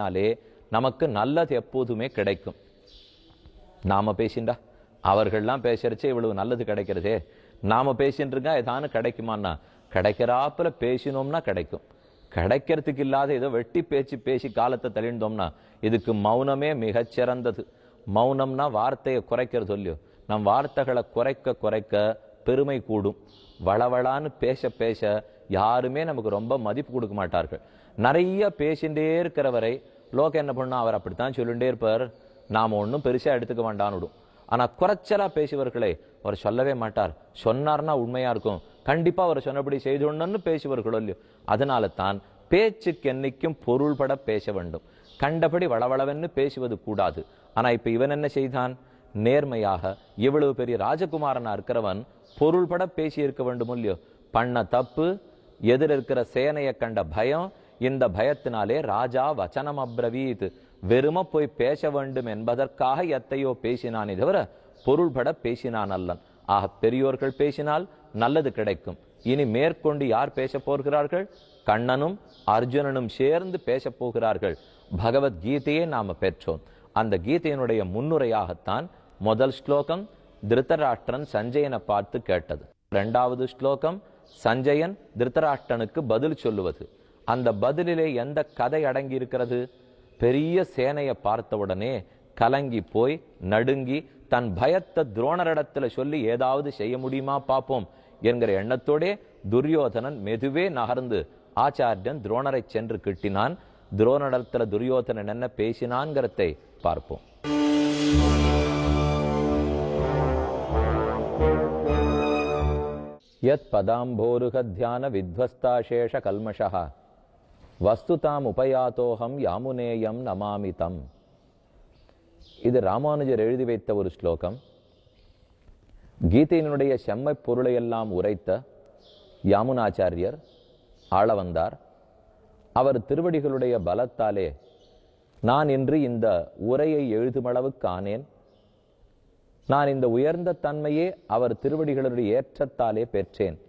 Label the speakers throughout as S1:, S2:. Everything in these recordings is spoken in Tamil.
S1: நாலே நமக்கு நல்லது எப்போதுமே கிடைக்கும். நாம பேசிண்டா அவர்கள்லாம் பேசுறச்சே இவ்வளவு நல்லது கிடைக்கிறதே, நாம பேசிட்டு இருக்கா ஏதானு கிடைக்குமான்னா கிடைக்கிறாப்புல பேசினோம்னா கிடைக்கும். கிடைக்கிறதுக்கு இல்லாத ஏதோ வெட்டி பேச்சு பேசி காலத்தை தள்ளிண்டோம்னா இதுக்கு மௌனமே மிகச்சிறந்தது. மௌனம்னா வார்த்தையை குறைக்கிறது இல்லையோ, நம் வார்த்தைகளை குறைக்க குறைக்க பெருமை கூடும். வளவளான்னு பேச பேச யாருமே நமக்கு ரொம்ப மதிப்பு கொடுக்க மாட்டார்கள். நிறைய பேசிண்டே இருக்கிறவரை லோகம் என்ன பண்ணா, அவர் அப்படித்தான் சொல்லிட்டே இருப்பார், நாம ஒன்றும் பெருசா எடுத்துக்க வேண்டான்னு விடும். ஆனா குறைச்சலா பேசுவர்களை அவர் சொல்லவே மாட்டார். சொன்னார்னா உண்மையா இருக்கும், கண்டிப்பா அவர் சொன்னபடி செய்தோன்னு பேசுவர்களோ இல்லையோ. அதனால தான் பேச்சுக்கு என்னைக்கும் பொருள்பட பேச வேண்டும். கண்டபடி வளவளவென்னு பேசுவது கூடாது. ஆனா இப்ப இவன் என்ன செய்தான், நேர்மையாக இவ்வளவு பெரிய ராஜகுமாரனா இருக்கிறவன் பொருள்பட பேசி இருக்க வேண்டும் இல்லையோ. பண்ண தப்பு, எதிர இருக்கிற சேனையை கண்ட பயம், இந்த பயத்தினாலே ராஜா வச்சனம் அப்ரவீத், வெறும போய் பேச வேண்டும் என்பதற்காக எத்தையோ பேசினானே தவிர பொருள்பட பேசினான் அல்லன். ஆக பெரியோர்கள் பேசினால் நல்லது கிடைக்கும். இனி மேற்கொண்டு யார் பேச போகிறார்கள்? கண்ணனும் அர்ஜுனனும் சேர்ந்து பேச போகிறார்கள். பகவத்கீதையே நாம பெற்றோம். அந்த கீதையினுடைய முன்னுரையாகத்தான் முதல் ஸ்லோகம் திருதராஷ்டிரன் சஞ்சயனை பார்த்து கேட்டது. இரண்டாவது ஸ்லோகம் சஞ்சயன் திருதராஷ்டிரனுக்கு பதில் சொல்லுவது. அந்த பதிலிலே எந்த கதை அடங்கி இருக்கிறது? பெரிய சேனையை பார்த்தவுடனே கலங்கி போய் நடுங்கி தன் பயத்தை துரோணரிடத்துல சொல்லி ஏதாவது செய்ய முடியுமா பார்ப்போம் என்கிற எண்ணத்தோடே துரியோதனன் மெதுவே நகர்ந்து ஆச்சாரியன் துரோணரை சென்று கிட்டினான். துரோணரிடத்துல துரியோதனன் என்ன பேசினான்கிறதை பார்ப்போம். யத் பதாம்போருக தியான வித்வஸ்தாசேஷ கல்மஷः வஸ்துதாம் உபயாத்தோகம் யாமுனேயம் நமாமிதம். இது ராமானுஜர் எழுதி வைத்த ஒரு ஸ்லோகம். கீதையினுடைய செம்மை பொருளையெல்லாம் உரைத்த யாமுனாச்சாரியர் ஆளவந்தார். அவர் திருவடிகளுடைய பலத்தாலே நான் இன்று இந்த உரையை எழுதுமளவுக்கு ஆனேன். நான் இந்த உயர்ந்த தன்மையே அவர் திருவடிகளுடைய ஏற்றத்தாலே பெற்றேன்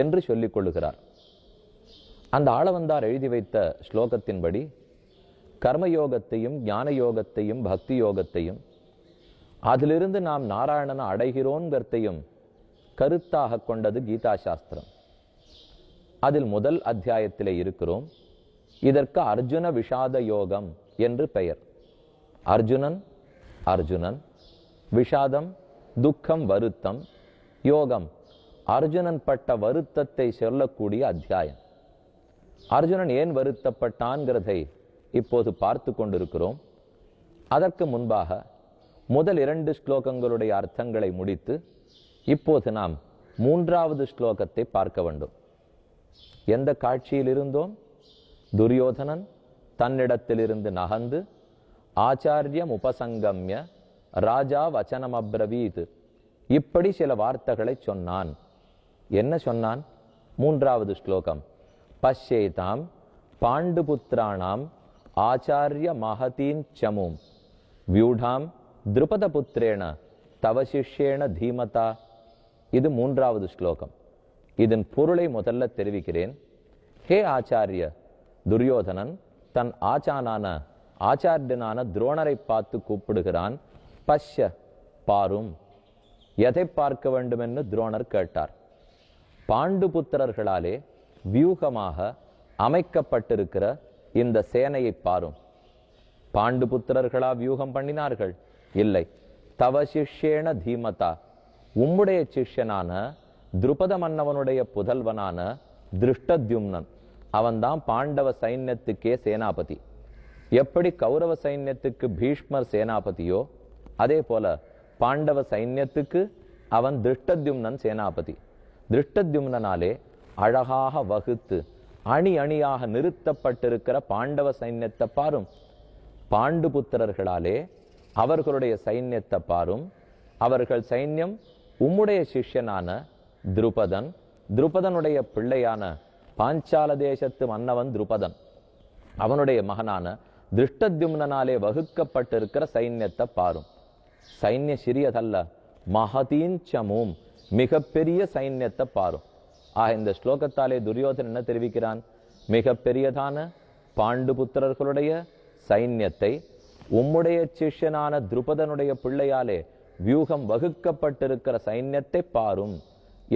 S1: என்று சொல்லிக் கொள்ளுகிறார். அந்த ஆளவந்தார் எழுதி வைத்த ஸ்லோகத்தின்படி கர்மயோகத்தையும் ஞான யோகத்தையும் பக்தி யோகத்தையும் அதிலிருந்து நாம் நாராயணனை அடைகிறோங்கிறதையும் கருத்தாக கொண்டது கீதா சாஸ்திரம். அதில் முதல் அத்தியாயத்திலே இருக்கிறோம். இதற்கு அர்ஜுன விஷாத யோகம் என்று பெயர். அர்ஜுனன் அர்ஜுனன், விஷாதம் துக்கம் வருத்தம், யோகம் அர்ஜுனன் பட்ட வருத்தத்தை சொல்லக்கூடிய அத்தியாயம். அர்ஜுனன் ஏன் வருத்தப்பட்டான்கிறதை இப்போது பார்த்து கொண்டிருக்கிறோம். அதற்கு முன்பாக முதல் 2 ஸ்லோகங்களுடைய அர்த்தங்களை முடித்து இப்போது நாம் 3வது ஸ்லோகத்தை பார்க்க வேண்டும். எந்த காட்சியில் இருந்தோம்? துரியோதனன் தன்னிடத்திலிருந்து நகர்ந்து ஆச்சாரியம் உபசங்கம்ய ராஜா வச்சனம் அப்ரவீத், இப்படி சில வார்த்தைகளை சொன்னான். என்ன சொன்னான்? 3வது ஸ்லோகம் பஷ்யேதாம் பாண்டுபுத்திராணாம் ஆச்சாரிய மகதீன் சமும் வியூடாம் திருபதபுத்திரேண தவ சிஷ்யேண தீமதா. இது 3வது ஸ்லோகம். இதன் பொருளை முதல்ல தெரிவிக்கிறேன். ஹே ஆச்சாரிய, துரியோதனன் தன் ஆச்சானான ஆச்சாரியனான துரோணரை பார்த்து கூப்பிடுகிறான். பஷ்ய, பாரும். எதை பார்க்க வேண்டும் என்று துரோணர் கேட்டார். பாண்டுபுத்திரர்களாலே வியூகமாக அமைக்கப்பட்டிருக்கிற இந்த சேனையை பாரும். பாண்டுபுத்திரர்களா வியூகம் பண்ணினார்கள்? இல்லை. தவ சிஷ்யேண தீமதா, உம்முடைய சிஷ்யனான திருபத மன்னவனுடைய புதல்வனான திருஷ்டத்யும்னன், அவன்தான் பாண்டவ சைன்யத்துக்கே சேனாபதி. எப்படி கௌரவ சைன்யத்துக்கு பீஷ்மர் சேனாபதியோ அதே போல பாண்டவ சைன்யத்துக்கு அவன் திருஷ்டத்யும்னன் சேனாபதி. திருஷ்டத்யும்னாலே அழகாக வகுத்து அணி அணியாக நிறுத்தப்பட்டிருக்கிற பாண்டவ சைன்யத்தை பாரும். பாண்டுபுத்திரர்களாலே அவர்களுடைய சைன்யத்தை பாரும். அவர்கள் சைன்யம் உம்முடைய சிஷ்யனான திருபதன், திருபதனுடைய பிள்ளையான பாஞ்சால தேசத்து மன்னவன் திருபதன், அவனுடைய மகனான திருஷ்டத்யும்னாலே வகுக்கப்பட்டிருக்கிற சைன்யத்தை பாரும். சைன்ய சிறியதல்ல, மகதீன் சமும், மிக பெரிய சைன்யத்தை பாரும். இந்த ஸ்லோகத்தாலே துரியோதனன் என்ன தெரிவிக்கிறான்? மிக பெரியதான பாண்டுபுத்திரர்களுடைய சைன்யத்தை உம்முடைய சிஷ்யனான துருபதனுடைய பிள்ளையாலே வியூகம் வகுக்கப்பட்டிருக்கிற சைன்யத்தை பாரும்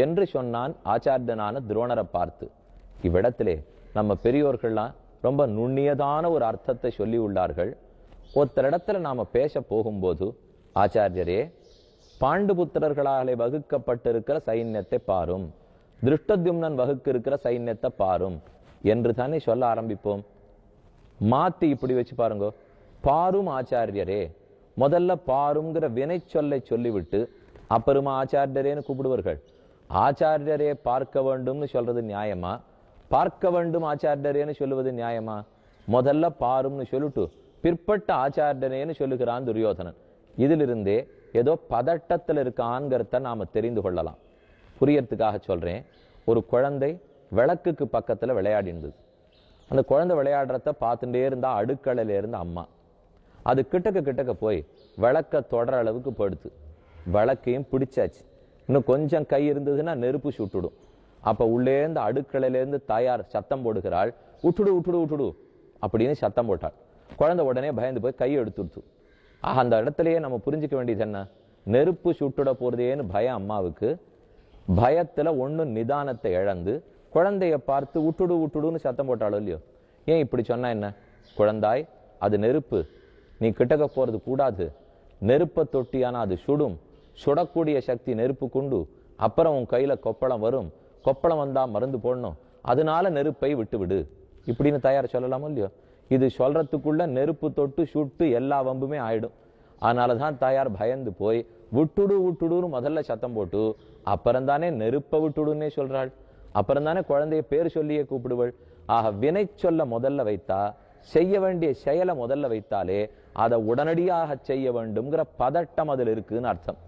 S1: என்று சொன்னான் ஆச்சாரியனான துரோணரை பார்த்து. இவ்விடத்திலே நம்ம பெரியோர்கள்லாம் ரொம்ப நுண்ணியதான ஒரு அர்த்தத்தை சொல்லி உள்ளார்கள். ஒருத்தரிடத்துல நாம பேச போகும்போது, ஆச்சாரியரே, பாண்டுபுத்திரர்களாலே வகுக்கப்பட்டிருக்கிற சைன்யத்தை பாரும், திருஷ்டத்யும்னன் வகுக்க இருக்கிற சைன்யத்தை பாரும் என்று தானே சொல்ல ஆரம்பிப்போம். மாத்தி இப்படி வச்சு பாருங்க, பாரும் ஆச்சாரியரே. முதல்ல பாருங்கிற வினை சொல்லை சொல்லிவிட்டு அப்புறமா ஆச்சாரியரேன்னு கூப்பிடுவார்கள். ஆச்சாரியரே பார்க்க வேண்டும்னு சொல்றது நியாயமா? பார்க்க வேண்டும் ஆச்சாரியரேன்னு சொல்லுவது நியாயமா? முதல்ல பாரும்னு சொல்லிட்டு பிற்பட்ட ஆச்சாரியனேன்னு சொல்லுகிறான் துரியோதனன். இதிலிருந்தே ஏதோ பதட்டத்தில் இருக்கான்கிறத நாம தெரிந்து கொள்ளலாம். புரியறதுக்காக சொல்றேன். ஒரு குழந்தை விளக்குக்கு பக்கத்துல விளையாடினது. அந்த குழந்தை விளையாடுறத பார்த்துட்டே இருந்தா அடுக்கலையில இருந்த அம்மா அது கிட்டக்க போய் விளக்க தொடர அளவுக்கு படுத்து விளக்கையும் பிடிச்சாச்சு. இன்னும் கொஞ்சம் கை இருந்ததுன்னா நெருப்பு சுட்டுடும். அப்ப உள்ளேருந்து அடுக்கலையிலேருந்து தாயார் சத்தம் போடுகிறாள், உட்டுடு உட்டுடு உட்டுடு அப்படின்னு சத்தம் போட்டாள். குழந்தை உடனே பயந்து போய் கை எடுத்துடுத்து. அந்த இடத்துலயே நம்ம புரிஞ்சுக்க வேண்டியது என்ன? நெருப்பு சுட்டுட போறதேன்னு பயம் அம்மாவுக்கு. பயத்துல ஒண்ணு நிதானத்தை இழந்து குழந்தைய பார்த்து உட்டுடு உட்டுடுன்னு சத்தம் போட்டாளோ இல்லையோ. ஏன் இப்படி சொன்னா என்ன? குழந்தாய், அது நெருப்பு, நீ கிட்டக்க போறது கூடாது. நெருப்பை தொட்டியானா அது சுடும். சுடக்கூடிய சக்தி நெருப்பு கொண்டு. அப்புறம் உன் கையில கொப்பளம் வரும். கொப்பளம் வந்தா மருந்து போடணும். அதனால நெருப்பை விட்டு விடு இப்படின்னு தாயார் சொல்லலாமோ இல்லையோ. இது சொல்றதுக்குள்ள நெருப்பு தொட்டு சுட்டு எல்லா வம்புமே ஆயிடும். அதனாலதான் தாயார் பயந்து போய் விட்டுடு விட்டுடுன்னு முதல்ல சத்தம் போட்டு அப்புறம்தானே நெருப்பை விட்டுடுன்னே சொல்றாள். அப்புறம்தானே குழந்தைய பேர் சொல்லியே கூப்பிடுவள். ஆக வினை சொல்ல முதல்ல வைத்தா, செய்ய வேண்டிய செயலை முதல்ல வைத்தாலே அதை உடனடியாக செய்ய வேண்டும்ங்கிற பதட்டம் அதில் இருக்குன்னு அர்த்தம்.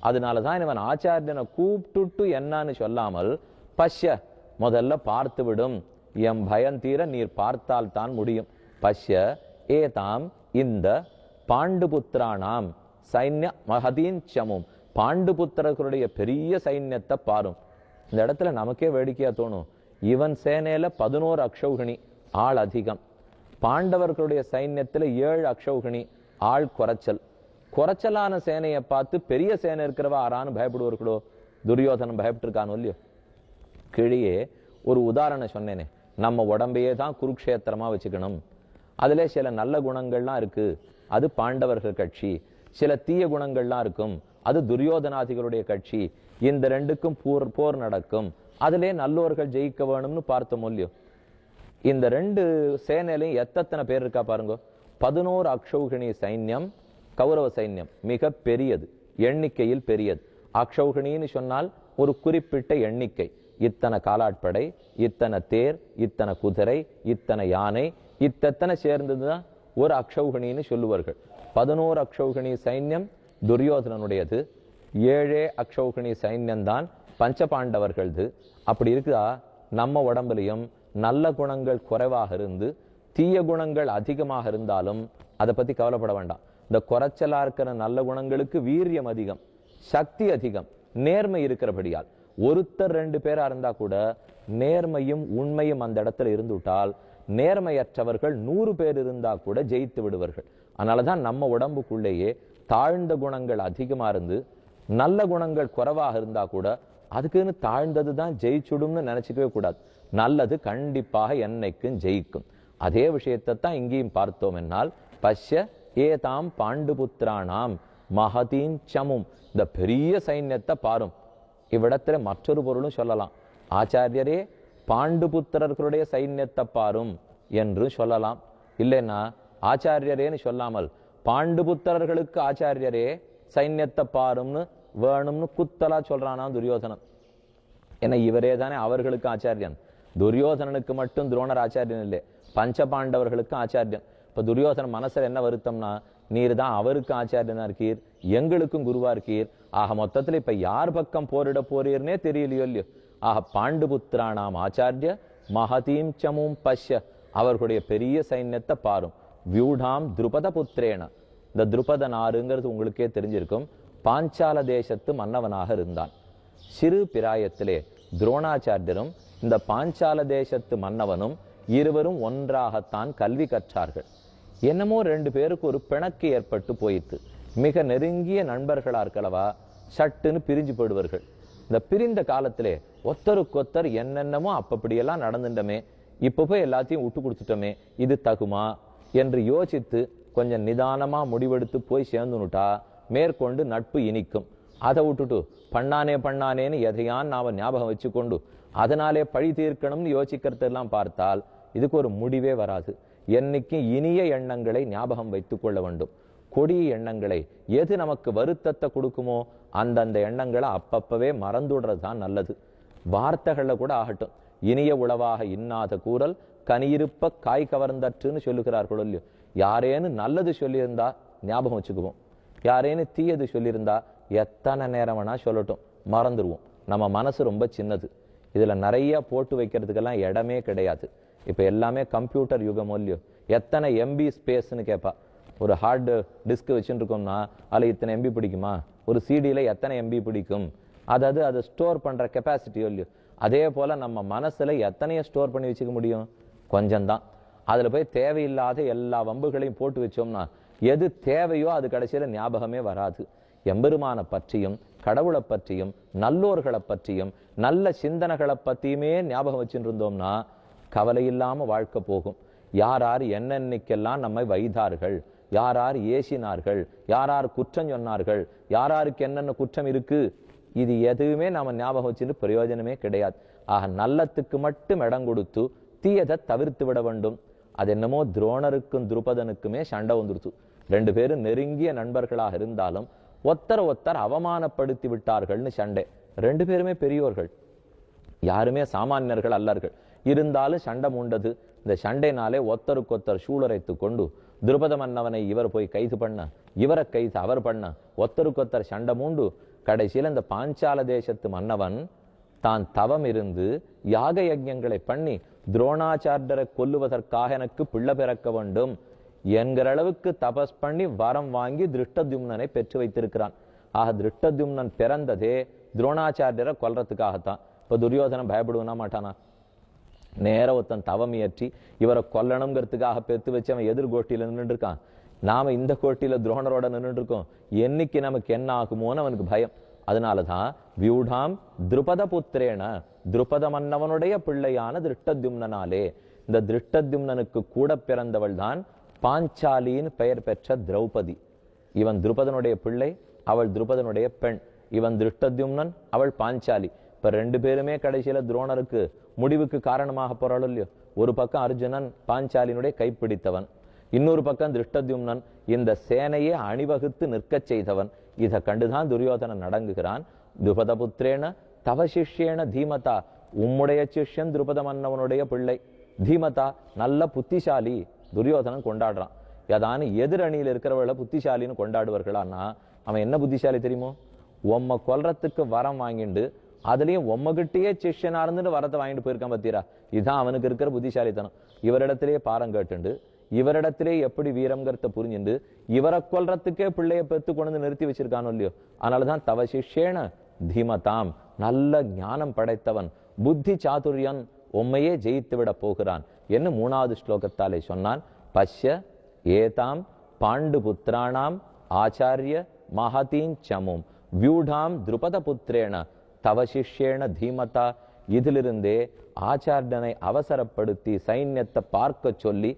S1: அதனாலதான் இவன் ஆச்சாரியனை கூப்பிட்டுட்டு என்னன்னு சொல்லாமல், பஷ்ய, முதல்ல பார்த்து விடும், எம் பயம் தீர நீர் பார்த்தால் தான் முடியும். பஷ்ய ஏதாம், இந்த பாண்டுபுத்திரானாம் சைன்ய மகதீஞ்சமும், பாண்டுபுத்திரர்களுடைய பெரிய சைன்யத்தை பாரும். இந்த இடத்துல நமக்கே வேடிக்கையா தோணும். இவன் சேனையில 11 அக்ஷௌகிணி, ஆள் அதிகம். பாண்டவர்களுடைய சைன்யத்துல 7 அக்ஷௌகிணி, ஆள் குறைச்சல். குறைச்சலான சேனையை பார்த்து பெரிய சேனை இருக்கிறவா ஆறான்னு பயப்படுவார்களோ? துரியோதனன் பயப்பட்டு இருக்கானோ இல்லையோ. கிழியே ஒரு உதாரணம் சொன்னேனே, நம்ம உடம்பையே தான் குருக்ஷேத்திரமா வச்சுக்கணும். அதுல சில நல்ல குணங்கள்லாம் இருக்கு, அது பாண்டவர்கள் கட்சி. சில தீய குணங்கள்லாம் இருக்கும், அது துரியோதனாதிகளுடைய கட்சி. இந்த ரெண்டுக்கும் போர் நடக்கும். அதிலே நல்லோர்கள் ஜெயிக்க வேணும்னு பார்த்தோம் இல்லையோ. இந்த ரெண்டு சேனையிலையும் எத்தனை பேர் இருக்கா பாருங்க. 11 அக்ஷௌகிணி சைன்யம், கௌரவ சைன்யம் மிக பெரியது, எண்ணிக்கையில் பெரியது. அக்ஷௌகிணின்னு சொன்னால் ஒரு குறிப்பிட்ட எண்ணிக்கை. இத்தனை காலாட்படை, இத்தனை தேர், இத்தனை குதிரை, இத்தனை யானை, இத்தனை சேர்ந்ததுதான் ஒரு அக்ஷௌகிணின்னு சொல்லுவார்கள். 11 அக்ஷௌகிணி சைன்யம் துரியோதனனுடையது. 7 அக்ஷௌகிணி சைன்யம்தான் பஞ்சபாண்டவர்களது. அப்படி இருக்குதா? நம்ம உடம்புலையும் நல்ல குணங்கள் குறைவாக இருந்து தீய குணங்கள் அதிகமாக இருந்தாலும் அதை பத்தி கவலைப்பட வேண்டாம். இந்த குறைச்சலா இருக்கிற நல்ல குணங்களுக்கு வீரியம் அதிகம், சக்தி அதிகம், நேர்மை இருக்கிறபடியால். ஒருத்தர் 2 பேரா இருந்தா கூட நேர்மையும் உண்மையும் அந்த இடத்துல இருந்துட்டால், நேர்மையற்றவர்கள் 100 பேர் இருந்தா கூட ஜெயித்து விடுவார்கள். அதனாலதான் நம்ம உடம்புக்குள்ளேயே தாழ்ந்த குணங்கள் அதிகமா இருந்து நல்ல குணங்கள் குறைவாக இருந்தா கூட அதுக்குன்னு தாழ்ந்தது தான் ஜெயிச்சுடும்னு நினைச்சுக்கவே கூடாது. நல்லது கண்டிப்பாக என்னைக்கும் ஜெயிக்கும். அதே விஷயத்தை தான் இங்கேயும் பார்த்தோம் என்னால், பஷ்ய ஏதாம் பாண்டுபுத்திரானாம் மகதீஞ்சமும், இந்த பெரிய சைன்யத்தை பாரும். இவ்விடத்துல மற்றொரு பொருளும் சொல்லலாம். ஆச்சாரியரே, பாண்டுபுத்திரர்களுடைய சைன்யத்தை பாரும் என்று சொல்லலாம். இல்லைன்னா ஆச்சாரியரேன்னு சொல்லாமல் பாண்டுபுத்திரர்களுக்கு ஆச்சாரியரே சைன்யத்தை பாரும்னு வேணும்னு குத்தலா சொல்றானா துரியோதனன். ஏன்னா இவரே தானே அவர்களுக்கு ஆச்சாரியன். துரியோதனனுக்கு மட்டும் துரோணர் ஆச்சாரியன் இல்லை, பஞ்சபாண்டவர்களுக்கு ஆச்சாரியன். இப்ப துரியோதனன் மனசுல என்ன வருத்தம்னா, நீர் தான் அவருக்கு ஆச்சாரியனா இருக்கீர், எங்களுக்கும் குருவா இருக்கீர். ஆக மொத்தத்துல இப்ப யார் பக்கம் போரிட போறீர்னே தெரியலையோ இல்லையோ. ஆக பாண்டுபுத்திரானாம் ஆச்சாரிய மகதீம் சமும் பஷ்ய, அவர்களுடைய பெரிய சைன்யத்தை பாரும். வியூடாம் துருபத புத்திரேன, இந்த துருபதன் ஆறுங்கிறது உங்களுக்கே தெரிஞ்சிருக்கும், பாஞ்சால தேசத்து மன்னவனாக இருந்தான். சிறு பிராயத்திலே துரோணாச்சாரியரும் இந்த பாஞ்சால தேசத்து மன்னவனும் இருவரும் ஒன்றாகத்தான் கல்வி கற்றார்கள். என்னமோ ரெண்டு பேருக்கு ஒரு பிணக்கு ஏற்பட்டு போயிட்டு மிக நெருங்கிய நண்பர்களா இருக்கலவா சட்டுன்னு பிரிஞ்சு போயிடுவார்கள். இந்த பிரிந்த காலத்திலே ஒத்தருக்கொத்தர் என்னென்னமோ அப்பப்படியெல்லாம் நடந்துட்டமே, இப்ப போய் எல்லாத்தையும் விட்டு கொடுத்துட்டோமே, இது தகுமா என்று யோசித்து கொஞ்சம் நிதானமா முடிவெடுத்து போய் சேர்ந்துனுட்டா மேற்கொண்டு நட்பு இனிக்கும். அதை விட்டுட்டு பண்ணானேன்னு எதையான் நாம ஞாபகம் வச்சுக்கொண்டு அதனாலே பழி தீர்க்கணும்னு யோசிக்கிறதெல்லாம் பார்த்தால் இதுக்கு ஒரு முடிவே வராது. என்னைக்கும் இனிய எண்ணங்களை ஞாபகம் வைத்துக் கொள்ள வேண்டும். கொடிய எண்ணங்களை, எது நமக்கு வருத்தத்தை கொடுக்குமோ அந்தந்த எண்ணங்களை அப்பப்பவே மறந்துடுறது தான் நல்லது. வார்த்தைகள்ல கூட ஆகட்டும், இனிய உளவாக இன்னாத கூறல் கனியிருப்ப காய் கவர்ந்தற்றுன்னு சொல்லுகிறார்கள் இல்லையோ. யாரேன்னு நல்லது சொல்லியிருந்தா ஞாபகம் வச்சுக்குவோம், யாரேன்னு தீயது சொல்லியிருந்தா எத்தனை நேரம் வேணா சொல்லட்டும் மறந்துடுவோம். நம்ம மனசு ரொம்ப சின்னது, இதுல நிறைய போட்டு வைக்கிறதுக்கெல்லாம் இடமே கிடையாது. இப்ப எல்லாமே கம்ப்யூட்டர் யுகம் இல்லையோ. எத்தனை எம்பி ஸ்பேஸ்ன்னு கேட்பா. ஒரு ஹார்டு டிஸ்க் வச்சுட்டு இருக்கோம்னா அதுல இத்தனை எம்பி பிடிக்குமா, ஒரு சிடியில எத்தனை எம்பி பிடிக்கும், அதாவது அதை ஸ்டோர் பண்ற கெப்பாசிட்டியோ இல்லையோ. அதே போல நம்ம மனசுல எத்தனையோ ஸ்டோர் பண்ணி வச்சுக்க முடியும், கொஞ்சம்தான். அதுல போய் தேவையில்லாத எல்லா வம்புகளையும் போட்டு வச்சோம்னா எது தேவையோ அது கடைசியில ஞாபகமே வராது. எம்பெருமான பற்றியும் கடவுளை பற்றியும் நல்லோர்களை பற்றியும் நல்ல சிந்தனைகளை பற்றியுமே ஞாபகம் வச்சுட்டு இருந்தோம்னா கவலை இல்லாம வாழ்க்கை போகும். யார் என்னென்னைக்கெல்லாம் நம்மை வைத்தார்கள், யார் ஏசினார்கள், யார் குற்றம் சொன்னார்கள், யாருக்கு என்னென்ன குற்றம் இருக்கு, இது எதுவுமே நாம ஞாபகம் வச்சுட்டு பிரயோஜனமே கிடையாது. ஆக நல்லத்துக்கு மட்டும் இடம் கொடுத்து தீயதை தவிர்த்து விட வேண்டும். அது என்னமோ துரோணருக்கும் துருபதனுக்குமே சண்டை வந்துடுச்சு. ரெண்டு பேரும் நெருங்கிய நண்பர்களாக இருந்தாலும் ஒத்தர் அவமானப்படுத்தி விட்டார்கள்னு சண்டை. ரெண்டு பேருமே பெரியோர்கள், யாருமே சாமானியர்கள் அல்லர்கள். இருந்தாலும் சண்டை மூண்டது. இந்த சண்டைனாலே ஒத்தருக்கொத்தர் சூழரைத்து கொண்டு துருபத மன்னவனை இவர் போய் கைது பண்ண, இவரை கைது அவர் பண்ண, ஒத்தருக்கொத்தர் சண்டை மூண்டு கடைசியில் இந்த பாஞ்சால தேசத்து மன்னவன் தான் தவம் இருந்து யாக யஜ்ஞங்களை பண்ணி துரோணாச்சாரியரை கொல்லுவதற்காக எனக்கு பிள்ளை பிறக்க வேண்டும் என்கிற அளவுக்கு தபஸ் பண்ணி வரம் வாங்கி திருஷ்டத்யும்னனை பெற்று வைத்திருக்கிறான். ஆக திருஷ்டத்யும்னன் பிறந்ததே துரோணாச்சாரியரை கொல்றதுக்காகத்தான். இப்ப துரியோதனன் பயப்படுவனா மாட்டானா? நேர ஒருத்தன் தவம் இயற்றி இவரை கொல்லணுங்கிறதுக்காக பெற்று வச்சு அவன் எதிர்கோட்டியில நின்று இருக்கான். நாம இந்த கோட்டியில துரோணரோட நின்று இருக்கோம். என்னைக்கு நமக்கு என்ன ஆகுமோன்னு அவனுக்கு பயம். அதனாலதான் வியூடாம் திருபத புத்திரேன, திருபத மன்னவனுடைய பிள்ளையான திருஷ்டத்யும்னனாலே, இந்த திருஷ்டத்யும்னனுக்கு கூட பிறந்தவள் தான் பாஞ்சாலின்னு பெயர் பெற்ற திரௌபதி. இவன் திருபதனுடைய பிள்ளை, அவள் திருபதனுடைய பெண். இவன் திருஷ்டத்யும்னன், அவள் பாஞ்சாலி. இப்ப ரெண்டு பேருமே கடைசியில துரோணருக்கு முடிவுக்கு காரணமாக போறாள் இல்லையோ. ஒரு பக்கம் அர்ஜுனன் பாஞ்சாலினுடைய கைப்பிடித்தவன், இன்னொரு பக்கம் திருஷ்டத்யும்னன் இந்த சேனையை அணிவகுத்து நிற்க செய்தவன். இதை கண்டுதான் துரியோதனன் நடங்குகிறான். துருபத புத்திரேன தவ சிஷ்யேன தீமதா, உம்முடைய சிஷ்யன் திருபத மன்னவனுடைய பிள்ளை தீமதா, நல்ல புத்திசாலி. துரியோதனன் கொண்டாடுறான். ஏதானு எதிரணியில் இருக்கிறவர்களை புத்திசாலின்னு கொண்டாடுவார்களான்னா அவன் என்ன புத்திசாலி தெரியுமோ? உம்மை கொல்றதுக்கு வரம் வாங்கிண்டு அதுலயும் உம்மகிட்டயே சிஷ்யனா இருந்துட்டு வரத்தை வாங்கிட்டு போயிருக்கான் பத்தீரா. இதுதான் அவனுக்கு இருக்கிற புத்திசாலித்தனம். இவரிடத்திலேயே பாரம் கேட்டுண்டு இவரிடத்திலே எப்படி வீரம்ங்கிறத புரிஞ்சுண்டு இவரை கொல்றதுக்கே பிள்ளைய பெத்து கொண்டு நிறுத்தி வச்சிருக்கானோ இல்லையோ. அதனாலதான் தவ சிஷ்யேன தீமதாம், நல்ல ஞானம் படைத்தவன், புத்தி சாதுரியன், உம்மையே ஜெயித்து விட போகிறான் என்று 3வது ஸ்லோகத்தாலே சொன்னான். பஷ்ய ஏதாம் பாண்டு புத்திராணாம் ஆச்சாரிய மகதீன் சமும் வியூடாம் திருபத புத்திரேன தவ சிஷ்யேன தீமதா. இதிலிருந்தே ஆச்சாரியனை அவசரப்படுத்தி சைன்யத்தை பார்க்க சொல்லி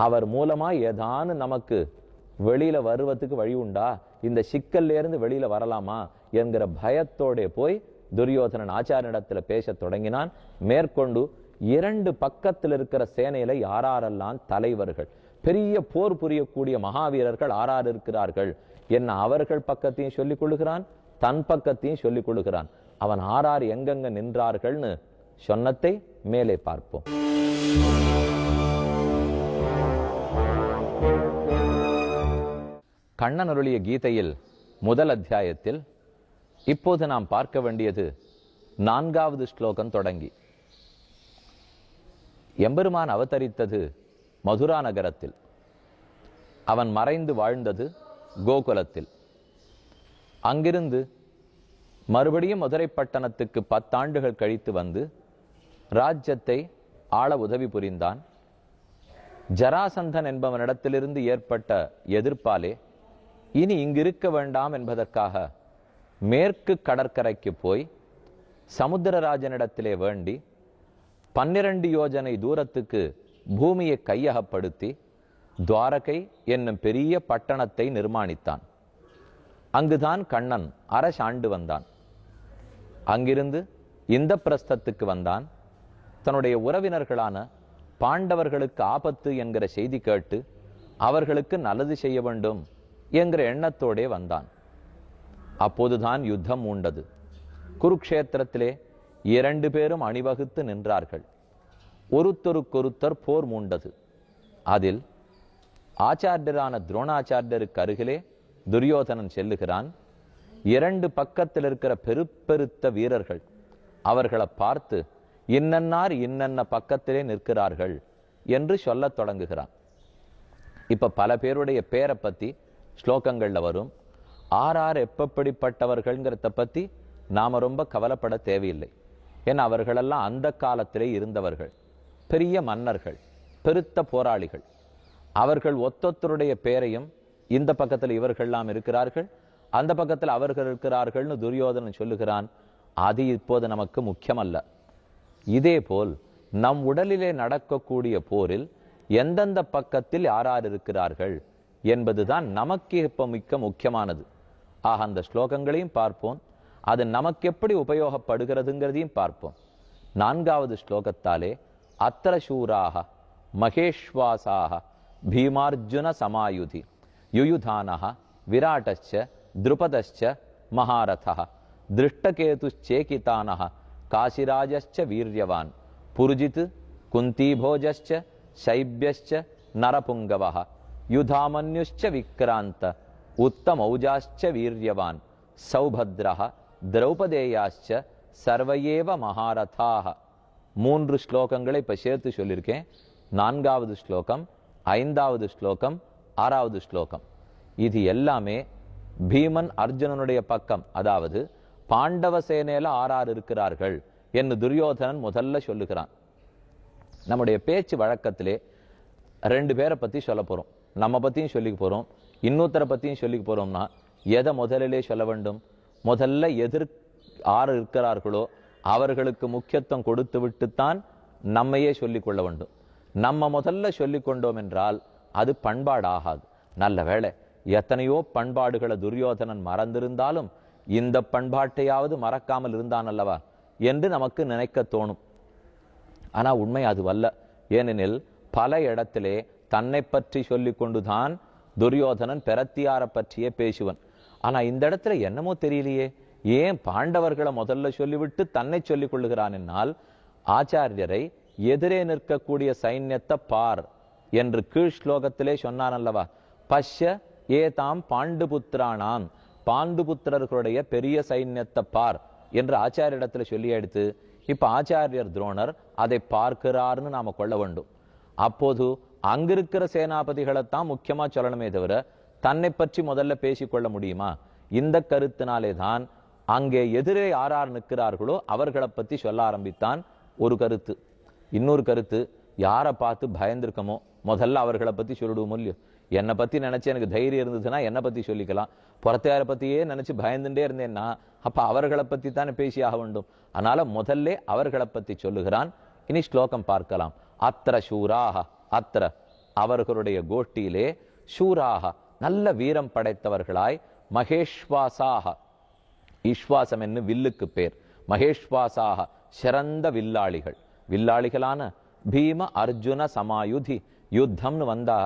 S1: அவர் மூலமா ஏதானு நமக்கு வெளியில வருவதுக்கு வழி உண்டா, இந்த சிக்கல்ல இருந்து வெளியில வரலாமா என்கிற பயத்தோட போய் துரியோதனன் ஆச்சாரியனிடத்துல பேச தொடங்கினான். மேற்கொண்டு 2 பக்கத்தில் இருக்கிற சேனையில யாரெல்லாம் தலைவர்கள், பெரிய போர் புரியக்கூடிய மகாவீரர்கள் ஆறார் இருக்கிறார்கள் என்ன அவர்கள் பக்கத்தையும் சொல்லிக் கொள்ளுகிறான், தன் பக்கத்தையும் சொல்லிக் கொள்ளுகிறான். அவன் ஆறார் எங்கெங்க நின்றார்கள்னு சொன்னதை மேலே பார்ப்போம். கண்ணன் அருளிய கீதையில் முதல் அத்தியாயத்தில் இப்போது நாம் பார்க்க வேண்டியது 4வது ஸ்லோகம் தொடங்கி. எம்பெருமான் அவதரித்தது மதுரா நகரத்தில், அவன் மறைந்து வாழ்ந்தது கோகுலத்தில். அங்கிருந்து மறுபடியும் மதுரை பட்டணத்துக்கு 10 ஆண்டுகள் கழித்து வந்து ராஜ்யத்தை ஆள உதவி புரிந்தான். ஜராசந்தன் என்பவனிடத்திலிருந்து ஏற்பட்ட எதிர்ப்பாலே இனி இங்கிருக்க வேண்டாம் என்பதற்காக மேற்கு கடற்கரைக்கு போய் சமுத்திரராஜனிடத்திலே வேண்டி 12 யோஜனை தூரத்துக்கு பூமியை கையகப்படுத்தி துவாரகை என்னும் பெரிய பட்டணத்தை நிர்மாணித்தான். அங்குதான் கண்ணன் அரசாண்டு வந்தான். அங்கிருந்து இந்த பிரஸ்தத்துக்கு வந்தான். தன்னுடைய உறவினர்களான பாண்டவர்களுக்கு ஆபத்து என்கிற செய்தி கேட்டு அவர்களுக்கு நல்லது செய்ய வேண்டும் என்கிற எண்ணத்தோடே வந்தான். அப்போதுதான் யுத்தம் உண்டது. குருக்ஷேத்திரத்திலே 2 பேரும் அணிவகுத்து நின்றார்கள். ஒருத்தருக்கொருத்தர் போர் மூண்டது. அதில் ஆச்சாரியரான துரோணாச்சாரியருக்கு அருகிலே துரியோதனன் செல்லுகிறான். 2 பக்கத்தில் இருக்கிற பெருத்த வீரர்கள் அவர்களை பார்த்து இன்னன்னார் இன்னன்ன பக்கத்திலே நிற்கிறார்கள் என்று சொல்லத் தொடங்குகிறான். இப்ப பல பேருடைய பேரை பத்தி ஸ்லோகங்கள்ல வரும். ஆறார் எப்படிப்பட்டவர்கள்ங்கிறத பத்தி நாம ரொம்ப கவலைப்பட தேவையில்லை. ஏன்னா அவர்களெல்லாம் அந்த காலத்திலே இருந்தவர்கள், பெரிய மன்னர்கள், பெருத்த போராளிகள். அவர்கள் ஒத்தொத்தருடைய பேரையும் இந்த பக்கத்தில் இவர்கள்லாம் இருக்கிறார்கள், அந்த பக்கத்தில் அவர்கள் இருக்கிறார்கள்னு துரியோதனன் சொல்லுகிறான். அது இப்போது நமக்கு முக்கியமல்ல. இதே போல் நம் உடலிலே நடக்கக்கூடிய போரில் எந்தெந்த பக்கத்தில் யாரார் இருக்கிறார்கள் என்பதுதான் நமக்கு இப்ப முக்கியமானது. ஆக அந்த ஸ்லோகங்களையும் பார்ப்போம், அது நமக்கு எப்படி உபயோகப்படுகிறதுங்கிறதையும் பார்ப்போம். 4வது ஸ்லோகத்தாலே அத்திர சூராக மகேஷ்வாசாக பீமார்ஜுன சமாயுதி யுயுதானஹ விராட்டச்ச द्रुपदश्च महारथः दृष्टकेतुश्चेकितानः काशिराजश्च वीर्यवान् पुरुजित् कुन्तीभोजश्च शैब्यश्च नरपुङ्गवः युधामन्युश्च विक्रान्त उत्तमौजाश्च वीर्यवान् सौभद्रः द्रौपदेयाश्च सर्वयेव महारथाः. 3 ஸ்லோகங்களை இப்ப சேர்த்து சொல்லியிருக்கேன். 4வது ஸ்லோகம், 5வது ஸ்லோகம், 6வது ஸ்லோகம். இது எல்லாமே பீமன் அர்ஜுனனுடைய பக்கம், அதாவது பாண்டவ சேனையில 6 இருக்கிறார்கள் என்று துரியோதனன் முதல்ல சொல்லுகிறான். நம்முடைய பேச்சு வழக்கத்திலே 2 பேரை பத்தி சொல்ல போறோம், நம்ம பத்தியும் சொல்லிக்க போறோம், இன்னொருத்தரை பத்தியும் சொல்லிக்க போறோம்னா எதை முதலிலே சொல்ல வேண்டும்? முதல்ல 6 இருக்கிறார்களோ அவர்களுக்கு முக்கியத்துவம் கொடுத்து விட்டுத்தான் நம்மையே சொல்லிக் கொள்ள வேண்டும். நம்ம முதல்ல சொல்லிக் கொண்டோம் என்றால் அது பண்பாடு ஆகாது. நல்ல வேளை எத்தனையோ பண்பாடுகளை துரியோதனன் மறந்திருந்தாலும் இந்த பண்பாட்டையாவது மறக்காமல் இருந்தான் அல்லவா என்று நமக்கு நினைக்க தோணும். ஆனா உண்மை அதுவல்ல. ஏனெனில் பல இடத்திலே தன்னை பற்றி சொல்லிக் கொண்டுதான் துரியோதனன் பிரத்தியார பற்றியே பேசுவன். ஆனா இந்த இடத்துல என்னமோ தெரியலையே, ஏன் பாண்டவர்களை முதல்ல சொல்லிவிட்டு தன்னை சொல்லிக் கொள்ளுகிறான் என்னால், ஆச்சாரியரை எதிரே நிற்கக்கூடிய சைன்யத்தை பார் என்று கீழ் ஸ்லோகத்திலே சொன்னான் அல்லவா. பஷ்ய ஏதாம் பாண்டுபுத்திரானாம், பாண்டுபுத்திரர்களுடைய பெரிய சைன்யத்தை பார் என்று ஆச்சாரியரிடத்துல சொல்லி எடுத்து இப்ப ஆச்சாரியர் துரோணர் அதை பார்க்கிறார்னு நாம கொள்ள வேண்டும். அப்போது அங்கிருக்கிற சேனாபதிகளைத்தான் முக்கியமா சொல்லணுமே தவிர தன்னை பற்றி முதல்ல பேசிக்கொள்ள முடியுமா? இந்த கருத்தினாலே தான் அங்கே எதிரே யார் நிற்கிறார்களோ அவர்களை பத்தி சொல்ல ஆரம்பித்தான். ஒரு கருத்து. இன்னொரு கருத்து, யாரை பார்த்து பயந்திருக்கமோ முதல்ல அவர்களை பத்தி சொல்லிடுவோம் இல்லையோ. என்னை பத்தி நினைச்சு எனக்கு தைரியம் இருந்ததுன்னா என்னை பத்தி சொல்லிக்கலாம். புறத்தையாரை பத்தியே நினைச்சு பயந்துட்டே இருந்தேன்னா அப்ப அவர்களை பத்தி தானே பேசியாக வேண்டும். அதனால முதல்ல அவர்களை பத்தி சொல்லுகிறான். இனி ஸ்லோகம் பார்க்கலாம். அத்திர சூராக, அத்திர அவர்களுடைய கோஷ்டியிலே, சூராக நல்ல வீரம் படைத்தவர்களாய், மகேஷ்வாசாக ஈஸ்வாசம் என்று வில்லுக்கு பேர், மகேஷ்வாசாக சிறந்த வில்லாளிகள், வில்லாளிகளான பீம அர்ஜுன சமாயுதி. யுத்தம்னு வந்தா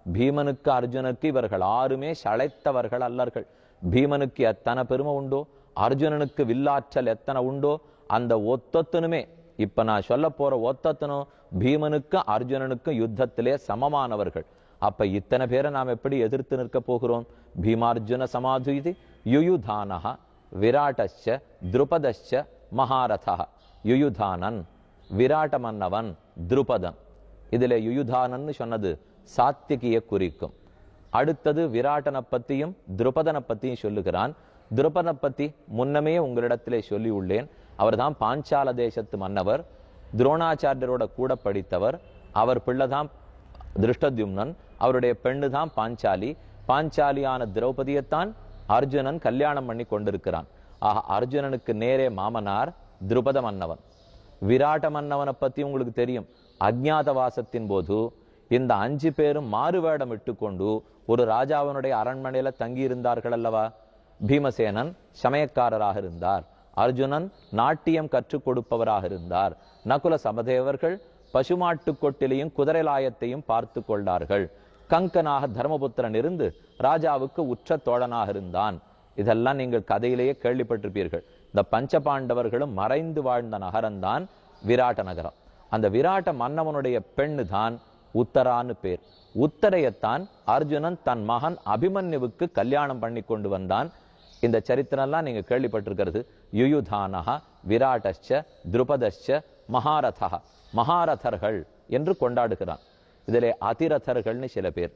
S1: பீமனுக்கு அர்ஜுனுக்கு இவர்கள் 6மே சளைத்தவர்கள் அல்லர்கள். பீமனுக்கு எத்தனை பெருமை உண்டோ, அர்ஜுனனுக்கு வில்லாற்றல் எத்தனை உண்டோ, அந்த ஒத்தொத்தனுமே இப்ப நான் சொல்ல போற ஒத்தொத்தனும் பீமனுக்கு அர்ஜுனனுக்கு யுத்தத்திலே சமமானவர்கள். அப்ப இத்தனை பேரை நாம் எப்படி எதிர்த்து நிற்க போகிறோம்? பீமார்ஜுன சமாதுதி யுயுதானஹ விராட்டச்ச துருபதச்ச மகாரதா. யுயுதானன் விராட்ட மன்னவன், துருபதன். இதுல யுயுதானன் சொன்னது சாத்திகிய குறிக்கும். அடுத்தது விராட்டனை பத்தியும் துருபதனை பத்தியும் சொல்லுகிறான். துருபதனை பத்தி முன்னமே உங்களிடத்திலே சொல்லி உள்ளேன். அவர் தான் பாஞ்சால தேசத்து மன்னவர், துரோணாச்சாரியரோட கூட படித்தவர். அவர் பிள்ளைதான் திருஷ்டத்யும்னன், அவருடைய பெண்ணு தான் பாஞ்சாலி. பாஞ்சாலியான திரௌபதியைத்தான் அர்ஜுனன் கல்யாணம் பண்ணி கொண்டிருக்கிறான். ஆக அர்ஜுனனுக்கு நேரே மாமனார் திரௌபத மன்னவன். விராட்ட மன்னவனை பத்தி உங்களுக்கு தெரியும். அஜ்ஞாதவாசத்தின் போது இந்த 5 பேரும் மாறுவேடம் இட்டுக்கொண்டு ஒரு ராஜாவினுடைய அரண்மனையில தங்கி இருந்தார்கள் அல்லவா. பீமசேனன் சமயக்காரராக இருந்தார், அர்ஜுனன் நாட்டியம் கற்றுக் கொடுப்பவராக இருந்தார், நகுல சமதேவர்கள் பசுமாட்டு கொட்டிலையும் குதிரைலாயத்தையும் பார்த்து கொண்டார்கள், கங்கனாக தர்மபுத்திரன் இருந்து ராஜாவுக்கு உற்ற தோழனாக இருந்தான். இதெல்லாம் நீங்கள் கதையிலேயே கேள்விப்பட்டிருப்பீர்கள். இந்த பஞ்சபாண்டவர்களும் மறைந்து வாழ்ந்த நகரம்தான் விராட்ட நகரம். அந்த விராட்ட மன்னவனுடைய பெண்ணு தான் உத்தரான்னு பேர். உத்தரையத்தான் அர்ஜுனன் தன் மகன் அபிமன்யுவுக்கு கல்யாணம் பண்ணி கொண்டு வந்தான். இந்த சரித்திரம்லாம் நீங்க கேள்விப்பட்டிருக்கிறது. யுயுதானஹ விராட்டச்ச துருபதச்ச மகாரதா, மகாரதர்கள் என்று கொண்டாடுகிறான். இதிலே அதிரதர்கள்னு சில பேர்,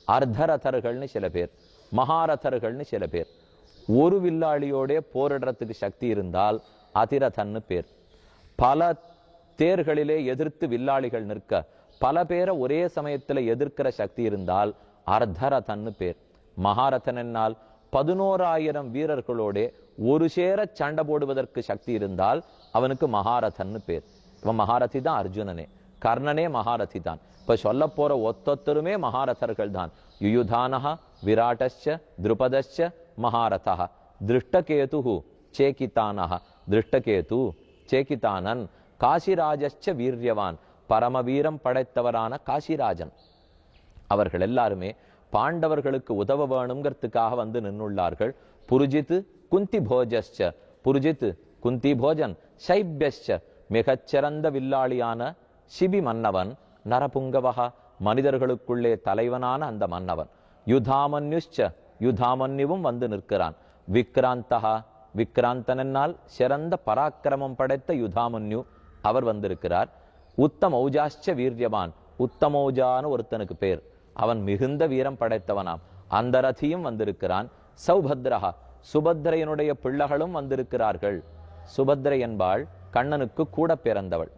S1: அர்த்தரதர்கள்னு சில பேர், மகாரதர்கள்னு சில பேர். ஒரு வில்லாளியோட போரிடுறதுக்கு சக்தி இருந்தால் அதிரதன்னு பேர். பல தேர்களிலே எதிர்த்து வில்லாளிகள் நிற்க பல பேரை ஒரே சமயத்துல எதிர்க்கிற சக்தி இருந்தால் அர்த்தரதன்னு பேர். மகாரதன் என்னால் 11,000 வீரர்களோட ஒரு சேர சண்டை போடுவதற்கு சக்தி இருந்தால் அவனுக்கு மகாரதன்னு பேர். இவன் மகாரதி தான் அர்ஜுனனே, கர்ணனே மகாரதி தான். இப்ப சொல்ல போற ஒத்தொத்தருமே மகாரதர்கள் தான். யுயுதானஹ விராட்டச்ச துருபதச்ச மகாரதா. திருஷ்டகேது சேகிதானஹ, திருஷ்டகேது சேகிதானன். காசிராஜச்ச வீரியவான், பரமவீரம் படைத்தவரான காசிராஜன். அவர்கள் எல்லாருமே பாண்டவர்களுக்கு உதவ வேணுங்கிறதுக்காக வந்து நின்றுள்ளார்கள். புருஜித் குந்தி போஜஸ்ச, புருஜித் குந்தி போஜன் சைப்யஸ்ச, மிகச்சிறந்த வில்லாளியான சிபி மன்னவன். நரபுங்கவஹ, மனிதர்களுக்குள்ளே தலைவனான அந்த மன்னவன். யுதாமன்யுஷ்ச, யுதாமன்யுவும் வந்து நிற்கிறான். விக்ராந்தஹா, விக்ராந்தனால் சிறந்த பராக்கிரமம் படைத்த யுதாமன்யு அவர் வந்திருக்கிறார். உத்தமௌஜாச்ச வீரியவான், உத்தமௌஜான ஒருத்தனுக்கு பேர், அவன் மிகுந்த வீரம் படைத்தவனாம். அந்த ரதியும் வந்திருக்கிறான். சௌபத்ரஹா, சுபத்ரையனுடைய பிள்ளைகளும் வந்திருக்கிறார்கள். சுபத்ரை என்பாள் கண்ணனுக்கு கூட பிறந்தவள்.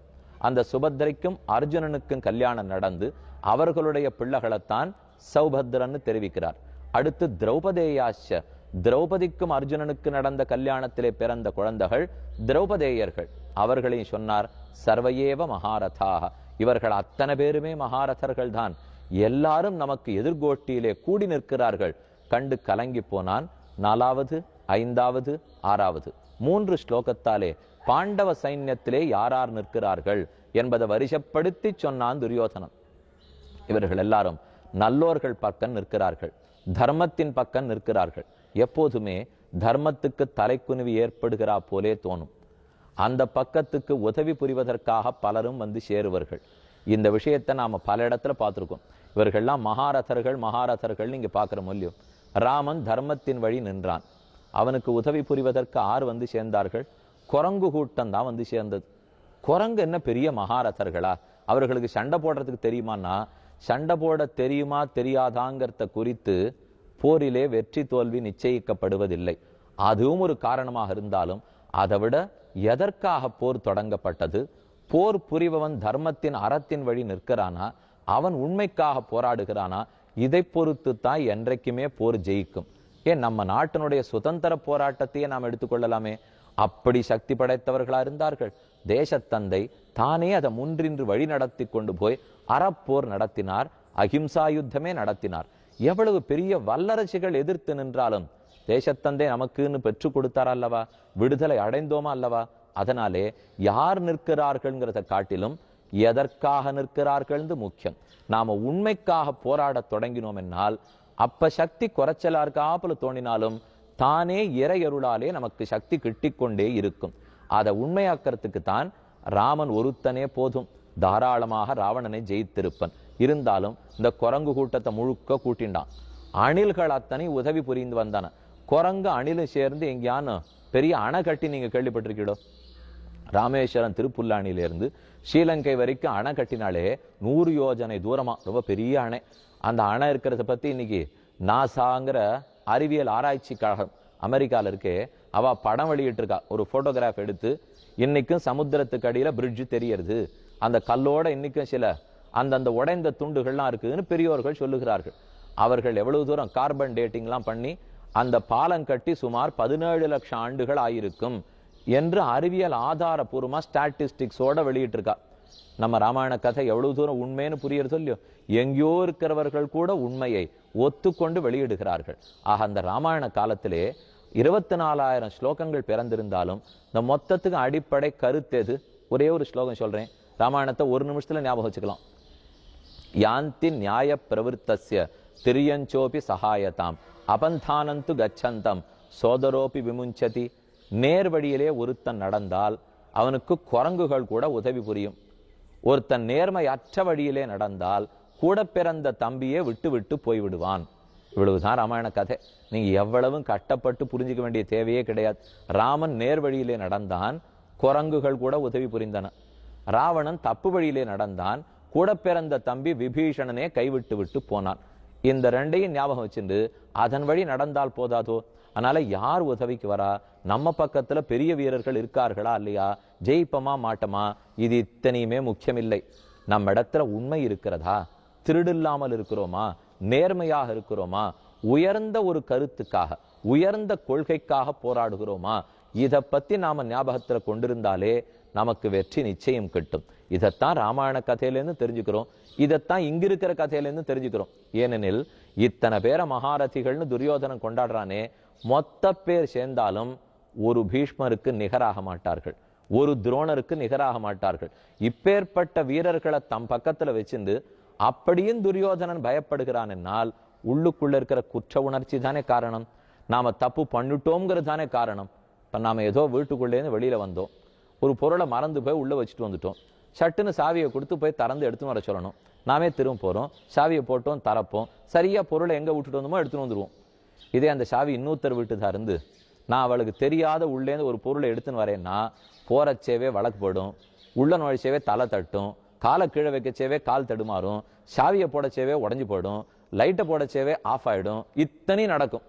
S1: அந்த சுபத்ரைக்கும் அர்ஜுனனுக்கும் கல்யாணம் நடந்து அவர்களுடைய பிள்ளைகளைத்தான் சௌபத்ரன்னு தெரிவிக்கிறார். அடுத்து திரௌபதேயாச்ச, திரௌபதிக்கும் அர்ஜுனனுக்கு நடந்த கல்யாணத்திலே பிறந்த குழந்தைகள் திரௌபதேயர்கள். அவர்களையும் சொன்னார். சர்வையேவ மகாரதாக, இவர்கள் அத்தனை பேருமே மகாரதர்கள் தான். எல்லாரும் நமக்கு எதிர்கோட்டியிலே கூடி நிற்கிறார்கள். கண்டு கலங்கி போனான். 4வது 5வது 6வது 3 ஸ்லோகத்தாலே பாண்டவ சைன்யத்திலே யாரார் நிற்கிறார்கள் என்பதை வரிசைப்படுத்தி சொன்னான் துரியோதனன். இவர்கள் எல்லாரும் நல்லோர்கள் பக்கம் நிற்கிறார்கள், தர்மத்தின் பக்கம் நிற்கிறார்கள். எப்போதுமே தர்மத்துக்கு தலைக்குனிவு ஏற்படுகிறா போலே தோணும். அந்த பக்கத்துக்கு உதவி புரிவதற்காக பலரும் வந்து சேருவார்கள். இந்த விஷயத்தை நாம பல இடத்துல பார்த்திருக்கோம். இவர்கள்லாம் மகாரதர்கள், மகாரதர்கள் நீங்க பார்க்கிற மூலியம். ராமன் தர்மத்தின் வழி நின்றான். அவனுக்கு உதவி புரிவதற்கு 6 வந்து சேர்ந்தார்கள். குரங்கு கூட்டம் தான் வந்து சேர்ந்தது. குரங்கு என்ன பெரிய மகாரதர்களா? அவர்களுக்கு சண்டை போடுறதுக்கு தெரியுமான்னா, சண்டை போட தெரியுமா தெரியாதாங்கிறத குறித்து போரிலே வெற்றி தோல்வி நிச்சயிக்கப்படுவதில்லை. அதுவும் ஒரு காரணமாக இருந்தாலும், அதை விட எதற்காக போர் தொடங்கப்பட்டது, போர் புரிபவன் தர்மத்தின் அறத்தின் வழி நிற்கிறானா, அவன் உண்மைக்காக போராடுகிறானா, இதை பொறுத்து தான் என்றைக்குமே போர் ஜெயிக்கும். ஏன் நம்ம நாட்டினுடைய சுதந்திர போராட்டத்தையே நாம் எடுத்துக்கொள்ளலாமே. அப்படி சக்தி படைத்தவர்களா இருந்தார்கள். தேசத்தந்தை தானே அதை முன்றின்று வழி நடத்தி கொண்டு போய் அறப்போர் நடத்தினார், அஹிம்சா யுத்தமே நடத்தினார். எவ்வளவு பெரிய வல்லரசுகள் எதிர்த்து நின்றாலும் தேசத்தந்தை நமக்குன்னு பெற்று கொடுத்தார் அல்லவா, விடுதலை அடைந்தோமா அல்லவா. அதனாலே யார் நிற்கிறார்கள்ங்கிறத காட்டிலும் எதற்காக நிற்கிறார்கள் முக்கியம். நாம உண்மைக்காக போராட தொடங்கினோம் என்னால் அப்ப சக்தி குறைச்சலா இருக்காப்புல தோணினாலும் தானே இறையருளாலே நமக்கு சக்தி கிட்டிக்கொண்டே இருக்கும். அதை உண்மையாக்கிறதுக்கு தான் ராமன் ஒருத்தனே போதும், தாராளமாக ராவணனை ஜெயித்திருப்பன். இருந்தாலும் இந்த குரங்கு கூட்டத்தை முழுக்க கூட்டிண்டான். அணில்கள் அத்தனை உதவி புரிந்து வந்தான. குரங்கு அணிலும் சேர்ந்து எங்கேயானு பெரிய அணை கட்டி நீங்க கேள்விப்பட்டிருக்கீடோ? ராமேஸ்வரம் திருப்புல்லானிலிருந்து ஸ்ரீலங்கை வரைக்கும் அணை கட்டினாலே 100 யோஜனை தூரமா, ரொம்ப பெரிய அணை. அந்த அணை இருக்கிறத பத்தி இன்னைக்கு நாசாங்கிற அறிவியல் ஆராய்ச்சி கழகம் அமெரிக்கால இருக்கே, அவ படம் வெளியிட்டு இருக்கா. ஒரு போட்டோகிராஃப் எடுத்து இன்னைக்கும் சமுத்திரத்துக்கு அடியில பிரிட்ஜ் தெரியறது. அந்த கல்லோட இன்னைக்கும் சில அந்தந்த உடைந்த துண்டுகள்லாம் இருக்குதுன்னு பெரியோர்கள் சொல்லுகிறார்கள். அவர்கள் எவ்வளவு தூரம் கார்பன் டேட்டிங்லாம் பண்ணி அந்த பாலம் கட்டி சுமார் 17 லட்சம் ஆண்டுகள் ஆயிருக்கும் என்று அறிவியல் ஆதாரபூர்வமா ஸ்டாட்டிஸ்டிக்ஸோட வெளியிட்டு இருக்கா. நம்ம ராமாயண கதை எவ்வளவு தூரம் உண்மைன்னு புரியறது இல்லையோ, எங்கேயோ இருக்கிறவர்கள் கூட உண்மையை ஒத்துக்கொண்டு வெளியிடுகிறார்கள். ஆக அந்த ராமாயண காலத்திலே 24,000 ஸ்லோகங்கள் பிறந்திருந்தாலும் இந்த மொத்தத்துக்கு அடிப்படை கருத்து எது? ஒரே ஒரு ஸ்லோகம் சொல்றேன், ராமாயணத்தை ஒரு நிமிஷத்துல ஞாபகம் வச்சுக்கலாம். யாந்தி நியாய பிரவருத்தஸ்ய திரியஞ்சோபி சகாயதாம் அபந்தானந்து கச்சந்தம் சோதரோபி விமுஞ்சதி. நேர் வழியிலே ஒருத்தன் நடந்தால் அவனுக்கு குரங்குகள் கூட உதவி புரியும். ஒருத்தன் நேர்மையற்ற வழியிலே நடந்தால் கூட பிறந்த தம்பியே விட்டு விட்டு போய்விடுவான். இவ்வளவுதான் ராமாயண கதை. நீங்க எவ்வளவும் கஷ்டப்பட்டு புரிஞ்சுக்க வேண்டிய தேவையே கிடையாது. ராமன் நேர் வழியிலே நடந்தான், குரங்குகள் கூட உதவி புரிந்தன. ராவணன் தப்பு வழியிலே நடந்தான், கூட பிறந்த தம்பி விபீஷணனே கைவிட்டு விட்டு போனான். இந்த ரெண்டையும் ஞாபகம் வச்சுட்டு அதன் வழி நடந்தால் போதாதோ? அதனால யார் உதவிக்கு வரா? நம்ம பக்கத்துல பெரிய வீரர்கள் இருக்கார்களா இல்லையா? ஜெயிப்பமா மாட்டமா? இது இத்தனையுமே முக்கியமில்லை. நம்ம இடத்துல உண்மை இருக்கிறதா? திருடு இல்லாமல் இருக்கிறோமா? நேர்மையாக இருக்கிறோமா? உயர்ந்த ஒரு கருத்துக்காக, உயர்ந்த கொள்கைக்காக போராடுகிறோமா? இதை பத்தி நாம ஞாபகத்துல கொண்டிருந்தாலே நமக்கு வெற்றி நிச்சயம் கிட்டும். இதைத்தான் ராமாயண கதையிலேருந்து தெரிஞ்சுக்கிறோம். இதைத்தான் இங்க இருக்கிற கதையிலேருந்து தெரிஞ்சுக்கிறோம். ஏனெனில் இத்தனை பேரை மகாரதிகள்னு துரியோதனன் கொண்டாடுறானே, மொத்த பேர் சேர்ந்தாலும் ஒரு பீஷ்மருக்கு நிகராக மாட்டார்கள், ஒரு துரோணருக்கு நிகராக மாட்டார்கள். இப்பேற்பட்ட வீரர்களை தம் பக்கத்துல வச்சிருந்து அப்படியும் துரியோதனன் பயப்படுகிறான் என்னால் உள்ளுக்குள்ள இருக்கிற குற்ற உணர்ச்சி தானே காரணம். நாம தப்பு பண்ணிட்டோம்ங்கிறது தானே காரணம். இப்ப நாம ஏதோ வீட்டுக்குள்ளேருந்து வெளியில வந்தோம், ஒரு பொருளை மறந்து போய் உள்ள வச்சுட்டு வந்துட்டோம். சட்டுன்னு சாவியை கொடுத்து போய் திறந்து எடுத்துன்னு வர சொல்லணும். நாமே திரும்ப போறோம், சாவியை போட்டோம், தரப்போம், சரியா பொருளை எங்க விட்டுட்டு வந்தோமோ எடுத்துன்னு வந்துருவோம். இதே அந்த சாவி இன்னொருத்தர் வீட்டுதான் இருந்து நான் அவளுக்கு தெரியாத உள்ளேருந்து ஒரு பொருளை எடுத்துன்னு வரேன்னா போறச்சேவே வழக்கு போடும், உள்ள நுழைச்சேவே தலை தட்டும், காலை கீழே வைக்கச்சேவே கால் தடுமாறும், சாவியை போடச்சேவே உடஞ்சி போயிடும், லைட்டை போடச்சேவே ஆஃப் ஆயிடும். இத்தனையும் நடக்கும்.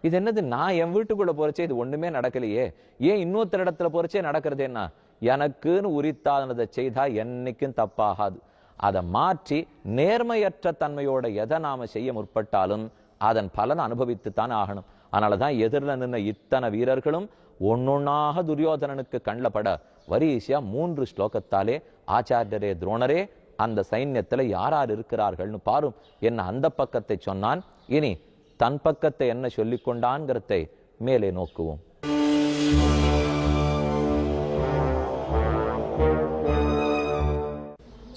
S1: இது என்னது? நான் என் வீட்டுக்குள்ள போறச்சே இது ஒண்ணுமே நடக்கலையே, ஏன் இன்னொருத்தர் இடத்துல போறச்சே நடக்கிறதேன்னா? எனக்குன்னு உரித்தானதை செய்தா என்னைக்கும் தப்பாகாது. அதை மாற்றி நேர்மையற்ற தன்மையோட எதை நாம செய்ய முற்பட்டாலும் அதன் பலன் அனுபவித்துத்தான் ஆகணும். அதனாலதான் எதிரில் நின்ன இத்தனை வீரர்களும் ஒன்னொன்னாக துரியோதனனுக்கு கண்ணில் பட வரிசையா 3 ஸ்லோகத்தாலே ஆச்சாரியரே துரோணரே அந்த சைன்யத்துல யார் யார் இருக்கிறார்கள்னு பாரும் என்ன அந்த பக்கத்தை சொன்னான். இனி தன் பக்கத்தை என்ன சொல்லிக் கொண்டான்கிறதை மேலே நோக்குவோம்.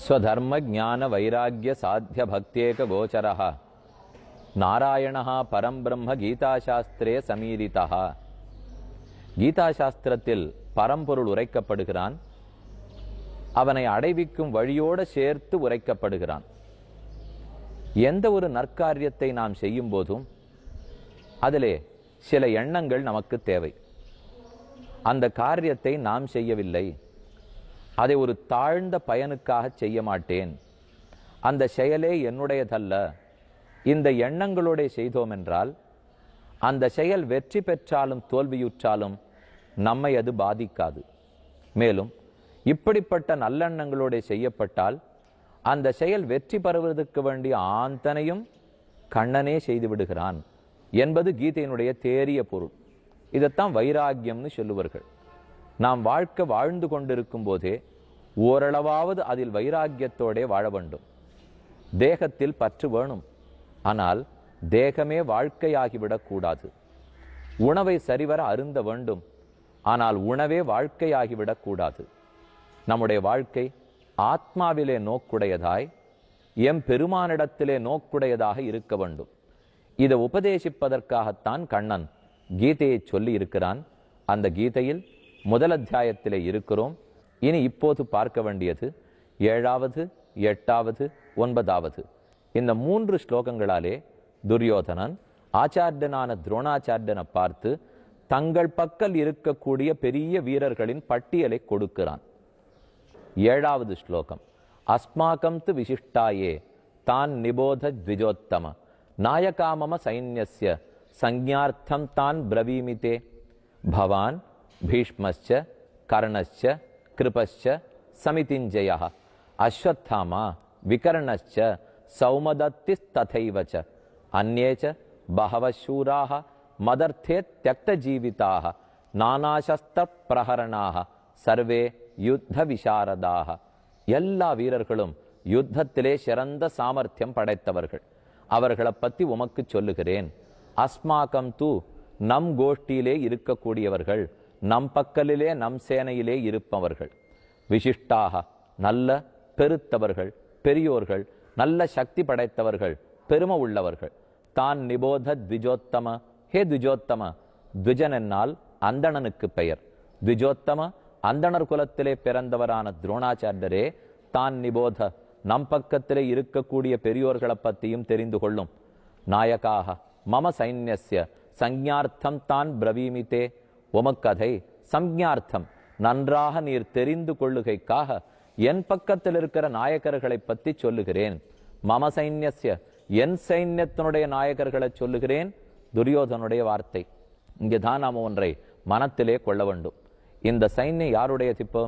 S1: ஸ்வதர்ம ஞான வைராகிய சாத்திய பக்தேக கோச்சரஹ நாராயணஹ பரம் பிரம்ம கீதாசாஸ்திரே சமீரிதஹ. கீதாசாஸ்திரத்தில் பரம்பொருள் உரைக்கப்படுகிறான், அவனை அடைவிக்கும் வழியோடு சேர்த்து உரைக்கப்படுகிறான். எந்த ஒரு நற்காரியத்தை நாம் செய்யும் போதும் அதிலே சில எண்ணங்கள் நமக்கு தேவை. அந்த காரியத்தை நாம் செய்யவில்லை, அதை ஒரு தாழ்ந்த பயனுக்காக செய்ய மாட்டேன், அந்த செயலே என்னுடையதல்ல, இந்த எண்ணங்களோட செய்தோம் என்றால் அந்த செயல் வெற்றி பெற்றாலும் தோல்வியுற்றாலும் நம்மை அது பாதிக்காது. மேலும் இப்படிப்பட்ட நல்லெண்ணங்களோட செய்யப்பட்டால் அந்த செயல் வெற்றி பெறுவதற்கு வேண்டிய ஆந்தனையும் கண்ணனே செய்து விடுகிறான் என்பது கீதையினுடைய தேறிய பொருள். இதைத்தான் வைராக்கியம்னு சொல்லுவார்கள். நாம் வாழ்க்கை வாழ்ந்து கொண்டிருக்கும் போதே ஓரளவாவது அதில் வைராக்கியத்தோட வாழ வேண்டும். தேகத்தில் பற்று வேணும், ஆனால் தேகமே வாழ்க்கையாகிவிடக் கூடாது. உணவை சரிவர அருந்த வேண்டும், ஆனால் உணவே வாழ்க்கையாகிவிடக் கூடாது. நம்முடைய வாழ்க்கை ஆத்மாவிலே நோக்குடையதாய் எம் பெருமானிடத்திலே நோக்குடையதாக இருக்க வேண்டும். இதை உபதேசிப்பதற்காகத்தான் கண்ணன் கீதையை சொல்லி இருக்கிறான். அந்த கீதையில் முதல் அத்தியாயத்திலே இருக்கிறோம். இனி இப்போது பார்க்க வேண்டியது 7வது, 8வது, 9வது இந்த 3 ஸ்லோகங்களாலே துரியோதனன் ஆச்சாரியனான துரோணாச்சாரியனை பார்த்து தங்கள் பக்கல் இருக்கக்கூடிய பெரிய வீரர்களின் பட்டியலை கொடுக்கிறான். 7வது ஸ்லோகம், அஸ்மாகம் து விசிஷ்டாயே தான் நிபோத த்விஜோத்தம நாயகாமம சைன்யஸ்ய சஞ்ஞார்த்தம் தான் பிரவீமிதே பவான் பீஷ்மஸ்ச கர்ணஸ்ச கிருபஸ்ச சமிதிஞ்சய அஸ்வத்தாமா விகர்ணச்ச சௌமதத்திஸ்ததைவச அந்நேச பகவசூராக மதர்த்தே தியக்த ஜீவிதாக நானாசஸ்திர பிரகரணாக சர்வே யுத்த விசாரதாக. எல்லா வீரர்களும் யுத்தத்திலே சிறந்த சாமர்த்தியம் படைத்தவர்கள். அவர்களை பத்தி உமக்கு சொல்லுகிறேன். அஸ்மாக்கம் தூ நம் கோஷ்டியிலே இருக்கக்கூடியவர்கள், நம் பக்கலிலே நம் சேனையிலே இருப்பவர்கள். விசிஷ்டாக நல்ல பெருத்தவர்கள், பெரியோர்கள், நல்ல சக்தி படைத்தவர்கள், பெருமை உள்ளவர்கள். தான் நிபோத த்விஜோத்தம, ஹே த்விஜோத்தம. த்விஜன் என்னால் அந்தணனுக்கு பெயர். த்விஜோத்தம அந்தணர் குலத்திலே பிறந்தவரான துரோணாச்சாரியரே, தான் நிபோத நம் பக்கத்திலே இருக்கக்கூடிய பெரியோர்களை பற்றியும் தெரிந்து கொள்ளும். நாயகாக மம சைன்யஸ்ய சஞ்ஞார்த்தம் தான் பிரவீமித்தே. உமக்கதை சஞ்ஞார்த்தம் நன்றாக நீர் தெரிந்து கொள்ளுகைக்காக என் பக்கத்தில் இருக்கிற நாயகர்களை பற்றி சொல்லுகிறேன். மம சைன்யஸ்ய என் சைன்யத்தினுடைய நாயகர்களை சொல்லுகிறேன். துரியோதனுடைய வார்த்தை. இங்கேதான் நாம ஒன்றை மனத்திலே கொள்ள வேண்டும். இந்த சைன்யம் யாருடைய திப்போ?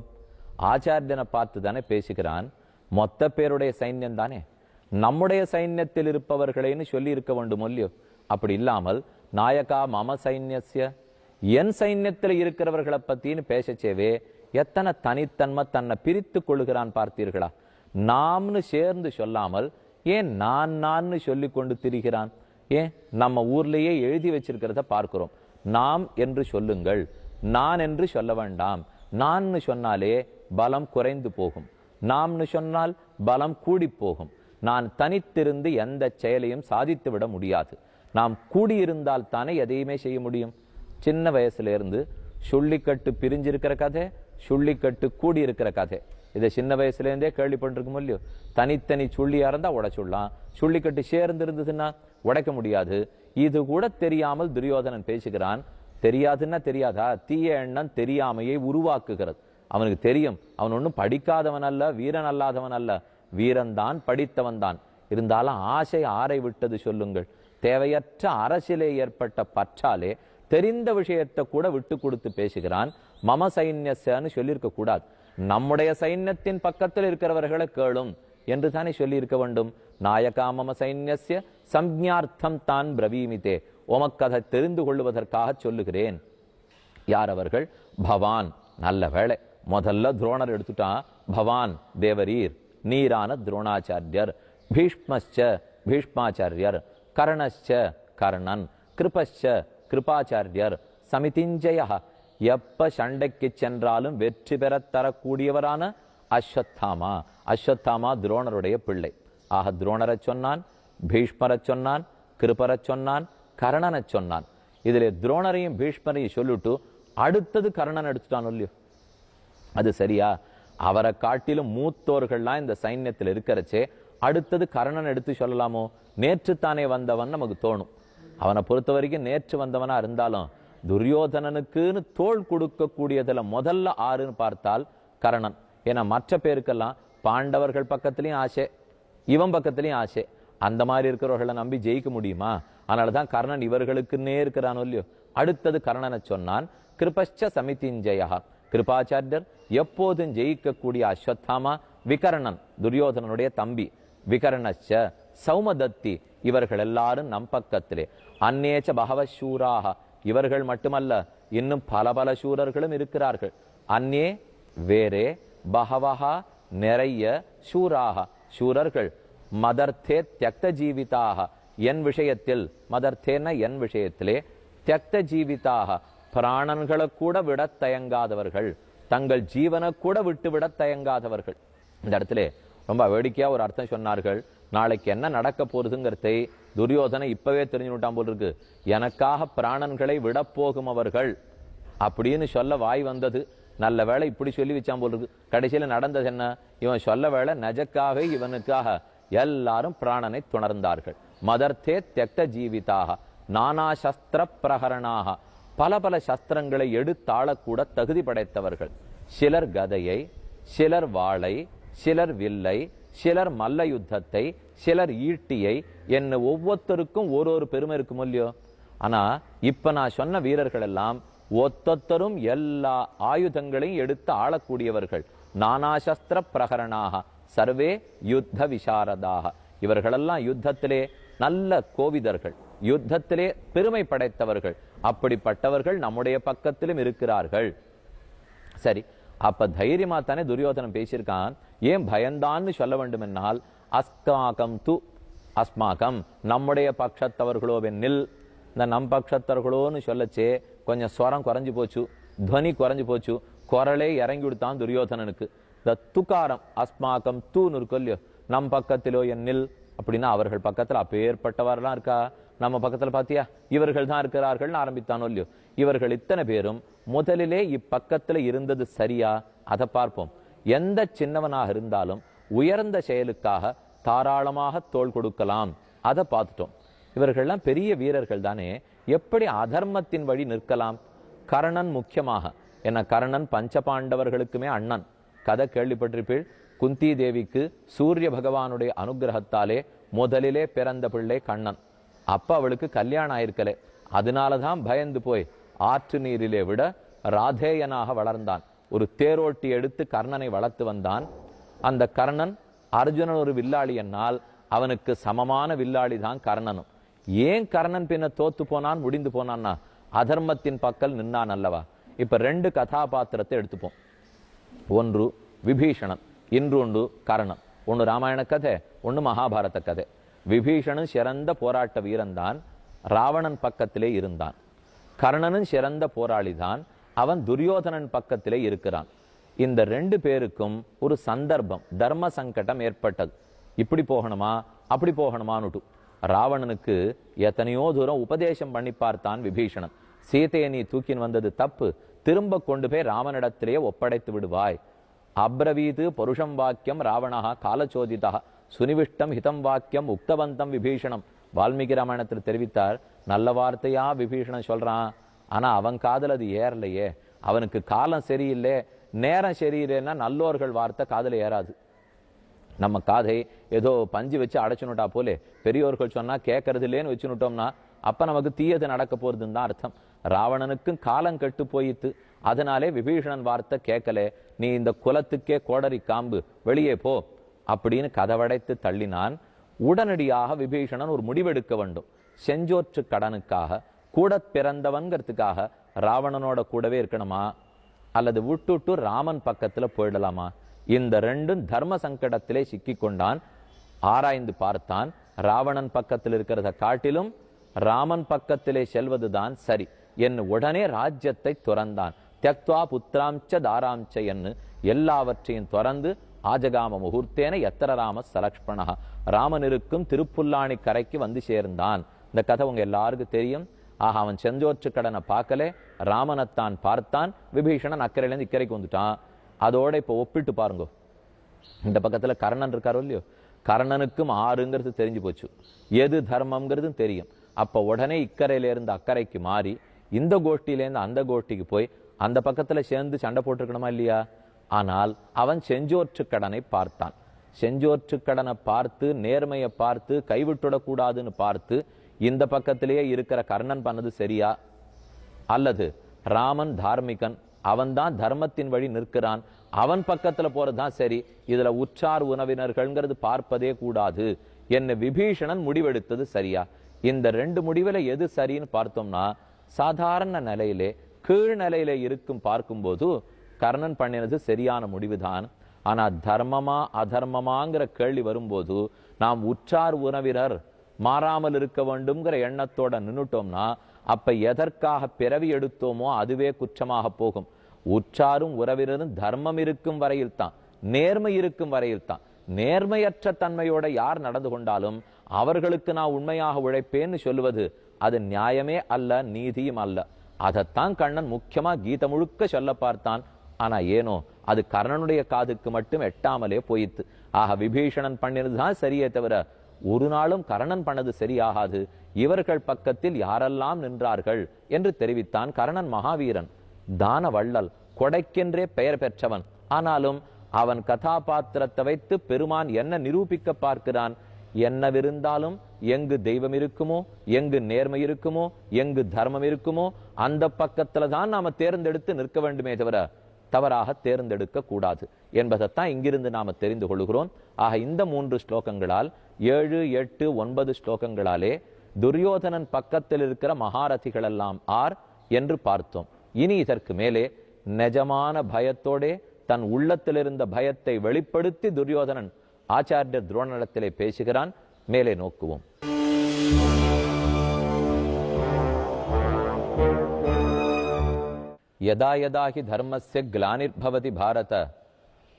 S1: ஆச்சாரியனை பார்த்து தானே பேசுகிறான். மொத்த பேருடைய சைன்யம் தானே, நம்முடைய சைன்யத்தில் இருப்பவர்களேன்னு சொல்லி இருக்க வேண்டும் இல்லையோ? அப்படி இல்லாமல் நாயகா மம சைன்யஸ்ய என் சைன்யத்தில் இருக்கிறவர்களை பத்தின்னு பேசச்சேவே எத்தனை தனித்தன்மை தன்னை பிரித்து கொள்ளுகிறான் பார்த்தீர்களா? நாம்னு சேர்ந்து சொல்லாமல் ஏன் நான் சொல்லி கொண்டு திரிகிறான்? ஏன் நம்ம ஊர்லேயே எழுதி வச்சிருக்கிறத பார்க்கிறோம். நாம் என்று சொல்லுங்கள், நான் என்று சொல்ல வேண்டாம். நான்னு சொன்னாலே பலம் குறைந்து போகும், நாம்னு சொன்னால் பலம் கூடி போகும். நான் தனித்திருந்து எந்த செயலையும் சாதித்து விட முடியாது. நாம் கூடியிருந்தால் தானே எதையுமே செய்ய முடியும். சின்ன வயசுல இருந்து சுள்ளிக்கட்டு பிரிஞ்சிருக்கிற கதை, சுள்ளிக்கட்டு கூடி இருக்கிற கதை, இதை சின்ன வயசுல இருந்தே கேள்விப்பட்டிருக்கும் இல்லையோ? தனித்தனி சுள்ளியா இருந்தா உடைச்சுடலாம், சுள்ளிக்கட்டு சேர்ந்து இருந்ததுன்னா உடைக்க முடியாது. இது கூட தெரியாமல் துரியோதனன் பேசுகிறான். தெரியாதுன்னா தெரியாதா? தீய எண்ணம் தெரியாமையை உருவாக்குகிறது. அவனுக்கு தெரியும், அவன் ஒன்றும் படிக்காதவன் அல்ல, வீரன் அல்லாதவன் அல்ல, வீரன்தான், படித்தவன் தான். இருந்தாலும் ஆசை ஆரை விட்டது சொல்லுங்கள். தேவையற்ற அரசியலே ஏற்பட்ட பற்றாலே தெரிந்த விஷயத்தை கூட விட்டு கொடுத்து பேசுகிறான். மம சைன்யஸ்ன்னு சொல்லியிருக்க கூடாது. நம்முடைய சைன்யத்தின் பக்கத்தில் இருக்கிறவர்களை கேளும் என்று தானே சொல்லி இருக்க வேண்டும். நாயகா மம சைன்யஸ்ய சம்ஞார்த்தம் தான் பிரவீமித்தே. உமக்கதை தெரிந்து கொள்வதற்காக சொல்லுகிறேன். யார் அவர்கள்? பவான். நல்ல வேளை, முதல்ல துரோணர் எடுத்துட்டான். பவான் தேவரீர், நீரான துரோணாச்சாரியர். பீஷ்மஸ்ச பீஷ்மாச்சாரியர். கர்ணஸ்ச கர்ணன். கிருபஸ்ச கிருபாச்சாரியர். சமிதிஞ்சய எப்ப சண்டைக்கு சென்றாலும் வெற்றி பெற தரக்கூடியவரான அஸ்வத்தாமா. அஸ்வத்தாமா துரோணருடைய பிள்ளை. ஆக துரோணரை சொன்னான், பீஷ்மரை சொன்னான், கிருபரை சொன்னான், கர்ணனை சொன்னான். இதிலே துரோணரையும் பீஷ்மரையும் சொல்லிட்டு அடுத்தது கர்ணன் எடுத்துட்டான் இல்லையோ? அது சரியா? அவரை காட்டிலும் மூத்தோர்கள்லாம் இந்த சைன்யத்தில் இருக்கிறச்சே அடுத்தது கர்ணன் எடுத்து சொல்லலாமோ? நேற்று தானே வந்தவன் நமக்கு தோணும். அவனை பொறுத்த வரைக்கும் நேற்று வந்தவனா இருந்தாலும் துரியோதனனுக்குன்னு தோள் கொடுக்கக்கூடியதுல முதல்ல ஆறுன்னு பார்த்தால் கர்ணன். ஏன்னா மற்ற பேருக்கெல்லாம் பாண்டவர்கள் பக்கத்திலையும் ஆசை, இவன் பக்கத்திலையும் ஆசை. அந்த மாதிரி இருக்கிறவர்களை நம்பி ஜெயிக்க முடியுமா? அதனாலதான் கர்ணன் இவர்களுக்குன்னே இருக்கிறானோ இல்லையோ? அடுத்தது கர்ணனை சொன்னான். கிருபஸ்ச சமிதிஞ்சயா. கிருபாச்சாரியர், எப்போதும் ஜெயிக்கக்கூடிய அஸ்வத்தாமா. விகர்ணன் துரியோதனனுடைய தம்பி. விகர்ணச்ச சௌமதத்தி. இவர்கள் எல்லாரும் நம் பக்கத்திலே. அந்நேச்ச பகவசூராக. இவர்கள் மட்டுமல்ல, இன்னும் பல சூரர்களும் இருக்கிறார்கள். அந்நே வேறே, பகவஹா நிறைய, சூராக சூரர்கள். மதர்த்தே தியக்த ஜீவிதாக. என் விஷயத்தில், மதர்த்தேன என் விஷயத்திலே, தியக்த ஜீவிதாக பிராணன்களை கூட விட தயங்காதவர்கள், தங்கள் ஜீவனை கூட விட்டு விட தயங்காதவர்கள். இந்த இடத்துல ரொம்ப வேடிக்கையா ஒரு அர்த்தம் சொன்னார்கள். நாளைக்கு என்ன நடக்க போறதுங்கிறதை துரியோதனை இப்பவே தெரிஞ்சுட்டான் போல் இருக்கு. எனக்காக பிராணன்களை விட போகும் அவர்கள் அப்படின்னு சொல்ல வாய் வந்தது. நல்ல வேளை இப்படி சொல்லி வச்சான் போல் இருக்கு. கடைசியில நடந்தது என்ன? இவன் சொல்ல வேளை நஜக்காக இவனுக்காக எல்லாரும் பிராணனை துணர்ந்தார்கள். மதர்த்தே தியக்த ஜீவிதாக நானா சஸ்திர பிரகரணாக. பல சஸ்திரங்களை எடுத்தாளக்கூட தகுதி படைத்தவர்கள். சிலர் கதையை, சிலர் வாளை, சிலர் வில்லை, சிலர் மல்ல யுத்தத்தை, சிலர் ஈட்டியை, என்ன ஒவ்வொருத்தருக்கும் ஒரு பெருமை இருக்கும் இல்லையோ? ஆனா இப்ப நான் சொன்ன வீரர்கள் எல்லாம் ஒத்தொத்தரும் எல்லா ஆயுதங்களையும் எடுத்து ஆளக்கூடியவர்கள். நானாசஸ்திர பிரகரணாக. சர்வே யுத்த விசாரதாக. இவர்களெல்லாம் யுத்தத்திலே நல்ல கோவிதர்கள், யுத்தத்திலே பெருமை படைத்தவர்கள். அப்படிப்பட்டவர்கள் நம்முடைய பக்கத்திலும் இருக்கிறார்கள். சரி, அப்ப தைரியமா தானே துரியோதனன் பேசியிருக்கான். ஏன் பயந்தான்னு சொல்ல வேண்டும் என்னால், அஸ்மாகம் து அஸ்மாகம், நம்முடைய பட்சத்தவர்களோ வெண்ணில். இந்த நம் பட்சத்தவர்களோன்னு சொல்லச்சே கொஞ்சம் ஸ்வரம் குறைஞ்சு போச்சு, துவனி குறைஞ்சு போச்சு, குரலே இறங்கி விடுத்தான் துரியோதனனுக்கு. இந்த துக்காரம் அஸ்மாகம் தூன்னு இருக்கும் இல்லையோ, நம் பக்கத்திலோ என்னில் அப்படின்னா அவர்கள் பக்கத்துல அப்பேற்பட்டவரெல்லாம் இருக்கா, நம்ம பக்கத்துல பாத்தியா இவர்கள் தான் இருக்கிறார்கள் ஆரம்பித்தானோ இல்லையோ. இவர்கள் இத்தனை பேரும் முதலிலே இப்பக்கத்துல இருந்தது சரியா, அதை பார்ப்போம். எந்த சின்னவனாக இருந்தாலும் உயர்ந்த செயலுக்காக தாராளமாக தோள் கொடுக்கலாம், அதை பார்த்துட்டோம். இவர்கள்லாம் பெரிய வீரர்கள் தானே, எப்படி அதர்மத்தின் வழி நிற்கலாம்? கர்ணன் முக்கியமாக, என்ன கர்ணன் பஞ்சபாண்டவர்களுக்குமே அண்ணன். கதை கேள்விப்பட்டிருப்பீள். குந்தி தேவிக்கு சூரிய பகவானுடைய அனுகிரகத்தாலே முதலிலே பிறந்த பிள்ளை கண்ணன். அப்ப அவளுக்கு கல்யாணம் ஆயிருக்கலே, அதனாலதான் பயந்து போய் ஆற்று நீரிலே விட ராதேயனாக வளர்ந்தான். ஒரு தேரோட்டி எடுத்து கர்ணனை வளர்த்து வந்தான். அந்த கர்ணன் அர்ஜுனன் ஒரு வில்லாளி என்னால் அவனுக்கு சமமான வில்லாளி தான் கர்ணனும். ஏன் கர்ணன் பின்ன தோத்து போனான், முடிந்து போனான்னா அதர்மத்தின் பக்கல் நின்னான் அல்லவா. இப்ப ரெண்டு கதாபாத்திரத்தை எடுத்துப்போம். ஒன்று விபீஷணன், இன்னொன்று கர்ணன். ஒன்று ராமாயண கதை, ஒன்று மகாபாரத கதை. விபீஷணன் சிறந்த போராட்ட வீரன்தான், ராவணன் பக்கத்திலே இருந்தான். கர்ணனும் சிறந்த போராளிதான், அவன் துரியோதனன் பக்கத்திலே இருக்கிறான். இந்த ரெண்டு பேருக்கும் ஒரு சந்தர்ப்பம், தர்ம சங்கடம் ஏற்பட்டது. இப்படி போகணுமா அப்படி போகணுமான்னுட்டு ராவணனுக்கு எத்தனையோ தூரம் உபதேசம் பண்ணி பார்த்தான் விபீஷணன். சீதையை நீ தூக்கின் வந்தது தப்பு, திரும்ப கொண்டு போய் ராமனிடத்திலேயே ஒப்படைத்து விடுவாய். அப்ரவீது பருஷம் வாக்கியம் ராவணா காலச்சோதிதா சுனிவிஷ்டம் ஹிதம் வாக்கியம் உக்தவந்தம் விபீஷணம். வால்மீகி ராமாயணத்தில் தெரிவித்தார். நல்ல வார்த்தையா விபீஷணன் சொல்றான், ஆனா அவன் காதல் அது ஏறலையே. அவனுக்கு காலம் சரியில்லை, நேரம் சரியில்லைன்னா நல்லோர்கள் வார்த்தை காதல ஏறாது. நம்ம காதை ஏதோ பஞ்சு வச்சு அடைச்சுனுட்டா போலே, பெரியோர்கள் சொன்னா கேட்கறது இல்லேன்னு வச்சுனுட்டோம்னா அப்ப நமக்கு தீயது நடக்க போறதுன்னு தான் அர்த்தம். ராவணனுக்கும் காலம் கெட்டு போயிட்டு, அதனாலே விபீஷணன் வார்த்தை கேட்கல. நீ இந்த குலத்துக்கே கோடரி காம்பு, வெளியே போ அப்படின்னு கதவடைத்து தள்ளினான். உடனடியாக விபீஷணன் ஒரு முடிவெடுக்க வேண்டும். செஞ்சோற்று கடனுக்காக, கூட பிறந்தவன்கிறதுக்காக ராவணனோட கூடவே இருக்கணுமா, அல்லது விட்டுட்டு ராமன் பக்கத்துல போயிடலாமா? இந்த ரெண்டும் தர்ம சங்கடத்திலே சிக்கி கொண்டான். ஆராய்ந்து பார்த்தான். ராவணன் பக்கத்தில் இருக்கிறத காட்டிலும் ராமன் பக்கத்திலே செல்வதுதான் சரி என்று உடனே ராஜ்யத்தை துறந்தான். தியக்த்வா புத்திராம்ச தாராம்ச என்று எல்லாவற்றையும் துறந்து ஆஜகாம முகூர்த்தேன எத்தர ராம சலக்ஷ்மணா, ராமன் இருக்கும் திருப்புல்லாணி கரைக்கு வந்து சேர்ந்தான். இந்த கதை உங்க எல்லாருக்கும் தெரியும். ஆக அவன் செஞ்சோற்று கடனை பார்க்கல, ராமனைத்தான் பார்த்தான். விபீஷணன் அக்கறையிலேருந்து இக்கரைக்கு வந்துட்டான். அதோட இப்ப ஒப்பிட்டு பாருங்க. இந்த பக்கத்துல கர்ணன் இருக்காரோ இல்லையோ, கர்ணனுக்கும் ஆறுங்கிறது தெரிஞ்சு போச்சு, எது தர்மம்ங்கிறதும் தெரியும். அப்ப உடனே இக்கரையில இருந்து அக்கறைக்கு மாறி இந்த கோஷ்டியிலேருந்து அந்த கோஷ்டிக்கு போய் அந்த பக்கத்துல சேர்ந்து சண்டை போட்டிருக்கணுமா இல்லையா? ஆனால் அவன் செஞ்சோற்று கடனை பார்த்தான். செஞ்சோற்று கடனை பார்த்து, நேர்மையை பார்த்து, கைவிட்டுடக்கூடாதுன்னு பார்த்து இந்த பக்கத்திலேயே இருக்கிற கர்ணன் பண்ணது சரியா, அல்லது ராமன் தார்மிகன், அவன்தான் தர்மத்தின் வழி நிற்கிறான், அவன் பக்கத்துல போறதுதான் சரி, இதுல உற்றார் உறவினர்கள்ங்கிறது பார்ப்பதே கூடாது என்ன விபீஷணன் முடிவெடுத்தது சரியா? இந்த ரெண்டு முடிவுல எது சரின்னு பார்த்தோம்னா, சாதாரண நிலையிலே கீழ்நிலையில இருக்கும் பார்க்கும்போது கர்ணன் பண்ணினது சரியான முடிவுதான். ஆனா தர்மமா அதர்மமாங்கிற கேள்வி வரும்போது நாம் உற்றார் உறவினர் மாறாமல் இருக்க வேண்டும்ங்கிற எண்ணத்தோட நின்னுட்டோம்னா அப்ப எதற்காக பிறவி எடுத்தோமோ அதுவே குற்றமாக போகும். உற்றாரும் உறவினரும் தர்மம் இருக்கும் வரையில் தான், நேர்மை இருக்கும் வரையில் தான். நேர்மையற்ற தன்மையோட யார் நடந்து கொண்டாலும் அவர்களுக்கு நான் உண்மையாக உழைப்பேன்னு சொல்லுவது அது நியாயமே அல்ல, நீதியும் அல்ல. அதைத்தான் கண்ணன் முக்கியமா கீதை முழுக்க சொல்ல பார்த்தான். ஆனா ஏனோ அது கர்ணனுடைய காதுக்கு மட்டும் எட்டாமலே போயித்து. ஆக விபீஷணன் பண்ணினதுதான் சரியே தவிர ஒரு நாளும் கர்ணன் பண்ணது சரியாகாது. இவர்கள் பக்கத்தில் யாரெல்லாம் நின்றார்கள் என்று தெரிவித்தான். கர்ணன் மகாவீரன், தான வள்ளல், கொடைக்கென்றே பெயர் பெற்றவன். ஆனாலும் அவன் கதாபாத்திரத்தை வைத்து பெருமான் என்ன நிரூபிக்க பார்க்கிறான்? என்னவிருந்தாலும் எங்கு தெய்வம் இருக்குமோ, எங்கு நேர்மை இருக்குமோ, எங்கு தர்மம் இருக்குமோ அந்த பக்கத்துல தான் நாம தேர்ந்தெடுத்து நிற்க வேண்டுமே தவிர தவறாக தேர்ந்தெடுக்க கூடாது என்பதைத்தான் இங்கிருந்து நாம தெரிந்து கொள்கிறோம். ஆக இந்த 3 ஸ்லோகங்களால் 7, 8, 9 ஸ்லோகங்களாலே துரியோதனன் பக்கத்தில் இருக்கிற மகாரதிகள் எல்லாம் ஆர் என்று பார்த்தோம். இனி இதற்கு மேலே நிஜமான பயத்தோடே தன் உள்ளத்தில் இருந்த பயத்தை வெளிப்படுத்தி துரியோதனன் ஆச்சாரியர் துரோணனிடத்திலே பேசுகிறான். மேலே நோக்குவோம். யதா யதா ஹி தர்மஸ்ய க்லானிர்பவதி பாரத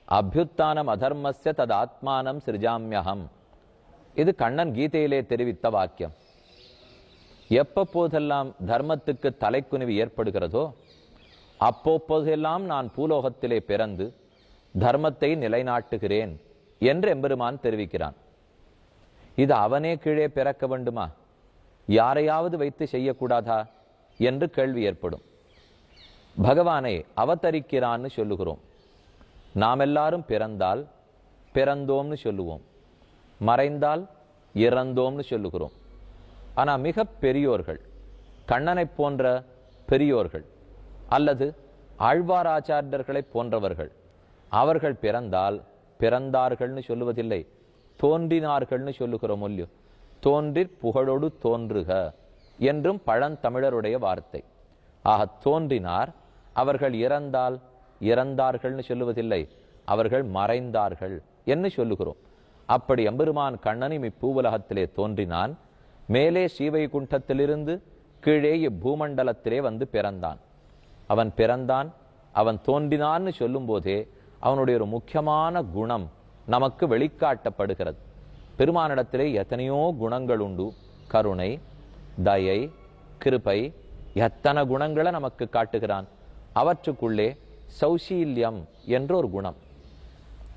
S1: அபியுத்தானம் அதர்மஸ்ய தத் ஆத்மானம் சிருஜாம்யஹம். இது கண்ணன் கீதையிலே தெரிவித்த வாக்கியம். எப்போதெல்லாம் தர்மத்துக்கு தலைக்குனிவு ஏற்படுகிறதோ அப்போதெல்லாம் நான் பூலோகத்திலே பிறந்து தர்மத்தை நிலைநாட்டுகிறேன் என்று எம்பெருமான் தெரிவிக்கிறான். இது அவனே கீழே பிறக்க வேண்டுமா, யாரையாவது வைத்து செய்யக்கூடாதா என்று கேள்வி ஏற்படும். பகவானை அவதரிக்கிறான்னு சொல்லுகிறோம். நாம் எல்லாரும் பிறந்தால் பிறந்தோம்னு சொல்லுவோம், மறைந்தால் இறந்தோம்னு சொல்லுகிறோம். ஆனா மிக பெரியோர்கள், கண்ணனை போன்ற பெரியோர்கள் அல்லது ஆழ்வாராச்சாரியர்களை போன்றவர்கள், அவர்கள் பிறந்தால் பிறந்தார்கள்னு சொல்லுவதில்லை, தோன்றினார்கள்னு சொல்லுகிறோம். இல்லையோ, தோன்றிற் புகழோடு தோன்றுக என்றும் பழந்தமிழருடைய வார்த்தை. ஆக தோன்றினார். அவர்கள் இறந்தால் இறந்தார்கள்னு சொல்லுவதில்லை, அவர்கள் மறைந்தார்கள் என்று சொல்லுகிறோம். அப்படி எம்பெருமான் கண்ணனும் இப்பூவுலகத்திலே தோன்றினான். மேலே ஸ்ரீவைகுண்டத்திலிருந்து கீழே இப்பூமண்டலத்திலே வந்து பிறந்தான். அவன் பிறந்தான், அவன் தோன்றினான்னு சொல்லும் போதே அவனுடைய ஒரு முக்கியமான குணம் நமக்கு வெளிக்காட்டப்படுகிறது. பெருமானிடத்திலே எத்தனையோ குணங்கள் உண்டு. கருணை, தயை, கிருபை, எத்தனை குணங்களை நமக்கு காட்டுகிறான். அவற்றுக்குள்ளே சௌசீல்யம் என்ற ஒரு குணம்,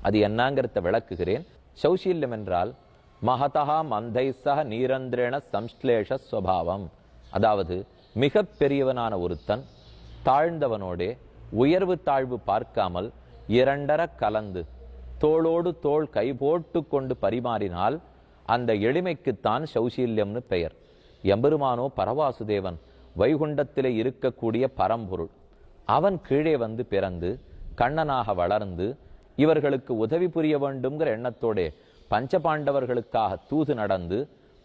S1: அது என்னங்கிறத விளக்குகிறேன். சௌசீல்யம் என்றால் மகதா மந்தைசக நீரந்திரேண சம்ஸ்லேஷ ஸ்வபாவம். அதாவது மிக பெரியவனான ஒருத்தன் தாழ்ந்தவனோடே உயர்வு தாழ்வு பார்க்காமல் இரண்டர கலந்து தோளோடு தோள் கை போட்டு கொண்டு பரிமாறினால் அந்த எளிமைக்குத்தான் சௌசீல்யம்னு பெயர். எம்பெருமானோ பரவாசுதேவன், வைகுண்டத்திலே இருக்கக்கூடிய பரம்பொருள். அவன் கீழே வந்து பிறந்து கண்ணனாக வளர்ந்து இவர்களுக்கு உதவி புரிய வேண்டும்ங்கிற எண்ணத்தோடே பஞ்சபாண்டவர்களுக்காக தூது நடந்து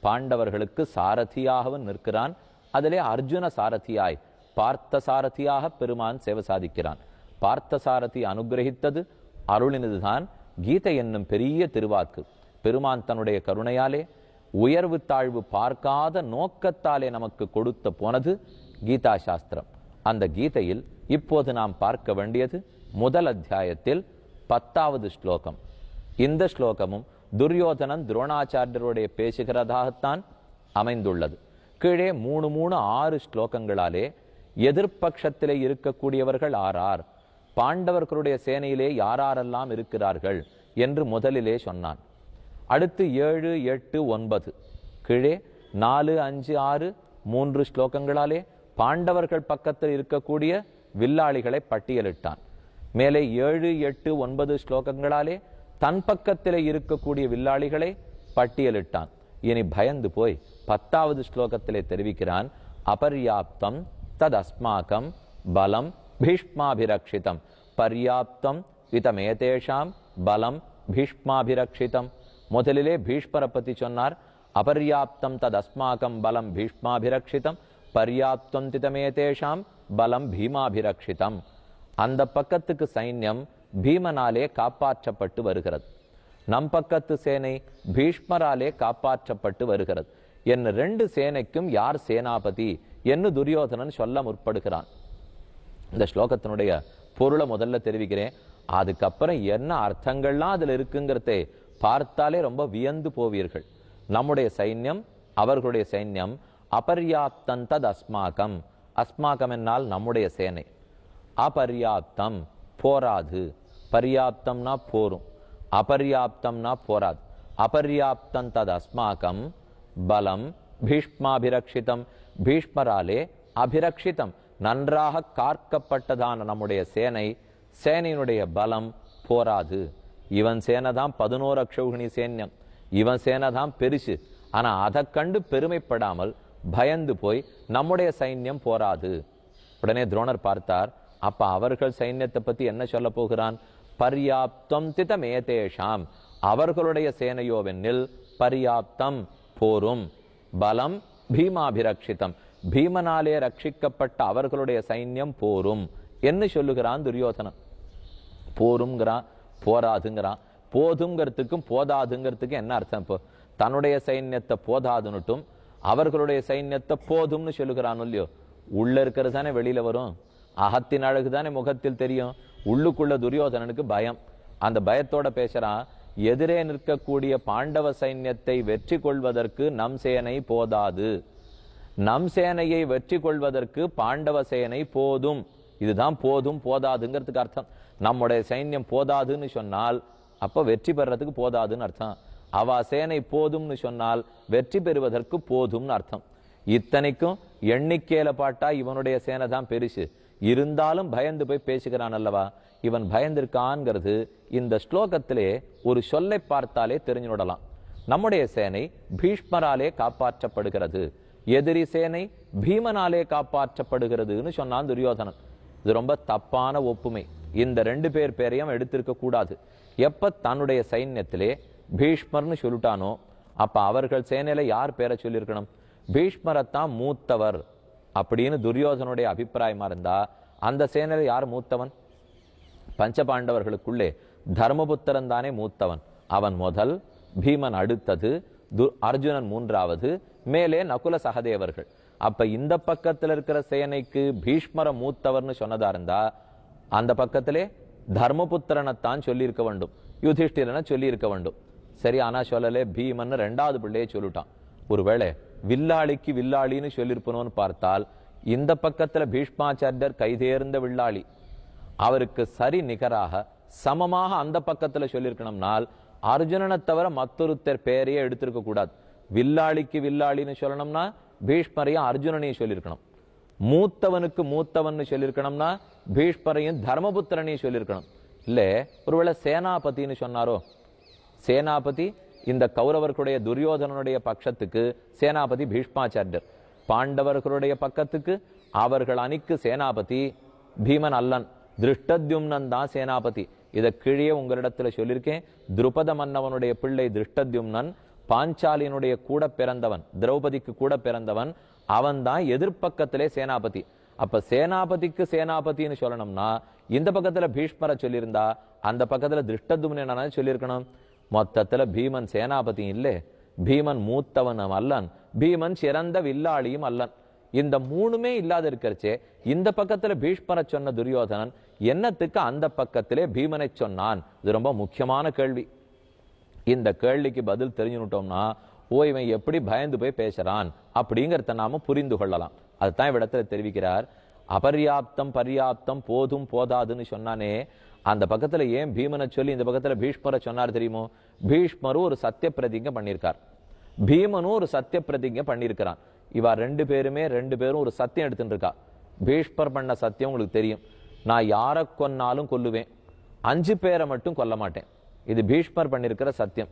S1: பாண்டவர்களுக்கு சாரதியாகவும் நிற்கிறான். அதிலே அர்ஜுன சாரதியாய் பார்த்த சாரதியாக பெருமான் சேவை சாதிக்கிறான். பார்த்த சாரதி அனுகிரகித்தது அருளினதுதான் கீதை என்னும் பெரிய திருவாக்கு. பெருமான் தன்னுடைய கருணையாலே உயர்வு தாழ்வு பார்க்காத நோக்கத்தாலே நமக்கு கொடுத்த போனது கீதா சாஸ்திரம். அந்த கீதையில் இப்போது நாம் பார்க்க வேண்டியது முதல் அத்தியாயத்தில் 10வது ஸ்லோகம். இந்த ஸ்லோகமும் துரியோதனன் துரோணாச்சாரியருடைய பேசுகிறதாகத்தான் அமைந்துள்ளது. கீழே 6 ஸ்லோகங்களாலே எதிர்பட்சத்திலே இருக்கக்கூடியவர்கள் ஆறார், பாண்டவர்களுடைய சேனையிலே யாரெல்லாம் இருக்கிறார்கள் என்று முதலிலே சொன்னான். அடுத்து 7, 8, 9 கீழே 4, 5, 6 3 ஸ்லோகங்களாலே பாண்டவர்கள் பக்கத்தில் இருக்கக்கூடிய வில்லாளிகளை பட்டியலிட்டான். மேலே 7, 8, 9 ஸ்லோகங்களாலே தன் பக்கத்திலே இருக்கக்கூடிய வில்லாளிகளை பட்டியலிட்டான். இனி பயந்து போய் 10வது ஸ்லோகத்திலே தெரிவிக்கிறான், அபர்யாப்தம் தத் அஸ்மாகம் பலம் பீஷ்மாபிரக்ஷிதம் பர்யாப்தம் விதமேதேஷாம் பலம் பீஷ்மாபிரக்ஷிதம். முதலிலே பீஷ்மரை பத்தி சொன்னார். அபர்யாப்தம் தத் அஸ்மாகம் பலம் பீஷ்மாபிரக்ஷிதம் பர்யாப்தம் திதமேதேஷாம் பலம் பீமாபிரக்ஷிதம். அந்த பக்கத்துக்கு சைன்யம் பீமனாலே காப்பாற்றப்பட்டு வருகிறது, நம் பக்கத்து சேனை பீஷ்மராலே காப்பாற்றப்பட்டு வருகிறது. என்ன 2 சேனைக்கும் யார் சேனாபதி என்று துரியோதனன் சொல்ல முற்படுகிறான். இந்த ஸ்லோகத்தினுடைய பொருளை முதல்ல தெரிவிக்கிறேன். அதுக்கப்புறம் என்ன அர்த்தங்கள்லாம் அதுல இருக்குங்கிறதை பார்த்தாலே ரொம்ப வியந்து போவீர்கள். நம்முடைய சைன்யம் அவர்களுடைய சைன்யம் அபர்யாப்தம் தத் அஸ்மாகம். அஸ்மாகம் என்னால் நம்முடைய சேனை. அபர்யாப்தம் போராது, பர்யாப்தம்னா போரும், அபர்யாப்தம்னா போராது. அபர்யாப்தம் தத் அஸ்மாகம் பலம் பீஷ்மாபிரக்ஷிதம். பீஷ்மராலே அபிரக்ஷிதம் நன்றாக காக்கப்பட்டதான நம்முடைய சேனை, சேனையினுடைய பலம் போராது. இவன் சேனைதான் 11 அக்ஷௌகிணி சேன்யம், இவன் சேனைதான் பெருசு. ஆனா அதை கண்டு பெருமைப்படாமல் பயந்து போய் நம்முடைய சைன்யம் போராது. உடனே துரோணர் பார்த்தார், அப்ப அவர்கள் சைன்யத்தை பத்தி என்ன சொல்ல போகிறான்? பர்யாப்தம் திதமேதேஷாம், அவர்களுடைய சேனையோவென்னில் பர்யாப்தம் போரும், பலம் பீமாபிரக்ஷிதம், பீமனாலே ரட்சிக்கப்பட்ட அவர்களுடைய சைன்யம் போரும் என்று சொல்லுகிறான் துரியோதனன். போருங்கிறான், போராதுங்கிறான். போதுங்கிறதுக்கும் போதாதுங்கிறதுக்கும் என்ன அர்த்தம்? இப்போ தன்னுடைய சைன்யத்தை போதாதுன்னுட்டும் அவர்களுடைய சைன்யத்தை போதும்னு சொல்லுகிறான் இல்லையோ? உள்ள இருக்கிறது தானே வெளியில வரும், அகத்தின் அழகு தானே முகத்தில் தெரியும். உள்ளுக்குள்ள துரியோதனனுக்கு பயம், அந்த பயத்தோட பேசுறான். எதிரே நிற்கக்கூடிய பாண்டவ சைன்யத்தை வெற்றி கொள்வதற்கு நம் சேனை போதாது, நம் சேனையை வெற்றி கொள்வதற்கு பாண்டவ சேனை போதும். இதுதான் போதும் போதாதுங்கிறதுக்கு அர்த்தம். நம்முடைய சைன்யம் போதாதுன்னு சொன்னால் அப்ப வெற்றி பெறறதுக்கு போதாதுன்னு அர்த்தம். அவ சேனை போதும்னு சொன்னால் வெற்றி பெறுவதற்கு போதும்னு அர்த்தம். இத்தனைக்கும் எண்ணிக்கையில பாட்டா இவனுடைய சேனை தான் பெருசு, இருந்தாலும் பயந்து போய் பேசுகிறான் அல்லவா? இவன் பயந்திருக்கான்ங்கிறது இந்த ஸ்லோகத்திலே ஒரு சொல்லை பார்த்தாலே தெரிஞ்சு விடலாம். நம்முடைய சேனை பீஷ்மராலே காப்பாற்றப்படுகிறது, எதிரி சேனை பீமனாலே காப்பாற்றப்படுகிறதுன்னு சொன்னான் துரியோதனன். இது ரொம்ப தப்பான ஒப்புமை. இந்த ரெண்டு பேரையும் எடுத்திருக்க கூடாது. எப்ப தன்னுடைய சைன்யத்திலே பீஷ்மர்னு சொல்லிட்டானோ அப்ப அவர்கள் சேனையில யார் பேரை சொல்லியிருக்கணும்? பீஷ்மரத்தான் மூத்தவர் அப்படின்னு துரியோதனுடைய அபிப்பிராயமா இருந்தா அந்த சேனையில யார் மூத்தவன்? பஞ்சபாண்டவர்களுக்குள்ளே தர்மபுத்திரன் தானே மூத்தவன். அவன் முதல், பீமன் அடுத்தது, அர்ஜுனன் மூன்றாவது, மேலே நகுல சகதேவர்கள். அப்ப இந்த பக்கத்துல இருக்கிற சேனைக்கு பீஷ்மர மூத்தவர்னு சொன்னதா இருந்தா அந்த பக்கத்திலே தர்மபுத்திரனைத்தான் சொல்லி இருக்க வேண்டும், யுதிஷ்டிரனை சொல்லி இருக்க வேண்டும். சரி, ஆனா சொல்லலே, பீமன் ரெண்டாவது பிள்ளையை சொல்லிட்டான். ஒருவேளை வில்லாளிக்கு வில்லாளின்னு சொல்லியிருப்பனோன்னு பார்த்தால் இந்த பக்கத்துல பீஷ்மாச்சாரியர் கைதேர்ந்த வில்லாளி, அவருக்கு சரி நிகராக சமமாக அந்த பக்கத்துல சொல்லியிருக்கணும்னால் அர்ஜுனனை தவிர மற்றொருத்தர் பேரையே எடுத்திருக்க கூடாது. வில்லாளிக்கு வில்லாளின்னு சொல்லணும்னா பீஷ்மரையும் அர்ஜுனனையும் சொல்லியிருக்கணும். மூத்தவனுக்கு மூத்தவன் சொல்லியிருக்கணும்னா பீஷ்மரையும் தர்மபுத்திரனையும் சொல்லியிருக்கணும். இல்ல ஒருவேளை சேனாபதினு சொன்னாரோ? சேனாபதி இந்த கௌரவர்களுடைய துரியோதனனுடைய பட்சத்துக்கு சேனாபதி பீஷ்மாச்சாரியர், பாண்டவர்களுடைய பக்கத்துக்கு அவர்கள் அணிக்கு சேனாபதி பீமன் அல்லன், திருஷ்டத்யும்னன் தான் சேனாபதி. இதை கீழே உங்களிடத்துல சொல்லியிருக்கேன். துருபத மன்னவனுடைய பிள்ளை திருஷ்டத்யும்னன் பாஞ்சாலியினுடைய கூட பிறந்தவன், திரௌபதிக்கு கூட பிறந்தவன், அவன் தான் எதிர்பக்கத்திலே சேனாபதி. அப்ப சேனாபதிக்கு சேனாபதினு சொல்லணும்னா இந்த பக்கத்துல பீஷ்மரை சொல்லியிருந்தா அந்த பக்கத்துல திருஷ்டத்யும்னன் சொல்லியிருக்கணும். மொத்தத்துல பீமன் சேனாபதி இல்லை, பீமன் மூத்தவனும் அல்லன், பீமன் சிறந்த வில்லாளியும் அல்லன். இந்த மூணுமே இல்லாத இருக்கிறச்சே இந்த பக்கத்துல பீஷ்மரை சொன்ன துரியோதனன் என்னத்துக்கு அந்த பக்கத்திலே பீமனை சொன்னான்? இது ரொம்ப முக்கியமான கேள்வி. இந்த கேள்விக்கு பதில் தெரிஞ்சுட்டோம்னா இவன் எப்படி பயந்து போய் பேசுறான் அப்படிங்கிறத நாம புரிந்து கொள்ளலாம். அதுதான் இவ்விடத்துல தெரிவிக்கிறார். அபர்யாப்தம் பர்யாப்தம் போதும் போதாதுன்னு சொன்னானே, அந்த பக்கத்துல ஏன் பீமனை சொல்லி இந்த பக்கத்துல பீஷ்மரை சொன்னார் தெரியுமோ? பீஷ்மரும் ஒரு சத்திய பிரதிஜை பண்ணியிருக்கார், பீமனும் ஒரு சத்திய பிரதிஜை பண்ணியிருக்கிறான். இவா ரெண்டு பேரும் ஒரு சத்தியம் எடுத்துட்டு இருக்கா. பீஷ்மர் பண்ண சத்தியம் உங்களுக்கு தெரியும், நான் யாரை கொன்னாலும் கொல்லுவேன், 5 பேரை மட்டும் கொல்ல மாட்டேன். இது பீஷ்மர் பண்ணிருக்கிற சத்தியம்.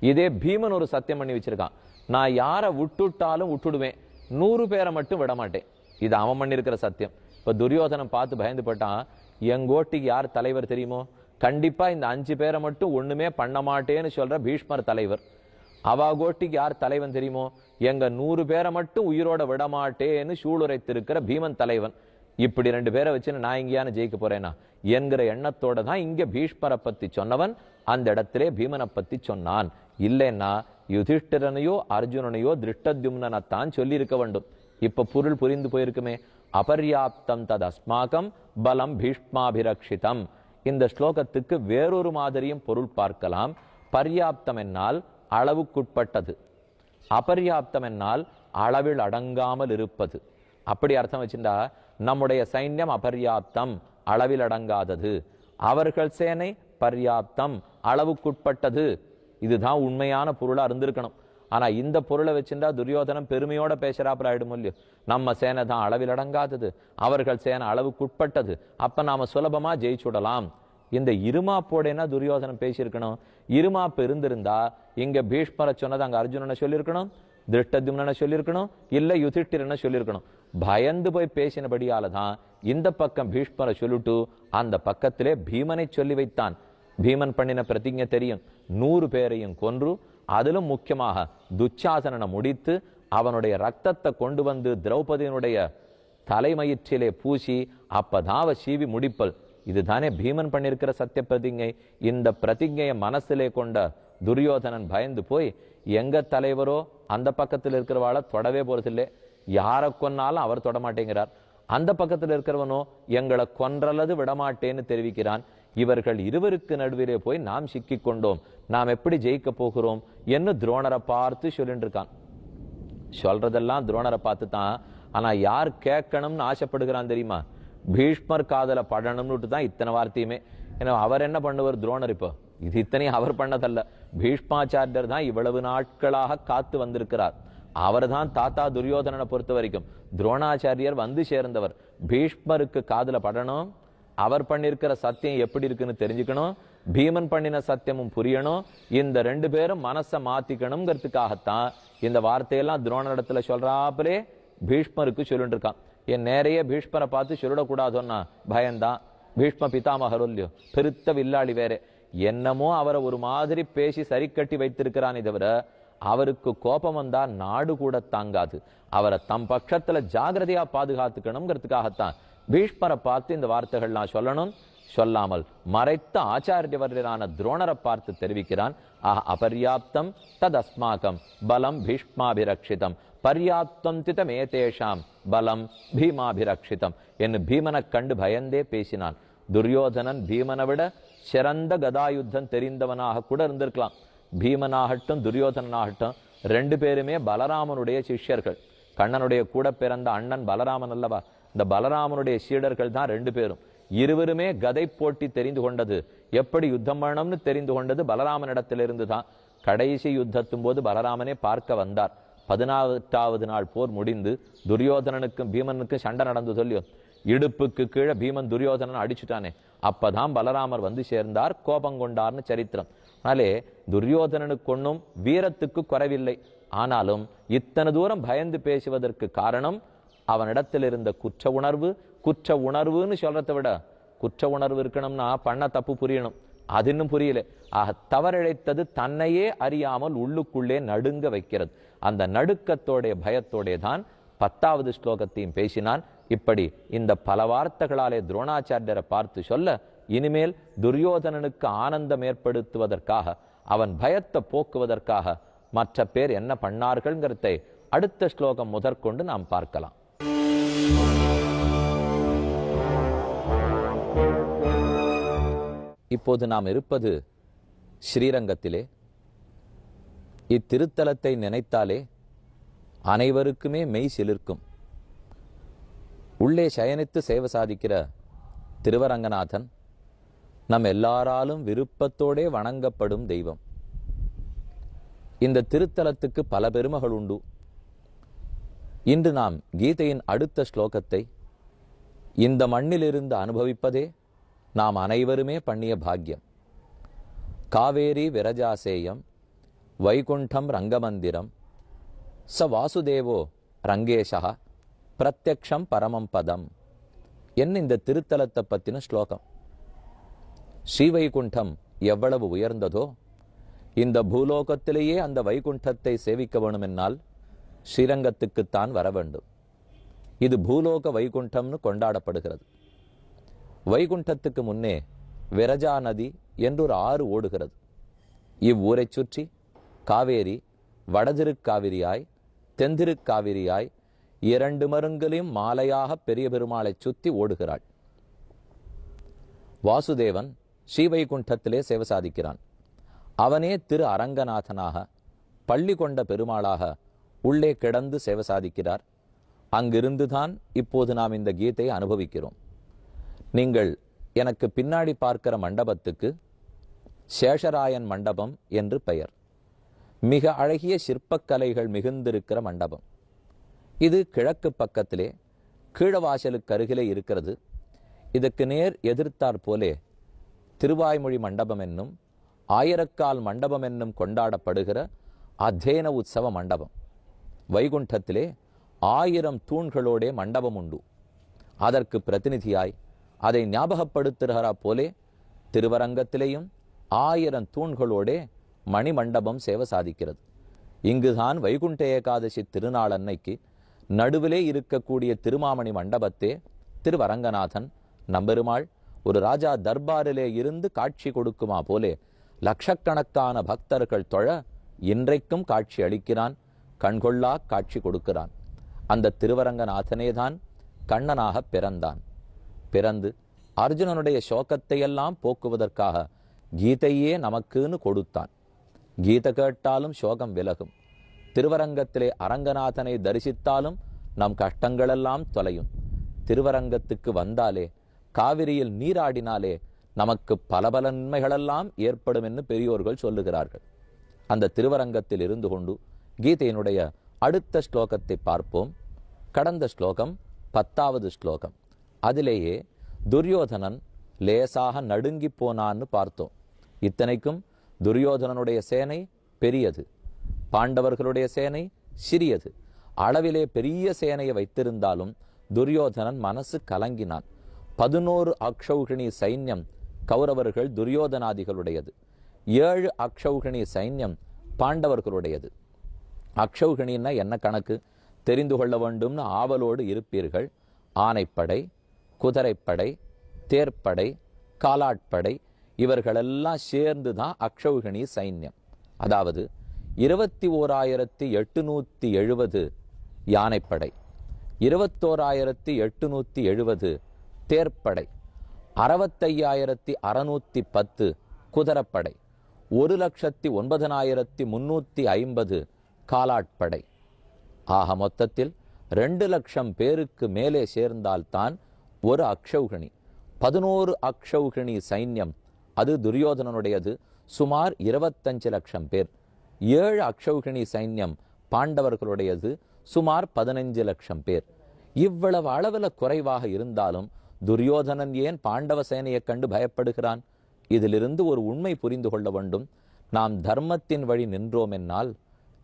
S1: இதே பீமன் ஒரு சத்தியம் பண்ணி வச்சிருக்கான், நான் யாரை விட்டுட்டாலும் விட்டுடுவேன், 100 பேரை மட்டும் விட மாட்டேன். இது அவன் பண்ணிருக்கிற சத்தியம். இப்ப துரியோதனம் பார்த்து பயந்து போட்டான். எங்கோட்டிக்கு யார் தலைவர் தெரியுமோ? கண்டிப்பா இந்த 5 பேரை மட்டும் ஒண்ணுமே பண்ண மாட்டேன்னு சொல்ற பீஷ்மர் தலைவர். அவா கோட்டிக்கு யார் தலைவன் தெரியுமோ? எங்க 100 பேரை மட்டும் உயிரோட விடமாட்டேன்னு சூளுரைத்திருக்கிற பீமன் தலைவன். இப்படி 2 பேரை வச்சு நான் இங்கேயான ஜெயிக்க போறேனா என்கிற எண்ணத்தோட தான் இங்க பீஷ்மரை பத்தி சொன்னவன் அந்த இடத்திலே பீமனை பத்தி சொன்னான். இல்லைன்னா யுதிஷ்டிரனையோ அர்ஜுனனையோ திருஷ்டத்யும்னனைத்தான் சொல்லி இருக்க வேண்டும். இப்ப பொருள் புரிந்து போயிருக்குமே. அபர்யாப்தம் தத் அஸ்மாகம் பலம் பீஷ்மாபிரக்ஷிதம். இந்த ஸ்லோகத்துக்கு வேறொரு மாதிரியும் பொருள் பார்க்கலாம். பர்யாப்தம் என்னால் அளவுக்குட்பட்டது, அபர்யாப்தம் என்னால் அளவில் அடங்காமல் இருப்பது. அப்படி அர்த்தம் வச்சிருந்தா நம்முடைய சைன்யம் அபர்யாப்தம், அளவில் அடங்காதது, அவர்கள் சேனை பர்யாப்தம், அளவுக்குட்பட்டது. இதுதான் உண்மையான பொருளா இருந்திருக்கணும். ஆனா இந்த பொருளை வச்சிருந்தா துரியோதனம் பெருமையோட பேசுறாப்புல ஆயிடும் இல்லையோ? நம்ம சேனை தான் அளவில் அடங்காதது, அவர்கள் சேனை அளவுக்குட்பட்டது, அப்ப நாம சுலபமா ஜெயிச்சுடலாம். இந்த இருமாப்போடனா துரியோதனம் பேசியிருக்கணும். இருமாப்பு இருந்திருந்தா இங்க பீஷ்மரை சொன்னது அங்க அர்ஜுனனை சொல்லியிருக்கணும், திருஷ்டத்யும்னனை சொல்லியிருக்கணும், இல்ல யுதிஷ்டிரனை சொல்லியிருக்கணும். பயந்து போய் பேசினபடியால தான் இந்த பக்கம் பீஷ்மரை சொல்லிட்டு அந்த பக்கத்திலே பீமனை சொல்லி வைத்தான். பீமன் பண்ணின பிரதிஜை தெரியும். 100 பேரையும் கொன்று, அதிலும் முக்கியமாக துச்சாசனனை முடித்து அவனுடைய ரத்தத்தை கொண்டு வந்து திரௌபதியினுடைய தலைமயிற்றிலே பூசி அப்பதாவ சீவி முடிப்பல். இதுதானே பீமன் பண்ணிருக்கிற சத்திய பிரதிஜை. இந்த பிரதிஜையை மனசிலே கொண்ட துரியோதனன் பயந்து போய் எங்க தலைவரோ அந்த பக்கத்தில் இருக்கிறவாளை தொடவே போறதில்லை, யாரை கொன்னாலும் அவர் தொடமாட்டேங்கிறார். அந்த பக்கத்தில் இருக்கிறவனோ எங்களை கொன்றல்லது விடமாட்டேன்னு தெரிவிக்கிறான். இவர்கள் இருவருக்கு நடுவிலே போய் நாம் சிக்கி கொண்டோம், நாம் எப்படி ஜெயிக்க போகிறோம் என்று துரோணரை பார்த்து சொல்லிட்டு இருக்கான். சொல்றதெல்லாம் துரோணரை பார்த்து தான். ஆனா யார் கேட்கணும்னு ஆசைப்படுகிறான் தெரியுமா? பீஷ்மர் காதல படணும்னு தான் இத்தனை வார்த்தையுமே. ஏன்னா அவர் என்ன பண்ணுவார் துரோணர்? இப்போ இது இத்தனையும் அவர் பண்ணதல்ல, பீஷ்மாச்சாரியர் தான் இவ்வளவு நாட்களாக காத்து வந்திருக்கிறார். அவர் தான் தாத்தா துரியோதனனை பொறுத்த வரைக்கும் துரோணாச்சாரியர் வந்து சேர்ந்தவர். பீஷ்மருக்கு காதல படணும், அவர் பண்ணிருக்கிற சத்தியம் எப்படி இருக்குன்னு தெரிஞ்சுக்கணும், பீமன் பண்ணின சத்தியமும் புரியணும், இந்த 2 பேரும் மனசை மாத்திக்கணுங்கிறதுக்காகத்தான் இந்த வார்த்தையெல்லாம் துரோணரிடத்துல சொல்றாப்புலே பீஷ்மருக்கு சொல்லிட்டு இருக்கான். என் நேரையே பீஷ்மரை பார்த்து சொல்லிடக்கூடாதுன்னா பயந்தான். பீஷ்ம பிதாமகர் இல்லையோ, பெருத்த வில்லாளி வேற. என்னமோ அவரை ஒரு மாதிரி பேசி சரி கட்டி வைத்திருக்கிறானே தவிர அவருக்கு கோபம் வந்தா நாடு கூட தாங்காது. அவரை தம் பட்சத்துல ஜாகிரதையா பாதுகாத்துக்கணுங்கிறதுக்காகத்தான் பீஷ்மரை பார்த்து இந்த வார்த்தைகள்லாம் சொல்லணும். சொல்லாமல் மறைத்த ஆச்சாரியவர்களான துரோணரை பார்த்து தெரிவிக்கிறான். அபர்யாப்தம் ததஸ்மாகம் பலம் பீஷ்மாபிரக்ஷிதம் பர்யாப்தம் திதமேதேஷாம் பலம் பீமாபிரக்ஷிதம் என்று பீமனை கண்டு பயந்தே பேசினான். துரியோதனன் பீமனை விட சிறந்த கதாயுத்தம் தெரிந்தவனாக கூட இருந்திருக்கலாம். பீமனாகட்டும் துரியோதனாகட்டும் 2 பேருமே பலராமனுடைய சிஷ்யர்கள். கண்ணனுடைய கூட பிறந்த அண்ணன் பலராமன் அல்லவா? இந்த பலராமனுடைய சீடர்கள் தான் 2 பேரும். இருவருமே கதை போட்டி தெரிந்து கொண்டது, எப்படி யுத்தம் பண்ணணும்னு தெரிந்து கொண்டது பலராமனிடத்திலிருந்து தான். கடைசி யுத்தத்தும் போது பலராமனே பார்க்க வந்தார். 18வது நாள் போர் முடிந்து துரியோதனனுக்கும் பீமனுக்கும் சண்டை நடந்து சொல்லியோ, இடுப்புக்கு கீழே பீமன் துரியோதனன் அடிச்சுட்டானே, அப்பதான் பலராமர் வந்து சேர்ந்தார், கோபம் கொண்டார்னு சரித்திரம். அதனாலே துரியோதனனுக்கு ஒன்றும் வீரத்துக்கு குறைவில்லை. ஆனாலும் இத்தனை தூரம் பயந்து பேசுவதற்கு காரணம் அவனிடத்தில் இருந்த குற்ற உணர்வு. குற்ற உணர்வுன்னு சொல்றதை விட குற்ற உணர்வு இருக்கணும்னா பண்ண தப்பு புரியணும், அது இன்னும் புரியல. ஆக தவறிழைத்தது தன்னையே அறியாமல் உள்ளுக்குள்ளே நடுங்க வைக்கிறது. அந்த நடுக்கத்தோடைய பயத்தோடைய தான் 10வது ஸ்லோகத்தையும் பேசினான். இப்படி இந்த பல வார்த்தைகளாலே துரோணாச்சாரியரை பார்த்து சொல்ல, இனிமேல் துரியோதனனுக்கு ஆனந்தம் ஏற்படுத்துவதற்காக, அவன் பயத்தை போக்குவதற்காக மற்ற பேர் என்ன பண்ணார்கள்ங்கிறதை அடுத்த ஸ்லோகம் முதற்கொண்டு நாம் பார்க்கலாம். இப்போது நாம் இருப்பது ஸ்ரீரங்கத்திலே. இத்திருத்தலத்தை நினைத்தாலே அனைவருக்குமே மெய் சிலிர்க்கும். உள்ளே சயனித்து சேவை சாதிக்கிற திருவரங்கநாதன் நம் எல்லாராலும் விருப்பத்தோடே வணங்கப்படும் தெய்வம். இந்த திருத்தலத்துக்கு பல பெருமைகள் உண்டு. இன்று நாம் கீதையின் அடுத்த ஸ்லோகத்தை இந்த மண்ணிலிருந்து அனுபவிப்பதே நாம் அனைவருமே பண்ணிய பாக்கியம். காவேரி விரஜாசேயம் வைகுண்டம் ரங்கமந்திரம் ச வாசுதேவோ ரங்கேஷா பிரத்யக்ஷம் பரமம் பதம் என்ன இந்த திருத்தலத்தை பத்தின ஸ்லோகம். ஸ்ரீவைகுண்டம் எவ்வளவு உயர்ந்ததோ, இந்த பூலோகத்திலேயே அந்த வைகுண்டத்தை சேவிக்க வேணுமென்னால் ஸ்ரீரங்கத்துக்குத்தான் வர வேண்டும். இது பூலோக வைகுண்டம்னு கொண்டாடப்படுகிறது. வைகுண்டத்துக்கு முன்னே விரஜா நதி என்றொரு ஆறு ஓடுகிறது. இவ்வூரை சுற்றி காவேரி வடதிருக்காவிரியாய் தென்திருக்காவிரியாய் 2 மருங்களையும் மாலையாக பெரிய பெருமாளை சுத்தி ஓடுகிறாள். வாசுதேவன் ஸ்ரீவைகுண்டத்திலே சேவை சாதிக்கிறான். அவனே திரு அரங்கநாதனாக பள்ளி கொண்ட பெருமாளாக உள்ளே கிடந்து சேவை சாதிக்கிறார். அங்கிருந்துதான் இப்போது நாம் இந்த கீதையை அனுபவிக்கிறோம். நீங்கள் எனக்கு பின்னாடி பார்க்கிற மண்டபத்துக்கு சேஷராயன் மண்டபம் என்று பெயர். மிக அழகிய சிற்பக்கலைகள் மிகுந்திருக்கிற மண்டபம். இது கிழக்கு பக்கத்திலே கீழவாசலுக்கு அருகிலே இருக்கிறது. இதற்கு நேர் எதிர்த்தாற் போலே திருவாய்மொழி மண்டபம் என்னும் ஆயிரக்கால் மண்டபம் என்னும் கொண்டாடப்படுகிற அத்தேன உற்சவ மண்டபம். வைகுண்டத்திலே 1000 தூண்களோடே மண்டபம் உண்டு. அதற்கு பிரதிநிதியாய் அதை ஞாபகப்படுத்துகிறா போலே திருவரங்கத்திலேயும் 1000 தூண்களோடே மணிமண்டபம் சேவை சாதிக்கிறது. இங்குதான் வைகுண்ட ஏகாதசி திருநாள் அன்னைக்கு நடுவிலே இருக்கக்கூடிய திருமாமணி மண்டபத்தே திருவரங்கநாதன் நம்பெருமாள் ஒரு ராஜா தர்பாரிலே இருந்து காட்சி கொடுக்குமா போலே லட்சக்கணக்கான பக்தர்கள் தொழ இன்றைக்கும் காட்சி அளிக்கிறான், கண்கொள்ளா காட்சி கொடுக்கிறான். அந்த திருவரங்கநாதனேதான் கண்ணனாக பிறந்தான். பிறந்து அர்ஜுனனுடைய சோகத்தையெல்லாம் போக்குவதற்காக கீதையே நமக்குன்னு கொடுத்தான். கீதை கேட்டாலும் சோகம் விலகும். திருவரங்கத்திலே அரங்கநாதனை தரிசித்தாலும் நம் கஷ்டங்களெல்லாம் தொலையும். திருவரங்கத்துக்கு வந்தாலே, காவிரியில் நீராடினாலே நமக்கு பல பல நன்மைகளெல்லாம் ஏற்படும் என்று பெரியோர்கள் சொல்லுகிறார்கள். அந்த திருவரங்கத்தில் இருந்து கொண்டு கீதையினுடைய அடுத்த ஸ்லோகத்தை பார்ப்போம். கடந்த ஸ்லோகம் 10வது ஸ்லோகம். அதிலேயே துரியோதனன் லேசாக நடுங்கி போனான்னு பார்த்தோம். இத்தனைக்கும் துரியோதனனுடைய சேனை பெரியது, பாண்டவர்களுடைய சேனை சிறியது. அளவிலே பெரிய சேனையை வைத்திருந்தாலும் துரியோதனன் மனசு கலங்கினான். 11 அக்ஷௌகிணி சைன்யம் கௌரவர்கள் துரியோதனாதிகளுடையது, 7 அக்ஷௌகிணி சைன்யம் பாண்டவர்களுடையது. அக்ஷௌகிணின்னா என்ன கணக்கு தெரிந்து கொள்ள வேண்டும்னு ஆவலோடு இருப்பீர்கள். ஆனைப்படை, குதிரைப்படை, தேர்ப்படை, காலாட்படை இவர்களெல்லாம் சேர்ந்து தான் அக்ஷௌகிணி சைன்யம். அதாவது 21,870 யானைப்படை, 21,870 தேர்ப்படை, 65,610 குதிரைப்படை, 1,09,350 காலாட்படை. ஆக மொத்தத்தில் 2 லட்சம் பேருக்கு மேலே சேர்ந்தால்தான் ஒரு அக்ஷௌகிணி. 11 அக்ஷௌகிணி சைன்யம் அது துரியோதனனுடையது, சுமார் 25 லட்சம் பேர். 7 அக்ஷௌகிணி சைன்யம் பாண்டவர்களுடையது, சுமார் 15 லட்சம் பேர். இவ்வளவு அளவில் குறைவாக இருந்தாலும் துரியோதனன் ஏன் பாண்டவ சேனையை கண்டு பயப்படுகிறான்? இதிலிருந்து ஒரு உண்மை புரிந்து கொள்ள வேண்டும். நாம் தர்மத்தின் வழி நின்றோம் என்னால்,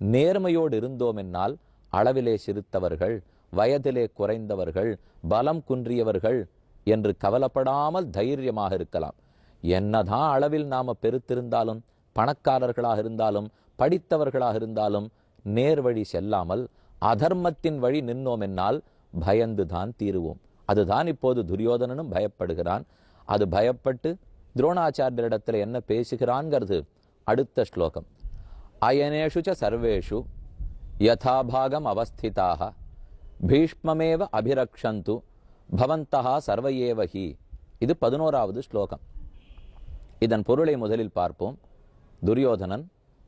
S1: நேர்மையோடு இருந்தோம் என்னால், அளவிலே சிறுத்தவர்கள், வயதிலே குறைந்தவர்கள், பலம் குன்றியவர்கள் என்று கவலைப்படாமல் தைரியமாக இருக்கலாம். என்னதான் அளவில் நாம பெருத்திருந்தாலும், பணக்காரர்களாக இருந்தாலும், படித்தவர்களாக இருந்தாலும், நேர்வழி செல்லாமல் அதர்மத்தின் வழி நின்னோம் என்னால் பயந்துதான் தீருவோம். அதுதான் இப்போது துரியோதனனும் பயப்படுகிறான். அது பயப்பட்டு துரோணாச்சாரியரிடத்தில் என்ன பேசுகிறான்ங்கிறது அடுத்த ஸ்லோகம். அயனேஷு ச சர்வேஷு யதாபாகம் அவஸ்திதாக பீஷ்மமேவ அபிரக்ஷந்து பவந்தஹா சர்வயேவஹி. இது 11வது ஸ்லோகம். இதன் பொருளை முதலில் பார்ப்போம். துரியோதனன்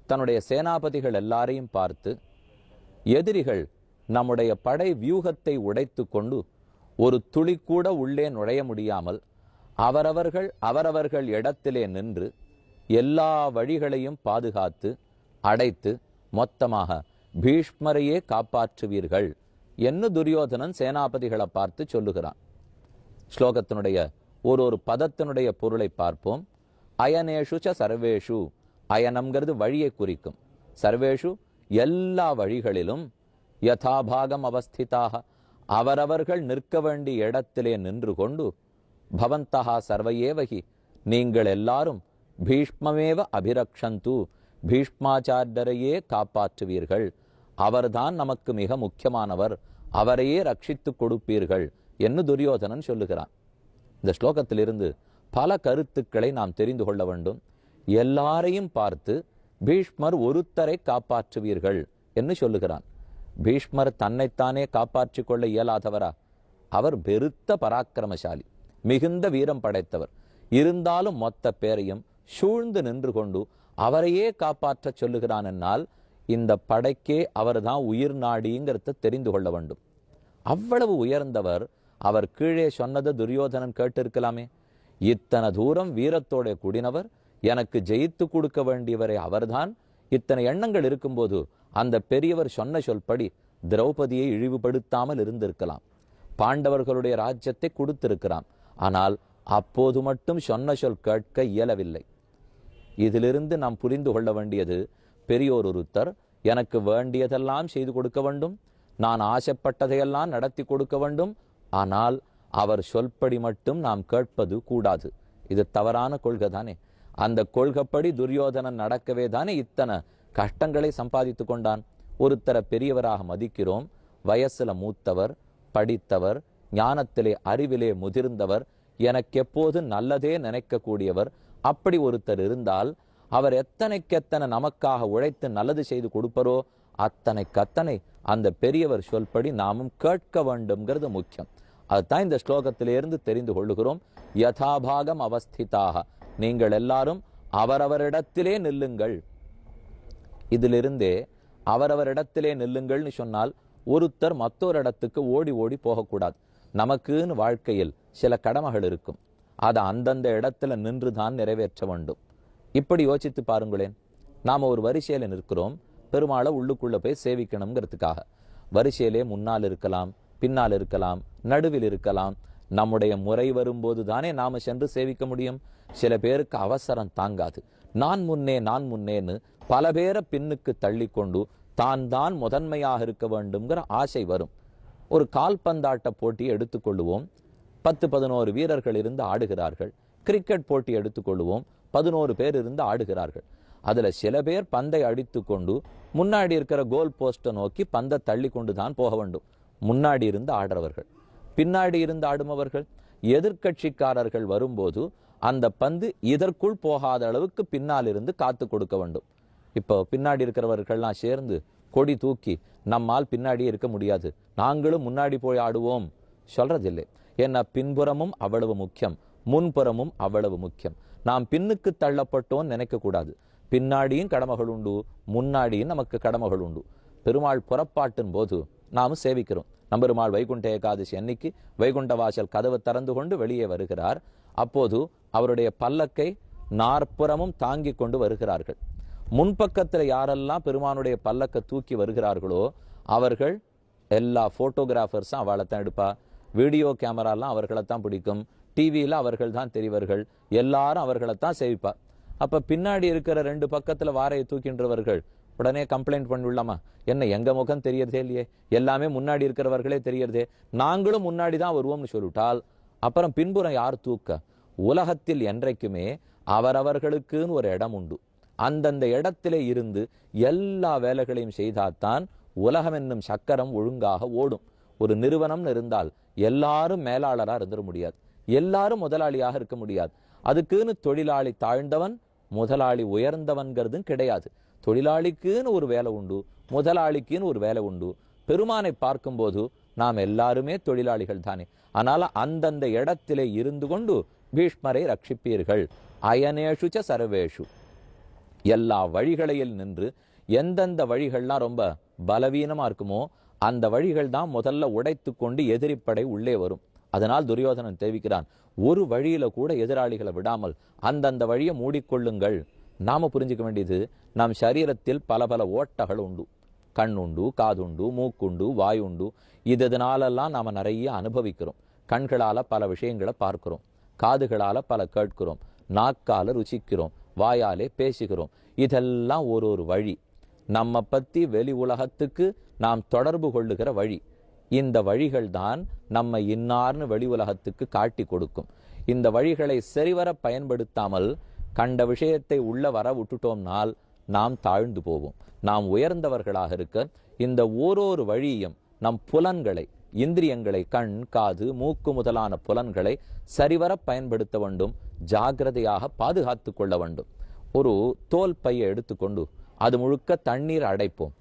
S1: தன்னுடைய சேனாபதிகள் எல்லாரையும் பார்த்து, எதிரிகள் நம்முடைய படை வியூகத்தை உடைத்து கொண்டு ஒரு துளி கூட உள்ளே நுழைய முடியாமல் அவரவர்கள் இடத்திலே நின்று எல்லா வழிகளையும் பாதுகாத்து அடைத்து மொத்தமாக பீஷ்மரையே காப்பாற்றுவீர்கள் என்று துரியோதனன் சேனாபதிகளை பார்த்து சொல்லுகிறான். ஸ்லோகத்தினுடைய ஒரு பதத்தினுடைய பொருளை பார்ப்போம். அயனேஷு ச சர்வேஷு, அயனம்ங்கிறது வழியை குறிக்கும். சர்வேஷு எல்லா வழிகளிலும், யதாபாகம் அவஸ்திதாக அவரவர்கள் நிற்க வேண்டிய இடத்திலே நின்று கொண்டு, பவந்தஹா சர்வயேவஹி நீங்கள் எல்லாரும், பீஷ்மமேவ அபிரக்ஷந்து பீஷ்மாச்சாரியரையே காப்பாற்றுவீர்கள், அவர்தான் நமக்கு மிக முக்கியமானவர், அவரையே ரட்சித்து கொடுப்பீர்கள் என்று துரியோதனன் சொல்லுகிறான். இந்த ஸ்லோகத்திலிருந்து பல கருத்துக்களை நாம் தெரிந்து கொள்ள வேண்டும். எல்லாரையும் பார்த்து பீஷ்மர் ஒருத்தரை காப்பாற்றுவீர்கள் என்று சொல்லுகிறான். பீஷ்மர் தன்னைத்தானே காப்பாற்றிக் கொள்ள இயலாதவரா? அவர் பெருத்த பராக்கிரமசாலி, மிகுந்த வீரம் படைத்தவர். இருந்தாலும் மொத்த பேரையும் சூழ்ந்து நின்று கொண்டு அவரையே காப்பாற்ற சொல்லுகிறான் என்னால் இந்த படைக்கே அவர்தான் உயிர் நாடிங்கிறத தெரிந்து கொள்ள வேண்டும். அவ்வளவு உயர்ந்தவர். அவர் கீழே சொன்னதை துரியோதனன் கேட்டிருக்கலாமே. இத்தனை தூரம் வீரத்தோட கூடினவர், எனக்கு ஜெயித்து கொடுக்க வேண்டியவரை அவர்தான். இத்தனை எண்ணங்கள் இருக்கும்போது அந்த பெரியவர் சொன்ன சொல்படி திரௌபதியை இழிவுபடுத்தாமல் இருந்திருக்கலாம். பாண்டவர்களுடைய ராஜ்யத்தை கொடுத்திருக்கிறான். ஆனால் அப்போது மட்டும் சொன்ன சொல் கேட்க இயலவில்லை. இதிலிருந்து நாம் புரிந்து கொள்ள வேண்டியது, பெரியோர் ஒருத்தர் எனக்கு வேண்டியதெல்லாம் செய்து கொடுக்க வேண்டும், நான் ஆசைப்பட்டதையெல்லாம் நடத்தி கொடுக்க வேண்டும். ஆனால் அவர் சொல்படி மட்டும் நாம் கேட்பது கூடாது. இது தவறான கொள்கை தானே. அந்த கொள்கைப்படி துரியோதனன் நடக்கவே தானே இத்தனை கஷ்டங்களை சம்பாதித்து கொண்டான். ஒருத்தரை பெரியவராக மதிக்கிறோம், வயசுல மூத்தவர், படித்தவர், ஞானத்திலே அறிவிலே முதிர்ந்தவர், எனக்கு எப்போது நல்லதே நினைக்கக்கூடியவர். அப்படி ஒருத்தர் இருந்தால் அவர் எத்தனைக்கெத்தனை நமக்காக உழைத்து நல்லது செய்து கொடுப்பரோ அத்தனைக்கத்தனை அந்த பெரியவர் சொல்படி நாமும் கேட்க வேண்டும்ங்கிறது முக்கியம். அதுதான் இந்த ஸ்லோகத்திலிருந்து தெரிந்து கொள்ளுகிறோம். யதாபாகம் அவஸ்திதாக, நீங்கள் எல்லாரும் அவரவரிடத்திலே நில்லுங்கள். இதிலிருந்தே அவரவரிடத்திலே நில்லுங்கள்னு சொன்னால் ஒருத்தர் மற்றொரு இடத்துக்கு ஓடி ஓடி போகக்கூடாது. நமக்குன்னு வாழ்க்கையில் சில கடமைகள் இருக்கும், அதை அந்தந்த இடத்துல நின்றுதான் நிறைவேற்ற வேண்டும். இப்படி யோசித்து பாருங்களேன். நாம ஒரு வரிசையில நிற்கிறோம், பெருமாளை உள்ளுக்குள்ள போய் சேவிக்கணுங்கிறதுக்காக. வரிசையிலே முன்னால் இருக்கலாம், பின்னால் இருக்கலாம், நடுவில் இருக்கலாம். நம்முடைய முறை வரும்போது தானே நாம சென்று சேவிக்க முடியும். சில பேருக்கு அவசரம் தாங்காது. நான் முன்னேன்னு பல பேரை பின்னுக்கு தள்ளி கொண்டு தான் முதன்மையாக இருக்க வேண்டும்ங்கிற ஆசை வரும். ஒரு கால்பந்தாட்ட போட்டி எடுத்துக்கொள்ளுவோம். 10-11 வீரர்கள் இருந்து ஆடுகிறார்கள். கிரிக்கெட் போட்டி எடுத்துக்கொள்ளுவோம். 11 பேர் இருந்து ஆடுகிறார்கள். அதுல சில பேர் பந்தை அடித்து கொண்டு முன்னாடி இருக்கிற கோல் போஸ்ட்டை நோக்கி பந்தை தள்ளி கொண்டு தான் போக வேண்டும். முன்னாடி இருந்து ஆடுறவர்கள், பின்னாடி இருந்து ஆடுமவர்கள், எதிர்கட்சிக்காரர்கள் வரும்போது அந்த பந்து இதற்குள் போகாத அளவுக்கு பின்னால் இருந்து காத்து கொடுக்க வேண்டும். இப்போ பின்னாடி இருக்கிறவர்கள்லாம் சேர்ந்து கொடி தூக்கி நம்மால் பின்னாடியே இருக்க முடியாது, நாங்களும் முன்னாடி போய் ஆடுவோம் சொல்றதில்லை. ஏன்னா பின்புறமும் அவ்வளவு முக்கியம், முன்புறமும் அவ்வளவு முக்கியம். நாம் பின்னுக்கு தள்ளப்பட்டோம் நினைக்க கூடாது. பின்னாடியும் கடமைகள் உண்டு, முன்னாடியும் நமக்கு கடமைகள் உண்டு. பெருமாள் புறப்பாட்டின் போது நாமும் சேவிக்கிறோம். நம்பெருமாள் வைகுண்ட ஏகாதசி அன்னைக்கு வைகுண்ட வாசல் கதவு திறந்து கொண்டு வெளியே வருகிறார். அப்போது அவருடைய பல்லக்கை நாற்புறமும் தாங்கி கொண்டு வருகிறார்கள். முன்பக்கத்தில் யாரெல்லாம் பெருமானுடைய பல்லக்கை தூக்கி வருகிறார்களோ அவர்கள் எல்லா போட்டோகிராஃபர்ஸும் அவளை தான் எடுப்பா. வீடியோ கேமராலாம் அவர்களைத்தான் பிடிக்கும். டிவியில அவர்கள் தான் தெரிவர்கள். எல்லாரும் அவர்களைத்தான் சேவிப்பா. அப்ப பின்னாடி இருக்கிற 2 பக்கத்துல வாரையை தூக்கின்றவர்கள் உடனே கம்ப்ளைண்ட் பண்ணிவிடலாமா? என்ன எங்க முகம் தெரியறதே இல்லையே, எல்லாமே முன்னாடி இருக்கிறவர்களே தெரியறதே, நாங்களும் முன்னாடி தான் வருவோம்னு சொல்லிவிட்டால் அப்புறம் பின்புறம் யார் தூக்க? உலகத்தில் என்றைக்குமே அவரவர்களுக்குன்னு ஒரு இடம் உண்டு. அந்தந்த இடத்திலே இருந்து எல்லா வேலைகளையும் செய்தால்தான் உலகம் என்னும் சக்கரம் ஒழுங்காக ஓடும். ஒரு நிறுவனம்னு இருந்தால் எல்லாரும் மேலாளராக இருந்துட முடியாது, எல்லாரும் முதலாளியாக இருக்க முடியாது. அதுக்குன்னு தொழிலாளி தாழ்ந்தவன் முதலாளி உயர்ந்தவன்கிறதும் கிடையாது. தொழிலாளிக்குன்னு ஒரு வேலை உண்டு, முதலாளிக்குன்னு ஒரு வேலை உண்டு. பெருமானை பார்க்கும்போது நாம் எல்லாருமே தொழிலாளிகள் தானே. அதனால அந்தந்த இடத்திலே இருந்து கொண்டு பீஷ்மரை ரட்சிப்பீர்கள். அயனேஷுச்ச சர்வேஷு, எல்லா வழிகளில் நின்று எந்தெந்த வழிகள்லாம் ரொம்ப பலவீனமா இருக்குமோ அந்த வழிகள் தான் முதல்ல உடைத்து கொண்டு எதிரிப்படை உள்ளே வரும். அதனால் துரியோதனன் தெரிவிக்கிறான், ஒரு வழியில கூட எதிராளிகளை விடாமல் அந்தந்த வழியை மூடிக்கொள்ளுங்கள். நாம புரிஞ்சுக்க வேண்டியது, நம் சரீரத்தில் பல பல ஓட்டகள் உண்டு. கண்ணுண்டு, காதுண்டு, மூக்குண்டு, வாயுண்டு. இதனாலெல்லாம் நாம நிறைய அனுபவிக்கிறோம். கண்களால பல விஷயங்களை பார்க்கிறோம், காதுகளால பல கேட்கிறோம், நாக்கால ருசிக்கிறோம், வாயாலே பேசுகிறோம். இதெல்லாம் ஒரு வழி. நம்ம பத்தி வெளி உலகத்துக்கு நாம் தொடர்பு கொள்ளுகிற வழி. இந்த வழிகள் தான் நம்ம இன்னார்னு வெளி உலகத்துக்கு காட்டி கொடுக்கும். இந்த வழிகளை சரிவர பயன்படுத்தாமல் கண்ட விஷயத்தை உள்ள வர விட்டுட்டோம்னால் நாம் தாழ்ந்து போவோம். நாம் உயர்ந்தவர்களாக இருக்க இந்த ஓரொரு வழியும் நம் புலன்களை, இந்திரியங்களை, கண், காது, மூக்கு முதலான புலன்களை சரிவர பயன்படுத்த வேண்டும். ஜாகிரதையாக பாதுகாத்து கொள்ள வேண்டும். ஒரு தோல் பையை எடுத்துக்கொண்டு அது முழுக்க தண்ணீர் அடைப்போம்,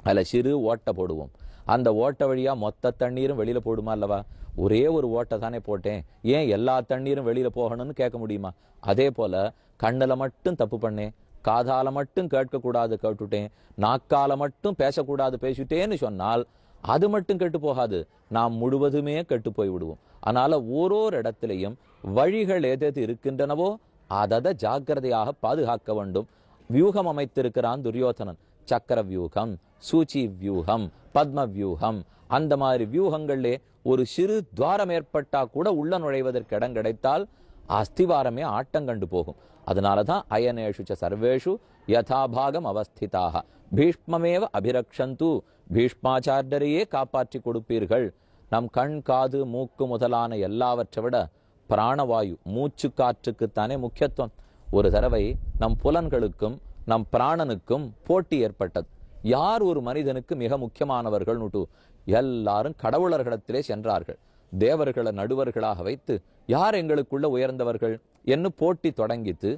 S1: அதில் சிறு ஓட்டை போடுவோம். அந்த ஓட்டை வழியா மொத்த தண்ணீரும் வெளியில போடுமா அல்லவா? ஒரே ஒரு ஓட்டை தானே போட்டேன், ஏன் எல்லா தண்ணீரும் வெளியில போகணும்னு கேட்க முடியுமா? அதே போல கண்ணுல மட்டும் தப்பு பண்ணேன், காதால மட்டும் கேட்கக்கூடாது கேட்டுட்டேன், நாக்கால மட்டும் பேசக்கூடாது பேசிட்டேன்னு சொன்னால் அது மட்டும் கெட்டு போகாது, நாம் முழுவதுமே கெட்டு போய் விடுவோம். அதனால ஓரோரு இடத்திலையும் வழிகள் எது இருக்கின்றனவோ அதை ஜாக்கிரதையாக பாதுகாக்க வேண்டும். வியூகம் அமைத்திருக்கிறான் துரியோதனன். சக்கர வியூகம், சூச்சி வியூகம், பத்ம வியூகம். அந்த மாதிரி வியூகங்கள்லே ஒரு சிறு துவாரம் ஏற்பட்டா கூட உள்ள நுழைவதற்கு இடம் கிடைத்தால் அஸ்திவாரமே ஆட்டங்கண்டு போகும். அதனாலதான் அயனேஷு சர்வேஷு யதாபாகம் அவஸ்திதாக பீஷ்மமேவ அபிரக்ஷந்து, பீஷ்மாச்சாரியரையே காப்பாற்றி கொடுப்பீர்கள். நம் கண், காது, மூக்கு முதலான எல்லாவற்றை விட பிராணவாயு, மூச்சு காற்றுக்குத்தானே முக்கியத்துவம். ஒரு தடவை நம் புலன்களுக்கும் நம் பிராணனுக்கும் போட்டி ஏற்பட்டது. யார் ஒரு மனிதனுக்கு மிக முக்கியமானவர்கள்? எல்லாரும் கடவுளர்களிடத்திலே சென்றார்கள். தேவர்களை நடுவர்களாக வைத்து யார் எங்களுக்குள்ள உயர்ந்தவர்கள் என்று போட்டி தொடங்கித்து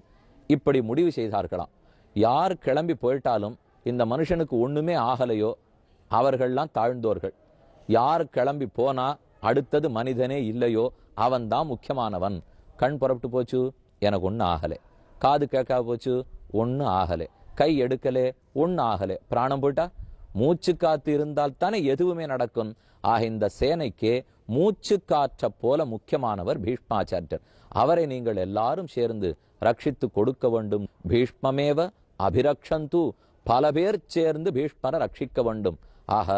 S1: இப்படி முடிவு செய்தார்களாம். யார் கிளம்பி போயிட்டாலும் இந்த மனுஷனுக்கு ஒண்ணுமே ஆகலையோ அவர்கள்லாம் தாழ்ந்தோர்கள். யார் கிளம்பி போனா அடுத்தது மனிதனே இல்லையோ அவன் தான் முக்கியமானவன். கண் புறப்பட்டு போச்சு, எனக்கு ஒன்றும் ஆகலை. காது கேட்கா போச்சு, ஒன்றும் ஆகலை. கை எடுக்கலே, ஒன்றும் ஆகலை. பிராணம் போயிட்டா, மூச்சு காத்து இருந்தால் தானே எதுவுமே நடக்கும். ஆக இந்த சேனைக்கே மூச்சு காற்ற போல முக்கியமானவர் பீஷ்மாச்சாரியர். அவரை நீங்கள் எல்லாரும் சேர்ந்து ரட்சித்து கொடுக்க வேண்டும். பீஷ்மமேவ அபிரக்ஷந்து, பல பேர் சேர்ந்து பீஷ்மரை ரட்சிக்க வேண்டும். ஆக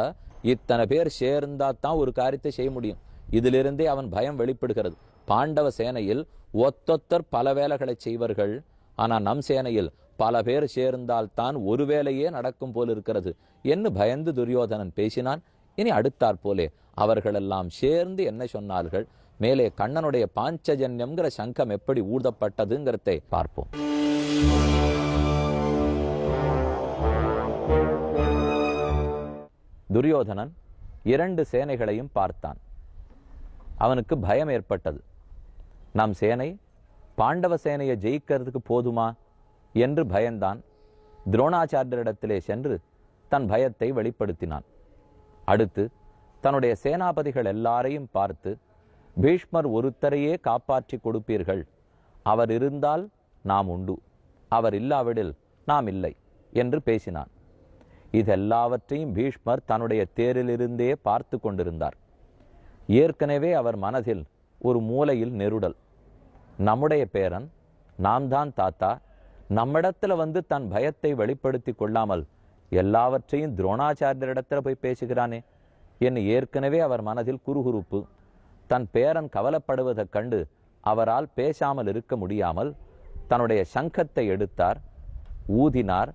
S1: இத்தனை பேர் சேர்ந்தா தான் ஒரு காரியத்தை செய்ய முடியும். இதிலிருந்தே அவன் பயம் வெளிப்படுகிறது. பாண்டவ சேனையில் ஒத்தொத்தர் பல வேலைகளை செய்வார்கள். ஆனா நம் சேனையில் பல பேர் சேர்ந்தால் தான் ஒரு வேலையே நடக்கும் போல் இருக்கிறது என்று பயந்து துரியோதனன் பேசினான். இனி அடுத்தாற் போலே அவர்களெல்லாம் சேர்ந்து என்ன சொன்னார்கள்? மேலே கண்ணனுடைய பாஞ்சஜன்யம்ங்கிற சங்கம் எப்படி ஊதப்பட்டதுங்கிறதை பார்ப்போம். துரியோதனன் 2 சேனைகளையும் பார்த்தான். அவனுக்கு பயம் ஏற்பட்டது. நம் சேனை பாண்டவ சேனையை ஜெயிக்கிறதுக்கு போதுமா என்று பயந்தான். துரோணாச்சாரியரிடத்திலே சென்று தன் பயத்தை வெளிப்படுத்தினான். அடுத்து தன்னுடைய சேனாபதிகள் எல்லாரையும் பார்த்து, பீஷ்மர் ஒருத்தரையே காப்பாற்றி கொடுப்பீர்கள். அவர் இருந்தால் நாம் உண்டு, அவர் இல்லாவிடில் நாம் இல்லை என்று பேசினான். இதெல்லாவற்றையும் பீஷ்மர் தன்னுடைய தேரிலிருந்தே பார்த்து கொண்டிருந்தார். ஏற்கனவே அவர் மனதில் ஒரு மூலையில் நெருடல். நம்முடைய பேரன், நாம் தான் தாத்தா, நம்மிடத்துல வந்து தன் பயத்தை வெளிப்படுத்தி கொள்ளாமல் எல்லாவற்றையும் துரோணாச்சாரியரிடத்துல போய் பேசுகிறானே என்று ஏற்கனவே அவர் மனதில் குறுகுறுப்பு. தன் பேரன் கவலைப்படுவதைக் கண்டு அவரால் பேசாமல் இருக்க முடியாமல் தன்னுடைய சங்கத்தை எடுத்தார், ஊதினார்.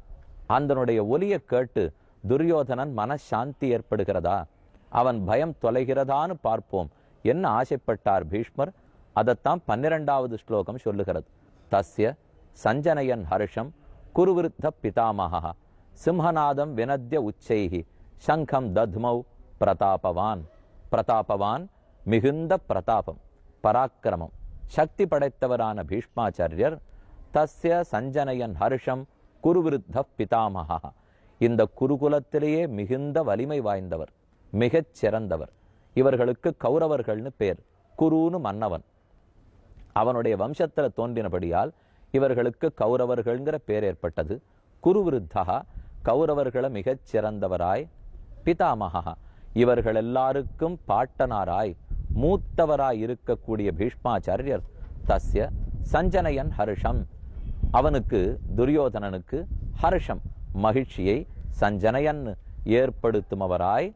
S1: அதனுடைய ஒலியை கேட்டு துரியோதனன் மனசாந்தி ஏற்படுகிறதா, அவன் பயம் தொலைகிறதான்னு பார்ப்போம் என்ன ஆசைப்பட்டார் பீஷ்மர். அதைத்தான் 12வது ஸ்லோகம் சொல்லுகிறது. தஸ்ய சஞ்சனயன் ஹர்ஷம் குருவிருத்த பிதாமகா சிம்ஹநாதம் வினத்ய உச்சைஹி சங்கம் தத்மௌ பிரதாபவான். பிரதாபவான் மிகுந்த பிரதாபம், பராக்கிரமம், சக்தி படைத்தவரான பீஷ்மாச்சாரியர் தஸ்ய சஞ்சனயன் ஹர்ஷம் குருவிருத்த பிதாமகா, இந்த குருகுலத்திலேயே மிகுந்த வலிமை வாய்ந்தவர், மிகச் சிறந்தவர். இவர்களுக்கு கௌரவர்கள்னு பேர். குருன்னு மன்னவன், அவனுடைய வம்சத்தில் தோன்றினபடியால் இவர்களுக்கு கௌரவர்கள்ங்கிற பேர் ஏற்பட்டது. குருவிருத்தா, கௌரவர்களை மிகச் சிறந்தவராய், பிதாமகா, இவர்கள் எல்லாருக்கும் பாட்டனாராய், மூத்தவராய் இருக்கக்கூடிய பீஷ்மாச்சாரியர் தஸ்ய சஞ்சனயன் ஹர்ஷம், அவனுக்கு துரியோதனனுக்கு ஹர்ஷம் மகிழ்ச்சியை சஞ்சனயன் ஏற்படுத்துமவராய்